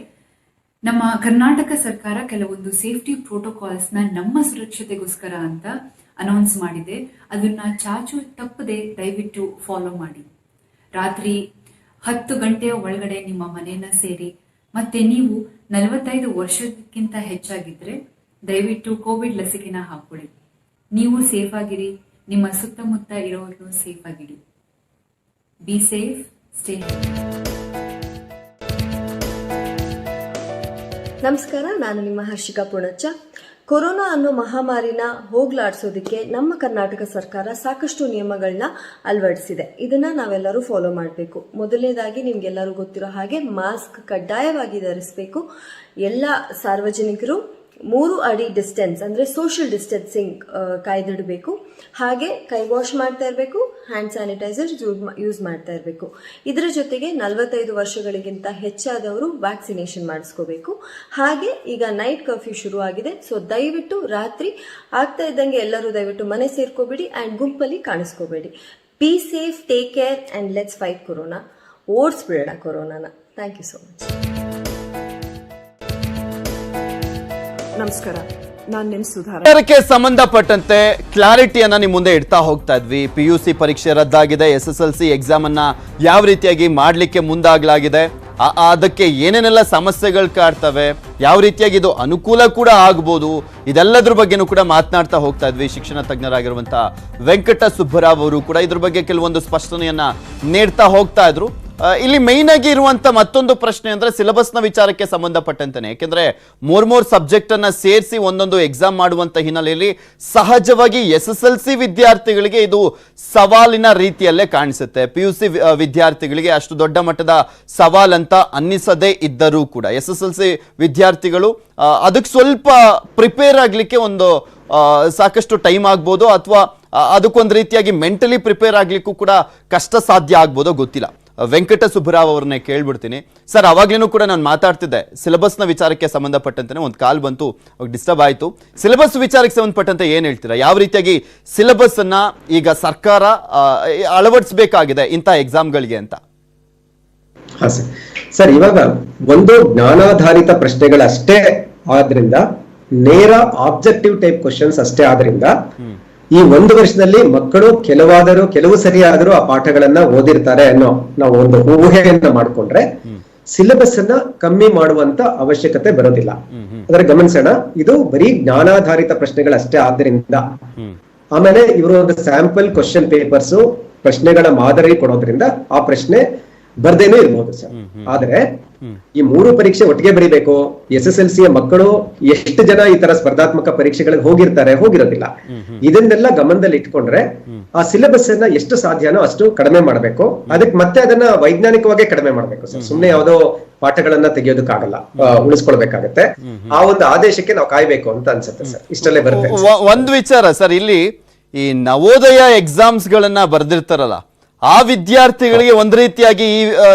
ನಮ್ಮ ಕರ್ನಾಟಕ ಸರ್ಕಾರ ಕೆಲವೊಂದು ಸೇಫ್ಟಿ ಪ್ರೋಟೋಕಾಲ್ಸ್ನ ನಮ್ಮ ಸುರಕ್ಷತೆಗೋಸ್ಕರ ಅಂತ ಅನೌನ್ಸ್ ಮಾಡಿದೆ. ಅದನ್ನ ಚಾಚು ತಪ್ಪದೆ ದಯವಿಟ್ಟು ಫಾಲೋ ಮಾಡಿ. ರಾತ್ರಿ 10 ಗಂಟೆಯ ಒಳಗಡೆ ನಿಮ್ಮ ಮನೆಯನ್ನ ಸೇರಿ, ಮತ್ತೆ ನೀವು 45 ವರ್ಷಕ್ಕಿಂತ ಹೆಚ್ಚಾಗಿದ್ರೆ ದಯವಿಟ್ಟು ಕೋವಿಡ್ ಲಸಿಕೆನ ಹಾಕೊಳ್ಳಿ. ನೀವು ಸೇಫ್ ಆಗಿರಿ, ನಿಮ್ಮ ಸುತ್ತಮುತ್ತ ಇರೋರ್ನು ಸೇಫ್ ಆಗಿಡಿ. Be safe, stay. ನಮಸ್ಕಾರ, ನಾನು ನಿಮ್ಮ ಹರ್ಷಿಕಾ ಪುಣಚ್ಚ. ಕೊರೋನಾ ಅನ್ನೋ ಮಹಾಮಾರಿನ ಹೋಗ್ಲಾಡ್ಸೋದಕ್ಕೆ ನಮ್ಮ ಕರ್ನಾಟಕ ಸರ್ಕಾರ ಸಾಕಷ್ಟು ನಿಯಮಗಳನ್ನ ಅಳವಡಿಸಿದೆ. ಇದನ್ನ ನಾವೆಲ್ಲರೂ ಫಾಲೋ ಮಾಡಬೇಕು. ಮೊದಲನೇದಾಗಿ ನಿಮ್ಗೆಲ್ಲರೂ ಗೊತ್ತಿರೋ ಹಾಗೆ ಮಾಸ್ಕ್ ಕಡ್ಡಾಯವಾಗಿ ಧರಿಸಬೇಕು. ಎಲ್ಲ ಸಾರ್ವಜನಿಕರು 3 ಅಡಿ ಡಿಸ್ಟೆನ್ಸ್ ಅಂದ್ರೆ ಸೋಷಿಯಲ್ ಡಿಸ್ಟೆನ್ಸಿಂಗ್ ಕಾಯ್ದಿಡಬೇಕು. ಹಾಗೆ ಕೈ ವಾಶ್ ಮಾಡ್ತಾ ಇರಬೇಕು, ಹ್ಯಾಂಡ್ ಸ್ಯಾನಿಟೈಸರ್ ಯೂಸ್ ಮಾಡ್ತಾ ಇರಬೇಕು. ಇದರ ಜೊತೆಗೆ 45 ವರ್ಷಗಳಿಗಿಂತ ಹೆಚ್ಚಾದವರು ವ್ಯಾಕ್ಸಿನೇಷನ್ ಮಾಡಿಸ್ಕೋಬೇಕು. ಹಾಗೆ ಈಗ ನೈಟ್ ಕರ್ಫ್ಯೂ ಶುರು ಆಗಿದೆ. ಸೊ ದಯವಿಟ್ಟು ರಾತ್ರಿ ಆಗ್ತಾ ಇದ್ದಂಗೆ ಎಲ್ಲರೂ ದಯವಿಟ್ಟು ಮನೆ ಸೇರ್ಕೋಬೇಡಿ ಅಂಡ್ ಗುಂಪಲ್ಲಿ ಕಾಣಿಸ್ಕೋಬೇಡಿ. Be safe, take care and let's fight corona. ಓಡಿಸ್ಬಿಡೋಣ ಕೊರೋನಾನ. Thank you so much. ನಮಸ್ಕಾರ, ನಾನು ನಿಮ್ ಸುಧಾರ. ಸರ್ಕಾರಕ್ಕೆ ಸಂಬಂಧಪಟ್ಟಂತೆ ಕ್ಲಾರಿಟಿಯನ್ನ ನಿಮ್ಮ ಮುಂದೆ ಇಡ್ತಾ ಹೋಗ್ತಾ ಇದ್ವಿ. PUC ಪರೀಕ್ಷೆ ರದ್ದಾಗಿದೆ, SSLC ಎಕ್ಸಾಮ್ ಅನ್ನ ಯಾವ ರೀತಿಯಾಗಿ ಮಾಡ್ಲಿಕ್ಕೆ ಮುಂದಾಗಲಾಗಿದೆ, ಅದಕ್ಕೆ ಏನೇನೆಲ್ಲ ಸಮಸ್ಯೆಗಳು ಕಾಡ್ತವೆ, ಯಾವ ರೀತಿಯಾಗಿ ಇದು ಅನುಕೂಲ ಕೂಡ ಆಗ್ಬೋದು, ಇದೆಲ್ಲದ್ರ ಬಗ್ಗೆನೂ ಕೂಡ ಮಾತನಾಡ್ತಾ ಹೋಗ್ತಾ ಇದ್ವಿ. ಶಿಕ್ಷಣ ತಜ್ಞರಾಗಿರುವಂತಹ ವೆಂಕಟ ಸುಬ್ಬರಾವ್ ಅವರು ಕೂಡ ಇದ್ರ ಬಗ್ಗೆ ಕೆಲವೊಂದು ಸ್ಪಷ್ಟನೆಯನ್ನ ನೀಡ್ತಾ ಹೋಗ್ತಾ ಇದ್ರು. ಇಲ್ಲಿ ಮೈನ್ ಆಗಿ ಇರುವಂತ ಮತ್ತೊಂದು ಪ್ರಶ್ನೆ ಅಂದ್ರೆ ಸಿಲೆಬಸ್ನ ವಿಚಾರಕ್ಕೆ ಸಂಬಂಧಪಟ್ಟಂತಾನೆ. ಯಾಕೆಂದ್ರೆ ಮೂರ್ ಸಬ್ಜೆಕ್ಟ್ ಅನ್ನ ಸೇರಿಸಿ ಒಂದೊಂದು ಎಕ್ಸಾಮ್ ಮಾಡುವಂತ ಹಿನ್ನೆಲೆಯಲ್ಲಿ ಸಹಜವಾಗಿ SSLC ವಿದ್ಯಾರ್ಥಿಗಳಿಗೆ ಇದು ಸವಾಲಿನ ರೀತಿಯಲ್ಲೇ ಕಾಣಿಸುತ್ತೆ. PUC ವಿದ್ಯಾರ್ಥಿಗಳಿಗೆ ಅಷ್ಟು ದೊಡ್ಡ ಮಟ್ಟದ ಸವಾಲಂತ ಅನ್ನಿಸದೇ ಇದ್ದರೂ ಕೂಡ SSLC ವಿದ್ಯಾರ್ಥಿಗಳು ಅದಕ್ಕೆ ಸ್ವಲ್ಪ ಪ್ರಿಪೇರ್ ಆಗ್ಲಿಕ್ಕೆ ಒಂದು ಸಾಕಷ್ಟು ಟೈಮ್ ಆಗ್ಬೋದು, ಅಥವಾ ಅದಕ್ಕೊಂದು ರೀತಿಯಾಗಿ ಮೆಂಟಲಿ ಪ್ರಿಪೇರ್ ಆಗ್ಲಿಕ್ಕೂ ಕೂಡ ಕಷ್ಟ ಸಾಧ್ಯ ಆಗ್ಬೋದೋ ಗೊತ್ತಿಲ್ಲ. ವೆಂಕಟ ಸುಬ್ಬರಾವ್ ಅವ್ರನ್ನೇ ಕೇಳ್ಬಿಡ್ತೀನಿ. ಸರ್, ಅವಾಗ್ಲೇನೂ ಕೂಡ ನಾನು ಮಾತಾಡ್ತಿದ್ದೆ ಸಿಲೆಬಸ್ನ ವಿಚಾರಕ್ಕೆ ಸಂಬಂಧಪಟ್ಟಂತೆ. ಒಂದು ಕಾಲ್ ಬಂತು, ಡಿಸ್ಟರ್ಬ್ ಆಯಿತು. ಸಿಲೆಬಸ್ ವಿಚಾರಕ್ಕೆ ಸಂಬಂಧಪಟ್ಟಂತೆ ಏನು ಹೇಳ್ತೀರಾ? ಯಾವ ರೀತಿಯಾಗಿ ಸಿಲೆಬಸ್ ಅನ್ನ ಈಗ ಸರ್ಕಾರ ಅಳವಡಿಸಬೇಕಾಗಿದೆ ಇಂಥ ಎಕ್ಸಾಮ್ಗಳಿಗೆ ಅಂತ? ಹಾ ಸರ್, ಇವಾಗ ಒಂದು ಜ್ಞಾನಾಧಾರಿತ ಪ್ರಶ್ನೆಗಳಷ್ಟೇ ಆದ್ರಿಂದ, ನೇರ ಆಬ್ಜೆಕ್ಟಿವ್ ಟೈಪ್ ಕ್ವಶನ್ಸ್ ಅಷ್ಟೇ ಆದ್ರಿಂದ ಈ ಒಂದು ವರ್ಷದಲ್ಲಿ ಮಕ್ಕಳು ಕೆಲವು ಸರಿಯಾದರೂ ಆ ಪಾಠಗಳನ್ನ ಓದಿರ್ತಾರೆ ಅನ್ನೋ ನಾವು ಒಂದು ಊಹೆಯನ್ನ ಮಾಡ್ಕೊಂಡ್ರೆ ಸಿಲೆಬಸ್ ಅನ್ನ ಕಮ್ಮಿ ಮಾಡುವಂತ ಅವಶ್ಯಕತೆ ಬರೋದಿಲ್ಲ. ಅದರ ಗಮನಿಸೋಣ, ಇದು ಬರೀ ಜ್ಞಾನಾಧಾರಿತ ಪ್ರಶ್ನೆಗಳಷ್ಟೇ ಆದ್ರಿಂದ. ಆಮೇಲೆ ಇವರು ಒಂದು ಸ್ಯಾಂಪಲ್ ಕ್ವಶನ್ ಪೇಪರ್ಸ್ ಪ್ರಶ್ನೆಗಳ ಮಾದರಿ ಕೊಡೋದ್ರಿಂದ ಆ ಪ್ರಶ್ನೆ ಬರ್ದೇನೂ ಇರ್ಬೋದು ಸರ್. ಆದ್ರೆ ಈ 3 ಪರೀಕ್ಷೆ ಒಟ್ಟಿಗೆ ಬರೀಬೇಕು. SSLC ಮಕ್ಕಳು ಎಷ್ಟು ಜನ ಈ ತರ ಸ್ಪರ್ಧಾತ್ಮಕ ಪರೀಕ್ಷೆಗಳಿಗೆ ಹೋಗಿರೋದಿಲ್ಲ. ಇದನ್ನೆಲ್ಲ ಗಮನದಲ್ಲಿ ಇಟ್ಕೊಂಡ್ರೆ ಆ ಸಿಲೆಬಸ್ ಅನ್ನ ಎಷ್ಟು ಸಾಧ್ಯನೋ ಅಷ್ಟು ಕಡಿಮೆ ಮಾಡ್ಬೇಕು. ಅದಕ್ಕೆ ಮತ್ತೆ ಅದನ್ನ ವೈಜ್ಞಾನಿಕವಾಗಿ ಕಡಿಮೆ ಮಾಡ್ಬೇಕು ಸರ್. ಸುಮ್ನೆ ಯಾವ್ದೋ ಪಾಠಗಳನ್ನ ತೆಗೆಯೋದಕ್ಕಾಗಲ್ಲ, ಉಳಿಸ್ಕೊಳ್ಬೇಕಾಗತ್ತೆ. ಆ ಒಂದು ಆದೇಶಕ್ಕೆ ನಾವು ಕಾಯ್ಬೇಕು ಅಂತ ಅನ್ಸುತ್ತೆ ಸರ್. ಇಷ್ಟಲ್ಲೇ ಬರುತ್ತೆ. ಒಂದು ವಿಚಾರ ಸರ್, ಇಲ್ಲಿ ಈ ನವೋದಯ ಎಕ್ಸಾಮ್ಸ್ ಗಳನ್ನ ಬರ್ದಿರ್ತಾರಲ್ಲ, ಆ ವಿದ್ಯಾರ್ಥಿಗಳಿಗೆ ಒಂದ್ ರೀತಿಯಾಗಿ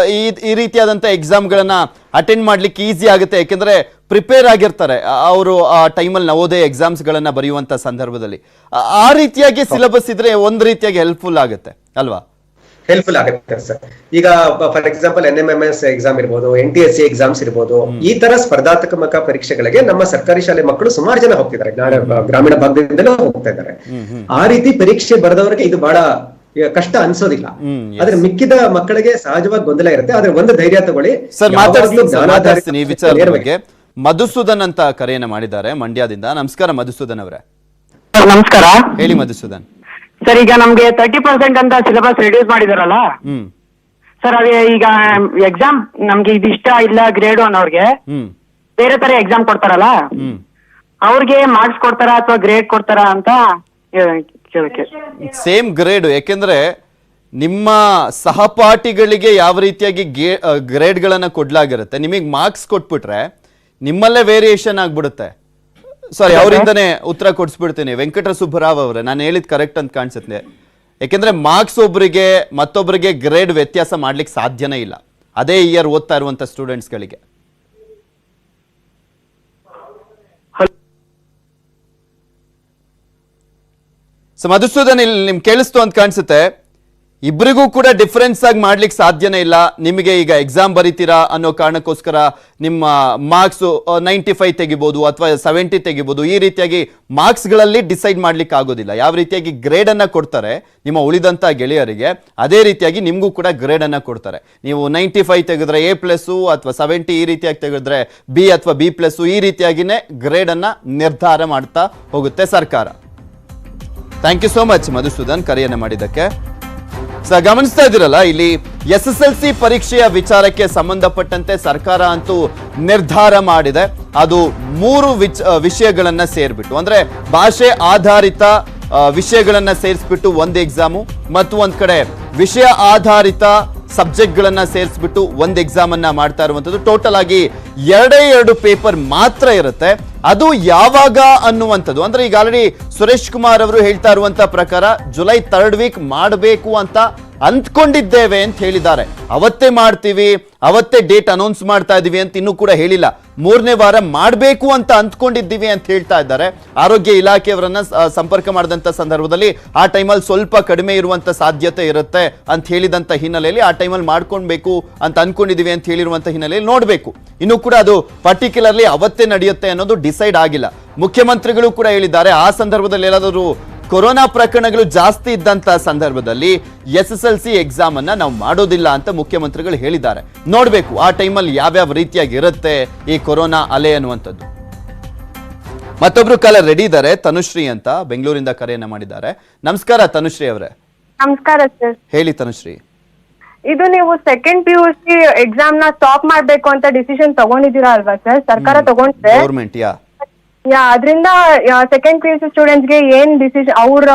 ಈ ರೀತಿಯಾದಂತ ಎಕ್ಸಾಮ್ ಗಳನ್ನ ಅಟೆಂಡ್ ಮಾಡ್ಲಿಕ್ಕೆ ಈಸಿ ಆಗುತ್ತೆ. ಯಾಕೆಂದ್ರೆ ಪ್ರಿಪೇರ್ ಆಗಿರ್ತಾರೆ ಅವರು ಆ ಟೈಮಲ್ಲಿ ನವೋದಯ ಎಕ್ಸಾಮ್ಸ್ ಗಳನ್ನ ಬರೆಯುವಂತ ಸಂದರ್ಭದಲ್ಲಿ. ಆ ರೀತಿಯಾಗಿ ಸಿಲೆಬಸ್ ಇದ್ರೆ ಒಂದ್ ರೀತಿಯಾಗಿ ಹೆಲ್ಪ್ಫುಲ್ ಆಗುತ್ತೆ ಅಲ್ವಾ? ಹೆಲ್ಪ್ಫುಲ್ ಆಗುತ್ತೆ ಸರ್. ಈಗ ಫಾರ್ ಎಕ್ಸಾಂಪಲ್ NMMS ಎಕ್ಸಾಮ್ ಇರ್ಬೋದು, NTSC ಎಕ್ಸಾಮ್ಸ್ ಇರ್ಬೋದು, ಈ ತರ ಸ್ಪರ್ಧಾತ್ಮಕ ಪರೀಕ್ಷೆಗಳಿಗೆ ನಮ್ಮ ಸರ್ಕಾರಿ ಶಾಲೆ ಮಕ್ಕಳು ಸುಮಾರು ಜನ ಹೋಗ್ತಿದ್ದಾರೆ, ಗ್ರಾಮೀಣ ಭಾಗದಿಂದಲೂ ಹೋಗ್ತಾ ಇದ್ದಾರೆ. ಆ ರೀತಿ ಪರೀಕ್ಷೆ ಬರೆದವರಿಗೆ ಇದು ಬಹಳ ಕಷ್ಟ ಅನ್ಸೋದಿಲ್ಲ. ಆದ್ರೆ ಮಿಕ್ಕಿದ ಮಕ್ಕಳಿಗೆ ಸಹಜವಾಗಿ ಗೊಂದಲ ಇರುತ್ತೆ. ಆದ್ರೆ ಒಂದು ಧೈರ್ಯ ತಗೊಳ್ಳಿ ಸರ್. ಮಾತಾಡ್ತೀನಿ ಈ ವಿಚಾರದ ಬಗ್ಗೆ. ಮಧುಸೂದನ್ ಅಂತ ಕರೆಯನ್ನ ಮಾಡಿದ್ದಾರೆ ಮಂಡ್ಯದಿಂದ. ನಮಸ್ಕಾರ ಮಧುಸೂದನ್ ಅವರೇ. ನಮಸ್ಕಾರ. ಹೇಳಿ ಮಧುಸೂದನ್. ಸರ್, ಈಗ ನಮ್ಗೆ 30% ಅಂತ ಸಿಲೆಬಸ್ ರಿಡ್ಯೂಸ್ ಮಾಡಿದಾರಲ್ಲ ಸರ್, ಅದೇ ಈಗ ಎಕ್ಸಾಮ್ ನಮ್ಗೆ ಇದಿಷ್ಟ ಇಲ್ಲ ಗ್ರೇಡ್ ಅನ್ನೋರ್ಗೆ ಬೇರೆ ತರ ಎಕ್ಸಾಮ್ ಕೊಡ್ತಾರಲ್ಲ, ಅವ್ರಿಗೆ ಮಾರ್ಕ್ಸ್ ಕೊಡ್ತಾರ ಅಥವಾ ಗ್ರೇಡ್ ಕೊಡ್ತಾರ ಅಂತ ಸೇಮ್ ಗ್ರೇಡ್. ಯಾಕೆಂದ್ರೆ ನಿಮ್ಮ ಸಹಪಾಠಿಗಳಿಗೆ ಯಾವ ರೀತಿಯಾಗಿ ಗ್ರೇಡ್ ಗಳನ್ನ ಕೊಡ್ಲಾಗಿರುತ್ತೆ, ನಿಮಗೆ ಮಾರ್ಕ್ಸ್ ಕೊಟ್ಬಿಟ್ರೆ ನಿಮ್ಮಲ್ಲೇ ವೇರಿಯೇಷನ್ ಆಗ್ಬಿಡುತ್ತೆ. ಸಾರಿ, ಅವರಿಂದನೇ ಉತ್ತರ ಕೊಡ್ಸ್ಬಿಡ್ತೀನಿ. ವೆಂಕಟ ಸುಬ್ಬರಾವ್ ಅವರೇ, ನಾನು ಹೇಳಿದ್ ಕರೆಕ್ಟ್ ಅಂತ ಕಾಣಿಸುತ್ತೆ. ಯಾಕೆಂದ್ರೆ ಮಾರ್ಕ್ಸ್ ಒಬ್ಬರಿಗೆ ಮತ್ತೊಬ್ಬರಿಗೆ ಗ್ರೇಡ್ ವ್ಯತ್ಯಾಸ ಮಾಡ್ಲಿಕ್ಕೆ ಸಾಧ್ಯನೇ ಇಲ್ಲ, ಅದೇ ಇಯರ್ ಓದ್ತಾ ಇರುವಂತ ಸ್ಟೂಡೆಂಟ್ಸ್ಗಳಿಗೆ. ಸೊ ಮಧುಸೂದನ್, ಇಲ್ಲಿ ನಿಮ್ಗೆ ಕೇಳಿಸ್ತು ಅಂತ ಕಾಣಿಸುತ್ತೆ. ಇಬ್ಬರಿಗೂ ಕೂಡ ಡಿಫರೆನ್ಸ್ ಆಗಿ ಮಾಡ್ಲಿಕ್ಕೆ ಸಾಧ್ಯನೇ ಇಲ್ಲ. ನಿಮಗೆ ಈಗ ಎಕ್ಸಾಮ್ ಬರೀತೀರಾ ಅನ್ನೋ ಕಾರಣಕ್ಕೋಸ್ಕರ ನಿಮ್ಮ ಮಾರ್ಕ್ಸ್ 95 ತೆಗಿಬಹುದು ಅಥವಾ 70 ತೆಗಿಬಹುದು. ಈ ರೀತಿಯಾಗಿ ಮಾರ್ಕ್ಸ್ ಗಳಲ್ಲಿ ಡಿಸೈಡ್ ಮಾಡ್ಲಿಕ್ಕೆ ಆಗೋದಿಲ್ಲ. ಯಾವ ರೀತಿಯಾಗಿ ಗ್ರೇಡ್ ಅನ್ನ ಕೊಡ್ತಾರೆ ನಿಮ್ಮ ಉಳಿದಂತ ಗೆಳೆಯರಿಗೆ, ಅದೇ ರೀತಿಯಾಗಿ ನಿಮ್ಗೂ ಕೂಡ ಗ್ರೇಡ್ ಅನ್ನ ಕೊಡ್ತಾರೆ. ನೀವು 95 ತೆಗೆದ್ರೆ A+ ಅಥವಾ 70 ಈ ರೀತಿಯಾಗಿ ತೆಗೆದ್ರೆ B ಅಥವಾ B+, ಈ ರೀತಿಯಾಗಿನೇ ಗ್ರೇಡ್ ಅನ್ನ ನಿರ್ಧಾರ ಮಾಡ್ತಾ ಹೋಗುತ್ತೆ ಸರ್ಕಾರ. Thank you so much Madhusudan, ಕರೆಯನ್ನ ಮಾಡಿದ್ದಕ್ಕೆ. ಗಮನಿಸ್ತಾ ಇದ್ದೀರಲ್ಲ, ಇಲ್ಲಿ SSLC ಪರೀಕ್ಷೆಯ ವಿಚಾರಕ್ಕೆ ಸಂಬಂಧಪಟ್ಟಂತೆ ಸರ್ಕಾರ ಅಂತೂ ನಿರ್ಧಾರ ಮಾಡಿದೆ. ಅದು 3 ವಿಷಯಗಳನ್ನ ಸೇರ್ಬಿಟ್ಟು, ಅಂದ್ರೆ ಭಾಷೆ ಆಧಾರಿತ ವಿಷಯಗಳನ್ನ ಸೇರಿಸ್ಬಿಟ್ಟು ಒಂದು ಎಕ್ಸಾಮು, ಮತ್ತು ಒಂದ್ ಕಡೆ ವಿಷಯ ಆಧಾರಿತ ಸಬ್ಜೆಕ್ಟ್ ಗಳನ್ನ ಸೇರಿಸ್ಬಿಟ್ಟು ಒಂದು ಎಕ್ಸಾಮ್ ಅನ್ನ ಮಾಡ್ತಾ ಇರುವಂತದ್ದು. ಟೋಟಲ್ ಆಗಿ 2 ಪೇಪರ್ ಮಾತ್ರ ಇರುತ್ತೆ. ಅದು ಯಾವಾಗ ಅನ್ನುವಂಥದ್ದು, ಅಂದ್ರೆ ಈಗ ಆಲ್ರೆಡಿ ಸುರೇಶ್ ಕುಮಾರ್ ಅವರು ಹೇಳ್ತಾ ಇರುವಂತ ಪ್ರಕಾರ ಜುಲೈ 3rd ವೀಕ್ ಮಾಡಬೇಕು ಅಂತ ಅಂದ್ಕೊಂಡಿದ್ದೇವೆ ಅಂತ ಹೇಳಿದ್ದಾರೆ. ಅವತ್ತೇ ಮಾಡ್ತೀವಿ, ಅವತ್ತೇ ಡೇಟ್ ಅನೌನ್ಸ್ ಮಾಡ್ತಾ ಇದೀವಿ ಅಂತ ಇನ್ನೂ ಕೂಡ ಹೇಳಿಲ್ಲ. 3ನೇ ವಾರ ಮಾಡಬೇಕು ಅಂತ ಅಂದ್ಕೊಂಡಿದ್ದೀವಿ ಅಂತ ಹೇಳ್ತಾ ಇದ್ದಾರೆ. ಆರೋಗ್ಯ ಇಲಾಖೆಯವರನ್ನ ಸಂಪರ್ಕ ಮಾಡಿದಂತ ಸಂದರ್ಭದಲ್ಲಿ ಆ ಟೈಮಲ್ಲಿ ಸ್ವಲ್ಪ ಕಡಿಮೆ ಇರುವಂತ ಸಾಧ್ಯತೆ ಇರುತ್ತೆ ಅಂತ ಹೇಳಿದಂತ ಹಿನ್ನೆಲೆಯಲ್ಲಿ ಆ ಟೈಮಲ್ಲಿ ಮಾಡ್ಕೊಳ್ಬೇಕು ಅಂತ ಅನ್ಕೊಂಡಿದೀವಿ ಅಂತ ಹೇಳಿರುವಂತ ಹಿನ್ನೆಲೆಯಲ್ಲಿ ನೋಡ್ಬೇಕು. ಇನ್ನು ಕೂಡ ಅದು ಪರ್ಟಿಕ್ಯುಲರ್ಲಿ ಅವತ್ತೇ ನಡೆಯುತ್ತೆ ಅನ್ನೋದು ಡಿಸೈಡ್ ಆಗಿಲ್ಲ. ಮುಖ್ಯಮಂತ್ರಿಗಳು ಕೂಡ ಹೇಳಿದ್ದಾರೆ, ಆ ಸಂದರ್ಭದಲ್ಲಿ ಏನಾದರೂ ಕೊರೋನಾ ಪ್ರಕರಣಗಳು ಜಾಸ್ತಿ ಇದ್ದಂತ ಸಂದರ್ಭದಲ್ಲಿ SSLC ಎಕ್ಸಾಮ್ ಅನ್ನ ನಾವು ಮಾಡೋದಿಲ್ಲ ಅಂತ ಮುಖ್ಯಮಂತ್ರಿಗಳು ಹೇಳಿದ್ದಾರೆ. ನೋಡ್ಬೇಕು ಆ ಟೈಮಲ್ಲಿ ಯಾವ್ಯಾವ ರೀತಿಯಾಗಿ ಇರುತ್ತೆ ಈ ಕೊರೋನಾ ಅಲೆ ಅನ್ನುವಂಥದ್ದು. ಮತ್ತೊಬ್ರು ಕಾಲರ್ ರೆಡಿ ಇದ್ದಾರೆ, ತನುಶ್ರೀ ಅಂತ ಬೆಂಗಳೂರಿಂದ ಕರೆಯನ್ನ ಮಾಡಿದ್ದಾರೆ. ನಮಸ್ಕಾರ ತನುಶ್ರೀ ಅವರೇ. ನಮಸ್ಕಾರ ಸರ್. ಹೇಳಿ ತನುಶ್ರೀ. ಇದು ನೀವು ಸೆಕೆಂಡ್ PUC ಎಕ್ಸಾಮ್ ನ ಸ್ಟಾಪ್ ಮಾಡ್ಬೇಕು ಅಂತ ಡಿಸಿಷನ್ ತಗೊಂಡಿದ್ದೀರಾ ಅಲ್ವಾ ಸರ್? ಸರ್ಕಾರ ತಗೊಂಡ್ರೆ ಗೌರ್ಮೆಂಟ್ ಅದರಿಂದ ಸೆಕೆಂಡ್ PUC ಸ್ಟೂಡೆಂಟ್ಸ್ ಗೆ ಏನ್ ಡಿಸಿಷನ್, ಅವ್ರ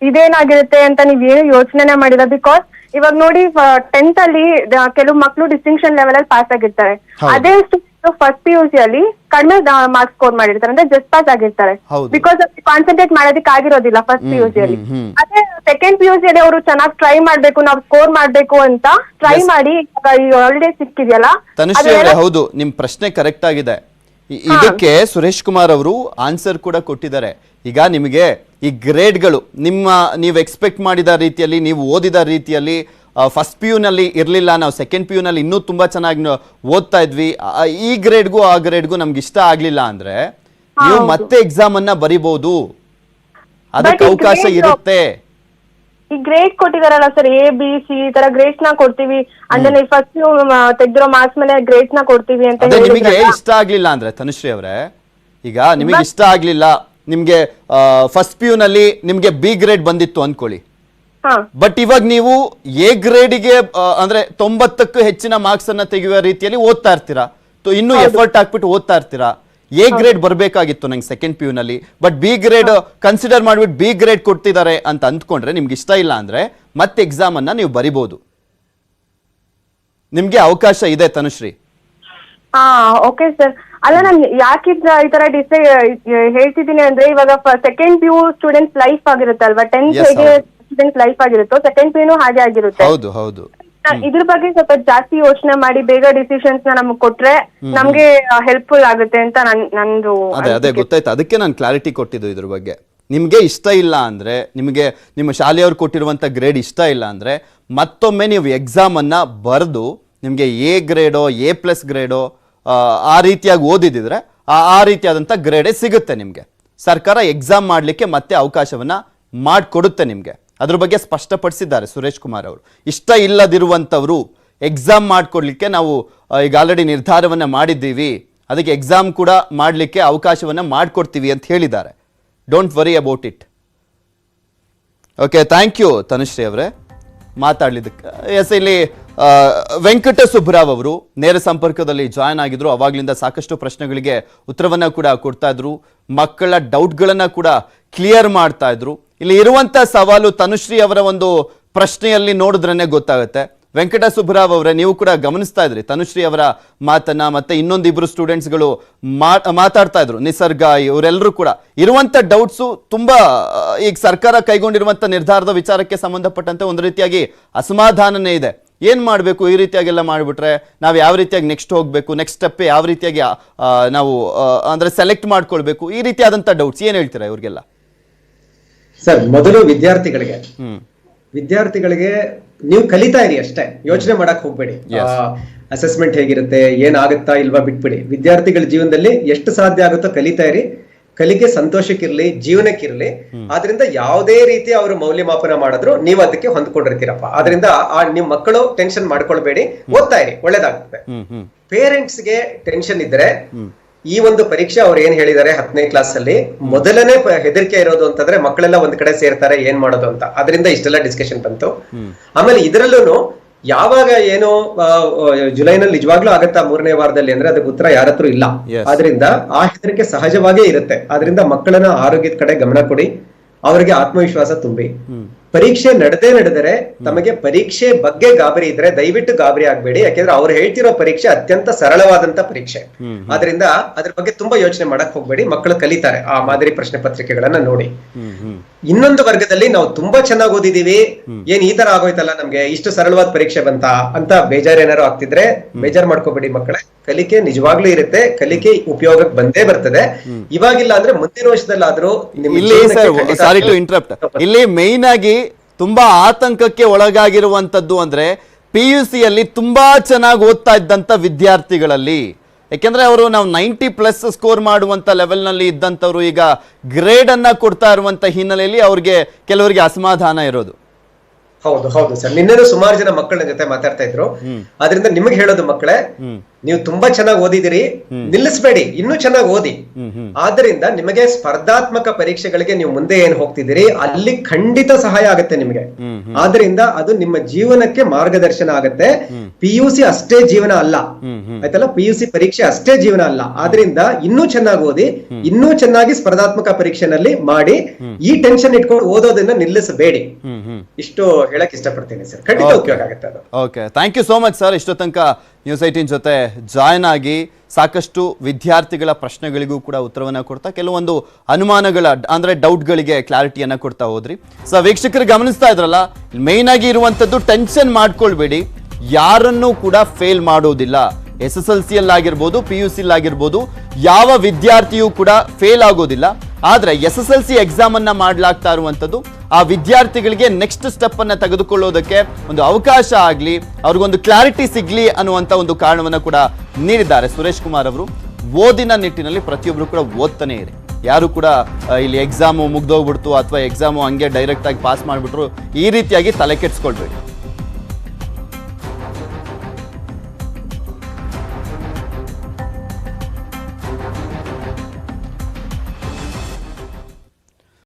ಇದೇನಾಗಿರುತ್ತೆ ಅಂತ ನೀವ್ ಏನು ಯೋಚನೆ ಮಾಡಿಲ್ಲ. ಬಿಕಾಸ್ ಇವಾಗ ನೋಡಿ 10th ಅಲ್ಲಿ ಕೆಲವು ಮಕ್ಳು ಡಿಸ್ಟಿಂಕ್ಷನ್ ಲೆವೆಲ್ ಅಲ್ಲಿ ಪಾಸ್ ಆಗಿರ್ತಾರೆ. ಅದೇ ಫಸ್ಟ್ PUC ಅಲ್ಲಿ ಕಡಿಮೆ ಮಾರ್ಕ್ಸ್ ಸ್ಕೋರ್ ಮಾಡಿರ್ತಾರೆ, ಅಂದ್ರೆ ಜಸ್ಟ್ ಪಾಸ್ ಆಗಿರ್ತಾರೆ. ಬಿಕಾಸ್ ಕಾನ್ಸಂಟ್ರೇಟ್ ಮಾಡೋದಕ್ಕೆ ಆಗಿರೋದಿಲ್ಲ ಫಸ್ಟ್ PUC ಅಲ್ಲಿ. ಅದೇ ಸೆಕೆಂಡ್ PUC ಅಲ್ಲಿ ಅವರು ಚೆನ್ನಾಗಿ ಟ್ರೈ ಮಾಡ್ಬೇಕು, ನಾವು ಸ್ಕೋರ್ ಮಾಡ್ಬೇಕು ಅಂತ ಟ್ರೈ ಮಾಡಿ ಹಾಲಿಡೇ ಸಿಕ್ಕಿದೆಯಲ್ಲ. ತನುಶ್ರೀ ಅವರೇ, ಹೌದು, ನಿಮ್ ಪ್ರಶ್ನೆ ಕರೆಕ್ಟ್ ಆಗಿದೆ. ಇದಕ್ಕೆ ಸುರೇಶ್ ಕುಮಾರ್ ಅವರು ಆನ್ಸರ್ ಕೂಡ ಕೊಟ್ಟಿದ್ದಾರೆ. ಈಗ ನಿಮಗೆ ಈ ಗ್ರೇಡ್ಗಳು ನೀವು ಎಕ್ಸ್ಪೆಕ್ಟ್ ಮಾಡಿದ ರೀತಿಯಲ್ಲಿ, ನೀವು ಓದಿದ ರೀತಿಯಲ್ಲಿ ಫಸ್ಟ್ PU ನಲ್ಲಿ ಇರ್ಲಿಲ್ಲ, ನಾವು ಸೆಕೆಂಡ್ PU ನಲ್ಲಿ ಇನ್ನೂ ತುಂಬಾ ಚೆನ್ನಾಗಿ ಓದ್ತಾ ಇದ್ವಿ, ಈ ಗ್ರೇಡ್ಗೂ ಆ ಗ್ರೇಡ್ಗೂ ನಮ್ಗೆ ಇಷ್ಟ ಆಗ್ಲಿಲ್ಲ ಅಂದ್ರೆ ನೀವು ಮತ್ತೆ ಎಕ್ಸಾಮ್ ಅನ್ನ ಬರಿಬಹುದು, ಅದಕ್ಕೆ ಅವಕಾಶ ಇರುತ್ತೆ. ಈ ಗ್ರೇಡ್ ಕೊಟ್ಟಿದಾರಲ್ಲ ಸರ್, A B C ಈ ತರ ಗ್ರೇಡ್ಸ್ ನ ಕೊಡ್ತೀವಿ ಅಂದ್ರೆ ಫಸ್ಟ್ ತೆಗ್ದಿರೋ ಮಾರ್ಕ್ಸ್ ಮೇಲೆ ಗ್ರೇಡ್ಸ್ ನ ಕೊಡ್ತೀವಿ ಅಂತ. ನಿಮಗೆ ಇಷ್ಟ ಆಗ್ಲಿಲ್ಲ ಅಂದ್ರೆ ತನುಶ್ರೀ ಅವರೇ, ಈಗ ನಿಮಗೆ ಇಷ್ಟ ಆಗ್ಲಿಲ್ಲ, ನಿಮ್ಗೆ ಫಸ್ಟ್ PU ನಲ್ಲಿ ನಿಮ್ಗೆ B ಗ್ರೇಡ್ ಬಂದಿತ್ತು ಅನ್ಕೊಳ್ಳಿ, ಬಟ್ ಇವಾಗ ನೀವು A ಗ್ರೇಡ್ಗೆ ಅಂದ್ರೆ 90ಕ್ಕೂ ಹೆಚ್ಚಿನ ಮಾರ್ಕ್ಸ್ ಅನ್ನ ತೆಗೆಯುವ ರೀತಿಯಲ್ಲಿ ಓದ್ತಾ ಇರ್ತೀರಾ, ಇನ್ನೂ ಎಫರ್ಟ್ ಹಾಕ್ಬಿಟ್ಟು ಓದ್ತಾ ಇರ್ತೀರಾ. A ಗ್ರೇಡ್ ಬರ್ಬೇಕಾಗಿತ್ತು ನಂಗೆ ಸೆಕೆಂಡ್ PU ನಲ್ಲಿ, ಬಟ್ B ಗ್ರೇಡ್ ಕನ್ಸಿಡರ್ ಮಾಡ್ಬಿಟ್ಟು B ಗ್ರೇಡ್ ಕೊಡ್ತಿದ್ದಾರೆ ಅಂತ ಅಂದ್ಕೊಂಡ್ರೆ ನಿಮ್ಗೆ ಇಷ್ಟ ಇಲ್ಲ ಅಂದ್ರೆ ಮತ್ತೆ ಎಕ್ಸಾಮ್ ಅನ್ನ ನೀವು ಬರಿಬಹುದು, ನಿಮ್ಗೆ ಅವಕಾಶ ಇದೆ ತನುಶ್ರೀ. Okay sir. ಅಲ್ಲ, ನಾನು ಯಾಕೆ ಈ ತರ ಹೇಳ್ತಿದ್ದೀನಿ ಅಂದ್ರೆ, ಇವಾಗ ಸೆಕೆಂಡ್ PU ಸ್ಟೂಡೆಂಟ್ಸ್ ಲೈಫ್ ಆಗಿರುತ್ತೆ ಅಲ್ವಾ, 10th ಹೇಗೆ ಸ್ಟೂಡೆಂಟ್ಸ್ ಲೈಫ್ ಆಗಿರುತ್ತೋ ಸೆಕೆಂಡ್ PU ಹಾಗೆ ಆಗಿರುತ್ತೆ. ಹೌದು ಹೌದು. ಇದ್ರ ಬಗ್ಗೆ ಸ್ವಲ್ಪ ಜಾಸ್ತಿ ಯೋಚನೆ ಮಾಡಿ ಬೇಗ ಡಿಸಿಷನ್ಸ್ ನ ನಮ್ಗೆ ಕೊಟ್ರೆ ನಮ್ಗೆ ಹೆಲ್ಪ್ಫುಲ್ ಆಗುತ್ತೆ ಅಂತ ನಂದು. ಅದೇ ಗೊತ್ತಾಯ್ತು, ಅದಕ್ಕೆ ನಾನು ಕ್ಲಾರಿಟಿ ಕೊಟ್ಟಿದ್ದು ಇದ್ರ ಬಗ್ಗೆ. ನಿಮ್ಗೆ ಇಷ್ಟ ಇಲ್ಲ ಅಂದ್ರೆ, ನಿಮಗೆ ನಿಮ್ಮ ಶಾಲೆಯವ್ರು ಕೊಟ್ಟಿರುವಂತ ಗ್ರೇಡ್ ಇಷ್ಟ ಇಲ್ಲ ಅಂದ್ರೆ ಮತ್ತೊಮ್ಮೆ ನೀವು ಎಕ್ಸಾಮ್ ಅನ್ನ ಬರೆದು ನಿಮ್ಗೆ A ಗ್ರೇಡೋ A+ ಗ್ರೇಡೋ ಆ ರೀತಿಯಾಗಿ ಓದಿದಿದ್ರೆ ಆ ರೀತಿಯಾದಂತ ಗ್ರೇಡೇ ಸಿಗುತ್ತೆ ನಿಮ್ಗೆ. ಸರ್ಕಾರ ಎಕ್ಸಾಮ್ ಮಾಡ್ಲಿಕ್ಕೆ ಮತ್ತೆ ಅವಕಾಶವನ್ನ ಮಾಡಿಕೊಡುತ್ತೆ ನಿಮ್ಗೆ. ಅದ್ರ ಬಗ್ಗೆ ಸ್ಪಷ್ಟಪಡಿಸಿದ್ದಾರೆ ಸುರೇಶ್ ಕುಮಾರ್ ಅವರು. ಇಷ್ಟ ಇಲ್ಲದಿರುವಂತವ್ರು ಎಕ್ಸಾಮ್ ಮಾಡ್ಕೊಡ್ಲಿಕ್ಕೆ ನಾವು ಈಗ ಆಲ್ರೆಡಿ ನಿರ್ಧಾರವನ್ನ ಮಾಡಿದ್ದೀವಿ, ಅದಕ್ಕೆ ಎಕ್ಸಾಮ್ ಕೂಡ ಮಾಡಲಿಕ್ಕೆ ಅವಕಾಶವನ್ನ ಮಾಡಿಕೊಡ್ತೀವಿ ಅಂತ ಹೇಳಿದ್ದಾರೆ. Don't worry about it. Okay, thank you Tanushree ಅವರೇ ಮಾತಾಡ್ಲಿದ್ದಕ್ಕೆ. ಎಸ್, ಇಲ್ಲಿ ವೆಂಕಟ ಸುಬ್ರಾವ್ ಅವರು ನೇರ ಸಂಪರ್ಕದಲ್ಲಿ ಜಾಯ್ನ್ ಆಗಿದ್ರು. ಅವಾಗ್ಲಿಂದ ಸಾಕಷ್ಟು ಪ್ರಶ್ನೆಗಳಿಗೆ ಉತ್ತರವನ್ನ ಕೂಡ ಕೊಡ್ತಾ ಇದ್ರು, ಮಕ್ಕಳ ಡೌಟ್ಗಳನ್ನ ಕೂಡ ಕ್ಲಿಯರ್ ಮಾಡ್ತಾ ಇದ್ರು. ಇಲ್ಲಿ ಇರುವಂತ ಸವಾಲು ತನುಶ್ರೀ ಅವರ ಒಂದು ಪ್ರಶ್ನೆಯಲ್ಲಿ ನೋಡಿದ್ರೇನೆ ಗೊತ್ತಾಗುತ್ತೆ. ವೆಂಕಟ ಸುಬ್ರಾವ್ ಅವರೇ, ನೀವು ಕೂಡ ಗಮನಿಸ್ತಾ ಇದ್ರಿ ತನುಶ್ರೀ ಅವರ ಮಾತನ್ನ, ಮತ್ತೆ ಇನ್ನೊಂದಿಬ್ರು ಸ್ಟೂಡೆಂಟ್ಸ್ಗಳು ಮಾತಾಡ್ತಾ ಇದ್ರು, ನಿಸರ್ಗ, ಇವರೆಲ್ಲರೂ ಕೂಡ ಇರುವಂತ ಡೌಟ್ಸು ತುಂಬಾ ಈಗ ಸರ್ಕಾರ ಕೈಗೊಂಡಿರುವಂತ ನಿರ್ಧಾರದ ವಿಚಾರಕ್ಕೆ ಸಂಬಂಧಪಟ್ಟಂತೆ ಒಂದು ರೀತಿಯಾಗಿ ಅಸಮಾಧಾನನೇ ಇದೆ. ಏನ್ ಮಾಡಬೇಕು, ಈ ರೀತಿಯಾಗೆಲ್ಲ ಮಾಡಿಬಿಟ್ರೆ ನಾವು ಯಾವ ರೀತಿಯಾಗಿ ನೆಕ್ಸ್ಟ್ ಹೋಗ್ಬೇಕು, ನೆಕ್ಸ್ಟ್ ಸ್ಟೆಪ್ ಯಾವ ರೀತಿಯಾಗಿ ನಾವು ಅಂದ್ರೆ ಸೆಲೆಕ್ಟ್ ಮಾಡ್ಕೊಳ್ಬೇಕು, ಈ ರೀತಿಯಾದಂತ ಡೌಟ್ಸ್ ಏನ್ ಹೇಳ್ತೀರಾ ಇವ್ರಿಗೆಲ್ಲ? ಸರ್, ಮೊದಲು ವಿದ್ಯಾರ್ಥಿಗಳಿಗೆ ನೀವು ಕಲಿತಾ ಇರಿ ಅಷ್ಟೇ, ಯೋಚನೆ ಮಾಡಕ್ ಹೋಗ್ಬೇಡಿ. ಅಸೆಸ್ಮೆಂಟ್ ಹೇಗಿರುತ್ತೆ, ಏನಾಗುತ್ತಾ ಇಲ್ವಾ ಬಿಟ್ಬಿಡಿ. ವಿದ್ಯಾರ್ಥಿಗಳ ಜೀವನದಲ್ಲಿ ಎಷ್ಟು ಸಾಧ್ಯ ಆಗುತ್ತೋ ಕಲಿತಾ ಇರಿ. ಕಲಿಕೆ ಸಂತೋಷಕ್ಕಿರ್ಲಿ, ಜೀವನಕ್ಕಿರ್ಲಿ. ಆದ್ರಿಂದ ಯಾವುದೇ ರೀತಿ ಅವರು ಮೌಲ್ಯಮಾಪನ ಮಾಡಿದ್ರು ನೀವು ಅದಕ್ಕೆ ಹೊಂದ್ಕೊಂಡಿರ್ತೀರಪ್ಪ. ಆದ್ರಿಂದ ನಿಮ್ ಮಕ್ಕಳು ಟೆನ್ಷನ್ ಮಾಡ್ಕೊಳ್ಬೇಡಿ, ಓದ್ತಾ ಇರಿ, ಒಳ್ಳೇದಾಗುತ್ತೆ. ಪೇರೆಂಟ್ಸ್ಗೆ ಟೆನ್ಷನ್ ಇದ್ರೆ ಈ ಒಂದು ಪರೀಕ್ಷೆ ಅವ್ರು ಏನ್ ಹೇಳಿದ್ದಾರೆ 10ನೇ ಕ್ಲಾಸ್ ಅಲ್ಲಿ ಮೊದಲನೇ ಹೆದರಿಕೆ ಇರೋದು ಅಂತಂದ್ರೆ ಮಕ್ಕಳೆಲ್ಲ ಒಂದ್ ಕಡೆ ಸೇರ್ತಾರೆ, ಏನ್ ಮಾಡೋದು ಅಂತ. ಅದರಿಂದ ಇಷ್ಟೆಲ್ಲ ಡಿಸ್ಕಷನ್ ಬಂತು. ಆಮೇಲೆ ಇದರಲ್ಲೂ ಯಾವಾಗ ಏನು ಜುಲೈನಲ್ಲಿ ನಿಜವಾಗ್ಲೂ ಆಗತ್ತಾ 3ನೇ ವಾರದಲ್ಲಿ ಅಂದ್ರೆ ಅದಕ್ಕೆ ಉತ್ತರ ಯಾರ ಹತ್ರ ಇಲ್ಲ. ಆದ್ರಿಂದ ಆ ಹೆದರಿಕೆ ಸಹಜವಾಗೇ ಇರುತ್ತೆ. ಆದ್ರಿಂದ ಮಕ್ಕಳನ್ನ ಆರೋಗ್ಯದ ಕಡೆ ಗಮನ ಕೊಡಿ, ಅವರಿಗೆ ಆತ್ಮವಿಶ್ವಾಸ ತುಂಬಿ. ಪರೀಕ್ಷೆ ನಡೆದರೆ ತಮಗೆ ಪರೀಕ್ಷೆ ಬಗ್ಗೆ ಗಾಬರಿ ಇದ್ರೆ ದಯವಿಟ್ಟು ಗಾಬರಿ ಆಗ್ಬೇಡಿ. ಯಾಕೆಂದ್ರೆ ಅವ್ರು ಹೇಳ್ತಿರೋ ಪರೀಕ್ಷೆ ಅತ್ಯಂತ ಸರಳವಾದಂತ ಪರೀಕ್ಷೆ. ಆದ್ರಿಂದ ಅದ್ರ ಬಗ್ಗೆ ತುಂಬಾ ಯೋಚನೆ ಮಾಡಕ್ ಹೋಗ್ಬೇಡಿ. ಮಕ್ಕಳು ಕಲಿತಾರೆ ಆ ಮಾದರಿ ಪ್ರಶ್ನೆ ಪತ್ರಿಕೆಗಳನ್ನ ನೋಡಿ. ಇನ್ನೊಂದು ವರ್ಗದಲ್ಲಿ ನಾವು ತುಂಬಾ ಚೆನ್ನಾಗಿ ಓದಿದೀವಿ, ಏನ್ ಈ ತರ ಆಗೋಯ್ತಲ್ಲ ನಮ್ಗೆ ಇಷ್ಟು ಸರಳವಾದ ಪರೀಕ್ಷೆ ಬಂತ ಅಂತ ಬೇಜಾರ್ ಏನಾರು ಆಗ್ತಿದ್ರೆ ಬೇಜಾರ್ ಮಾಡ್ಕೋಬೇಡಿ ಮಕ್ಕಳೇ. ಕಲಿಕೆ ನಿಜವಾಗ್ಲೂ ಇರುತ್ತೆ, ಕಲಿಕೆ ಉಪಯೋಗಕ್ಕೆ ಬಂದೇ ಬರ್ತದೆ. ಇವಾಗಿಲ್ಲ ಅಂದ್ರೆ ಮುಂದಿನ ವರ್ಷದಲ್ಲಾದ್ರೂ ಇಲ್ಲಿ ಮೈನ್ ಆಗಿ ತುಂಬಾ ಆತಂಕಕ್ಕೆ ಒಳಗಾಗಿರುವಂತದ್ದು ಅಂದ್ರೆ PUC ಯಲ್ಲಿ ತುಂಬಾ ಚೆನ್ನಾಗಿ ಓದ್ತಾ ಇದ್ದಂತ ವಿದ್ಯಾರ್ಥಿಗಳಲ್ಲಿ. ಯಾಕೆಂದ್ರೆ ಅವರು ನಾವು 90+ ಸ್ಕೋರ್ ಮಾಡುವಂತ ಲೆವೆಲ್ ನಲ್ಲಿ ಇದ್ದಂತವ್ರು ಈಗ ಗ್ರೇಡ್ ಅನ್ನ ಕೊಡ್ತಾ ಇರುವಂತ ಹಿನ್ನೆಲೆಯಲ್ಲಿ ಅವ್ರಿಗೆ ಕೆಲವರಿಗೆ ಅಸಮಾಧಾನ ಇರೋದು. ಹೌದು ಸರ್, ನಿನ್ನೆನೂ ಸುಮಾರು ಜನ ಮಕ್ಕಳ ಜೊತೆ ಮಾತಾಡ್ತಾ ಇದ್ರು. ಆದ್ರಿಂದ ನಿಮಗೆ ಹೇಳೋದು ಮಕ್ಕಳೇ, ನೀವು ತುಂಬಾ ಚೆನ್ನಾಗಿ ಓದಿದಿರಿ, ನಿಲ್ಲಿಸಬೇಡಿ, ಇನ್ನೂ ಚೆನ್ನಾಗಿ ಓದಿ. ಆದ್ರಿಂದ ನಿಮಗೆ ಸ್ಪರ್ಧಾತ್ಮಕ ಪರೀಕ್ಷೆಗಳಿಗೆ ನೀವು ಮುಂದೆ ಏನ್ ಹೋಗ್ತಿದ್ದೀರಿ ಅಲ್ಲಿ ಖಂಡಿತ ಸಹಾಯ ಆಗುತ್ತೆ ನಿಮಗೆ. ಆದ್ರಿಂದ ಅದು ನಿಮ್ಮ ಜೀವನಕ್ಕೆ ಮಾರ್ಗದರ್ಶನ ಆಗುತ್ತೆ. PUC ಅಷ್ಟೇ ಜೀವನ ಅಲ್ಲ, ಆಯ್ತಲ್ಲ, PUC ಪರೀಕ್ಷೆ ಅಷ್ಟೇ ಜೀವನ ಅಲ್ಲ. ಆದ್ರಿಂದ ಇನ್ನೂ ಚೆನ್ನಾಗಿ ಓದಿ, ಇನ್ನೂ ಚೆನ್ನಾಗಿ ಸ್ಪರ್ಧಾತ್ಮಕ ಪರೀಕ್ಷೆನಲ್ಲಿ ಮಾಡಿ. ಈ ಟೆನ್ಷನ್ ಇಟ್ಕೊಂಡು ಓದೋದನ್ನ ನಿಲ್ಲಿಸಬೇಡಿ. ಇಷ್ಟು ಹೇಳಕ್ ಇಷ್ಟಪಡ್ತೀನಿ ಸರ್, ಖಂಡಿತ ಉಪಯೋಗ ಆಗುತ್ತೆ ಅದು. Okay, thank you so much sir. ಇಷ್ಟೋ ತನಕ News18 ಜೊತೆ ಜಾಯ್ನ್ ಆಗಿ ಸಾಕಷ್ಟು ವಿದ್ಯಾರ್ಥಿಗಳ ಪ್ರಶ್ನೆಗಳಿಗೂ ಕೂಡ ಉತ್ತರವನ್ನ ಕೊಡ್ತಾ, ಕೆಲವೊಂದು ಅನುಮಾನಗಳ ಅಂದ್ರೆ ಡೌಟ್ಗಳಿಗೆ ಕ್ಲಾರಿಟಿಯನ್ನ ಕೊಡ್ತಾ ಹೋದ್ರಿ. ಸೊ ವೀಕ್ಷಕರು ಗಮನಿಸ್ತಾ ಇದ್ರಲ್ಲ, ಮೇನ್ ಆಗಿ ಇರುವಂತದ್ದು ಟೆನ್ಷನ್ ಮಾಡ್ಕೊಳ್ಬೇಡಿ, ಯಾರನ್ನೂ ಕೂಡ ಫೇಲ್ ಮಾಡೋದಿಲ್ಲ. SSLC ಆಗಿರ್ಬೋದು, PUC ಆಗಿರ್ಬೋದು, ಯಾವ ವಿದ್ಯಾರ್ಥಿಯೂ ಕೂಡ ಫೇಲ್ ಆಗೋದಿಲ್ಲ. ಆದ್ರೆ SSLC ಎಕ್ಸಾಮ್ ಅನ್ನ ಮಾಡ್ಲಾಗ್ತಾ ಇರುವಂತದ್ದು ಆ ವಿದ್ಯಾರ್ಥಿಗಳಿಗೆ ನೆಕ್ಸ್ಟ್ ಸ್ಟೆಪ್ ಅನ್ನ ತೆಗೆದುಕೊಳ್ಳೋದಕ್ಕೆ ಒಂದು ಅವಕಾಶ ಆಗ್ಲಿ, ಅವ್ರಿಗೊಂದು ಕ್ಲಾರಿಟಿ ಸಿಗ್ಲಿ ಅನ್ನುವಂತ ಒಂದು ಕಾರಣವನ್ನ ಕೂಡ ನೀಡಿದ್ದಾರೆ ಸುರೇಶ್ ಕುಮಾರ್ ಅವರು. ಓದಿನ ನಿಟ್ಟಿನಲ್ಲಿ ಪ್ರತಿಯೊಬ್ರು ಕೂಡ ಓದ್ತಾನೆ ಇರಿ. ಯಾರು ಕೂಡ ಇಲ್ಲಿ ಎಕ್ಸಾಮು ಮುಗ್ದೋಗ್ಬಿಡ್ತು ಅಥವಾ ಎಕ್ಸಾಮು ಹಂಗೆ ಡೈರೆಕ್ಟ್ ಆಗಿ ಪಾಸ್ ಮಾಡ್ಬಿಟ್ರು ಈ ರೀತಿಯಾಗಿ ತಲೆ ಕೆಡಿಸ್ಕೊಳ್ಬೇಡಿ.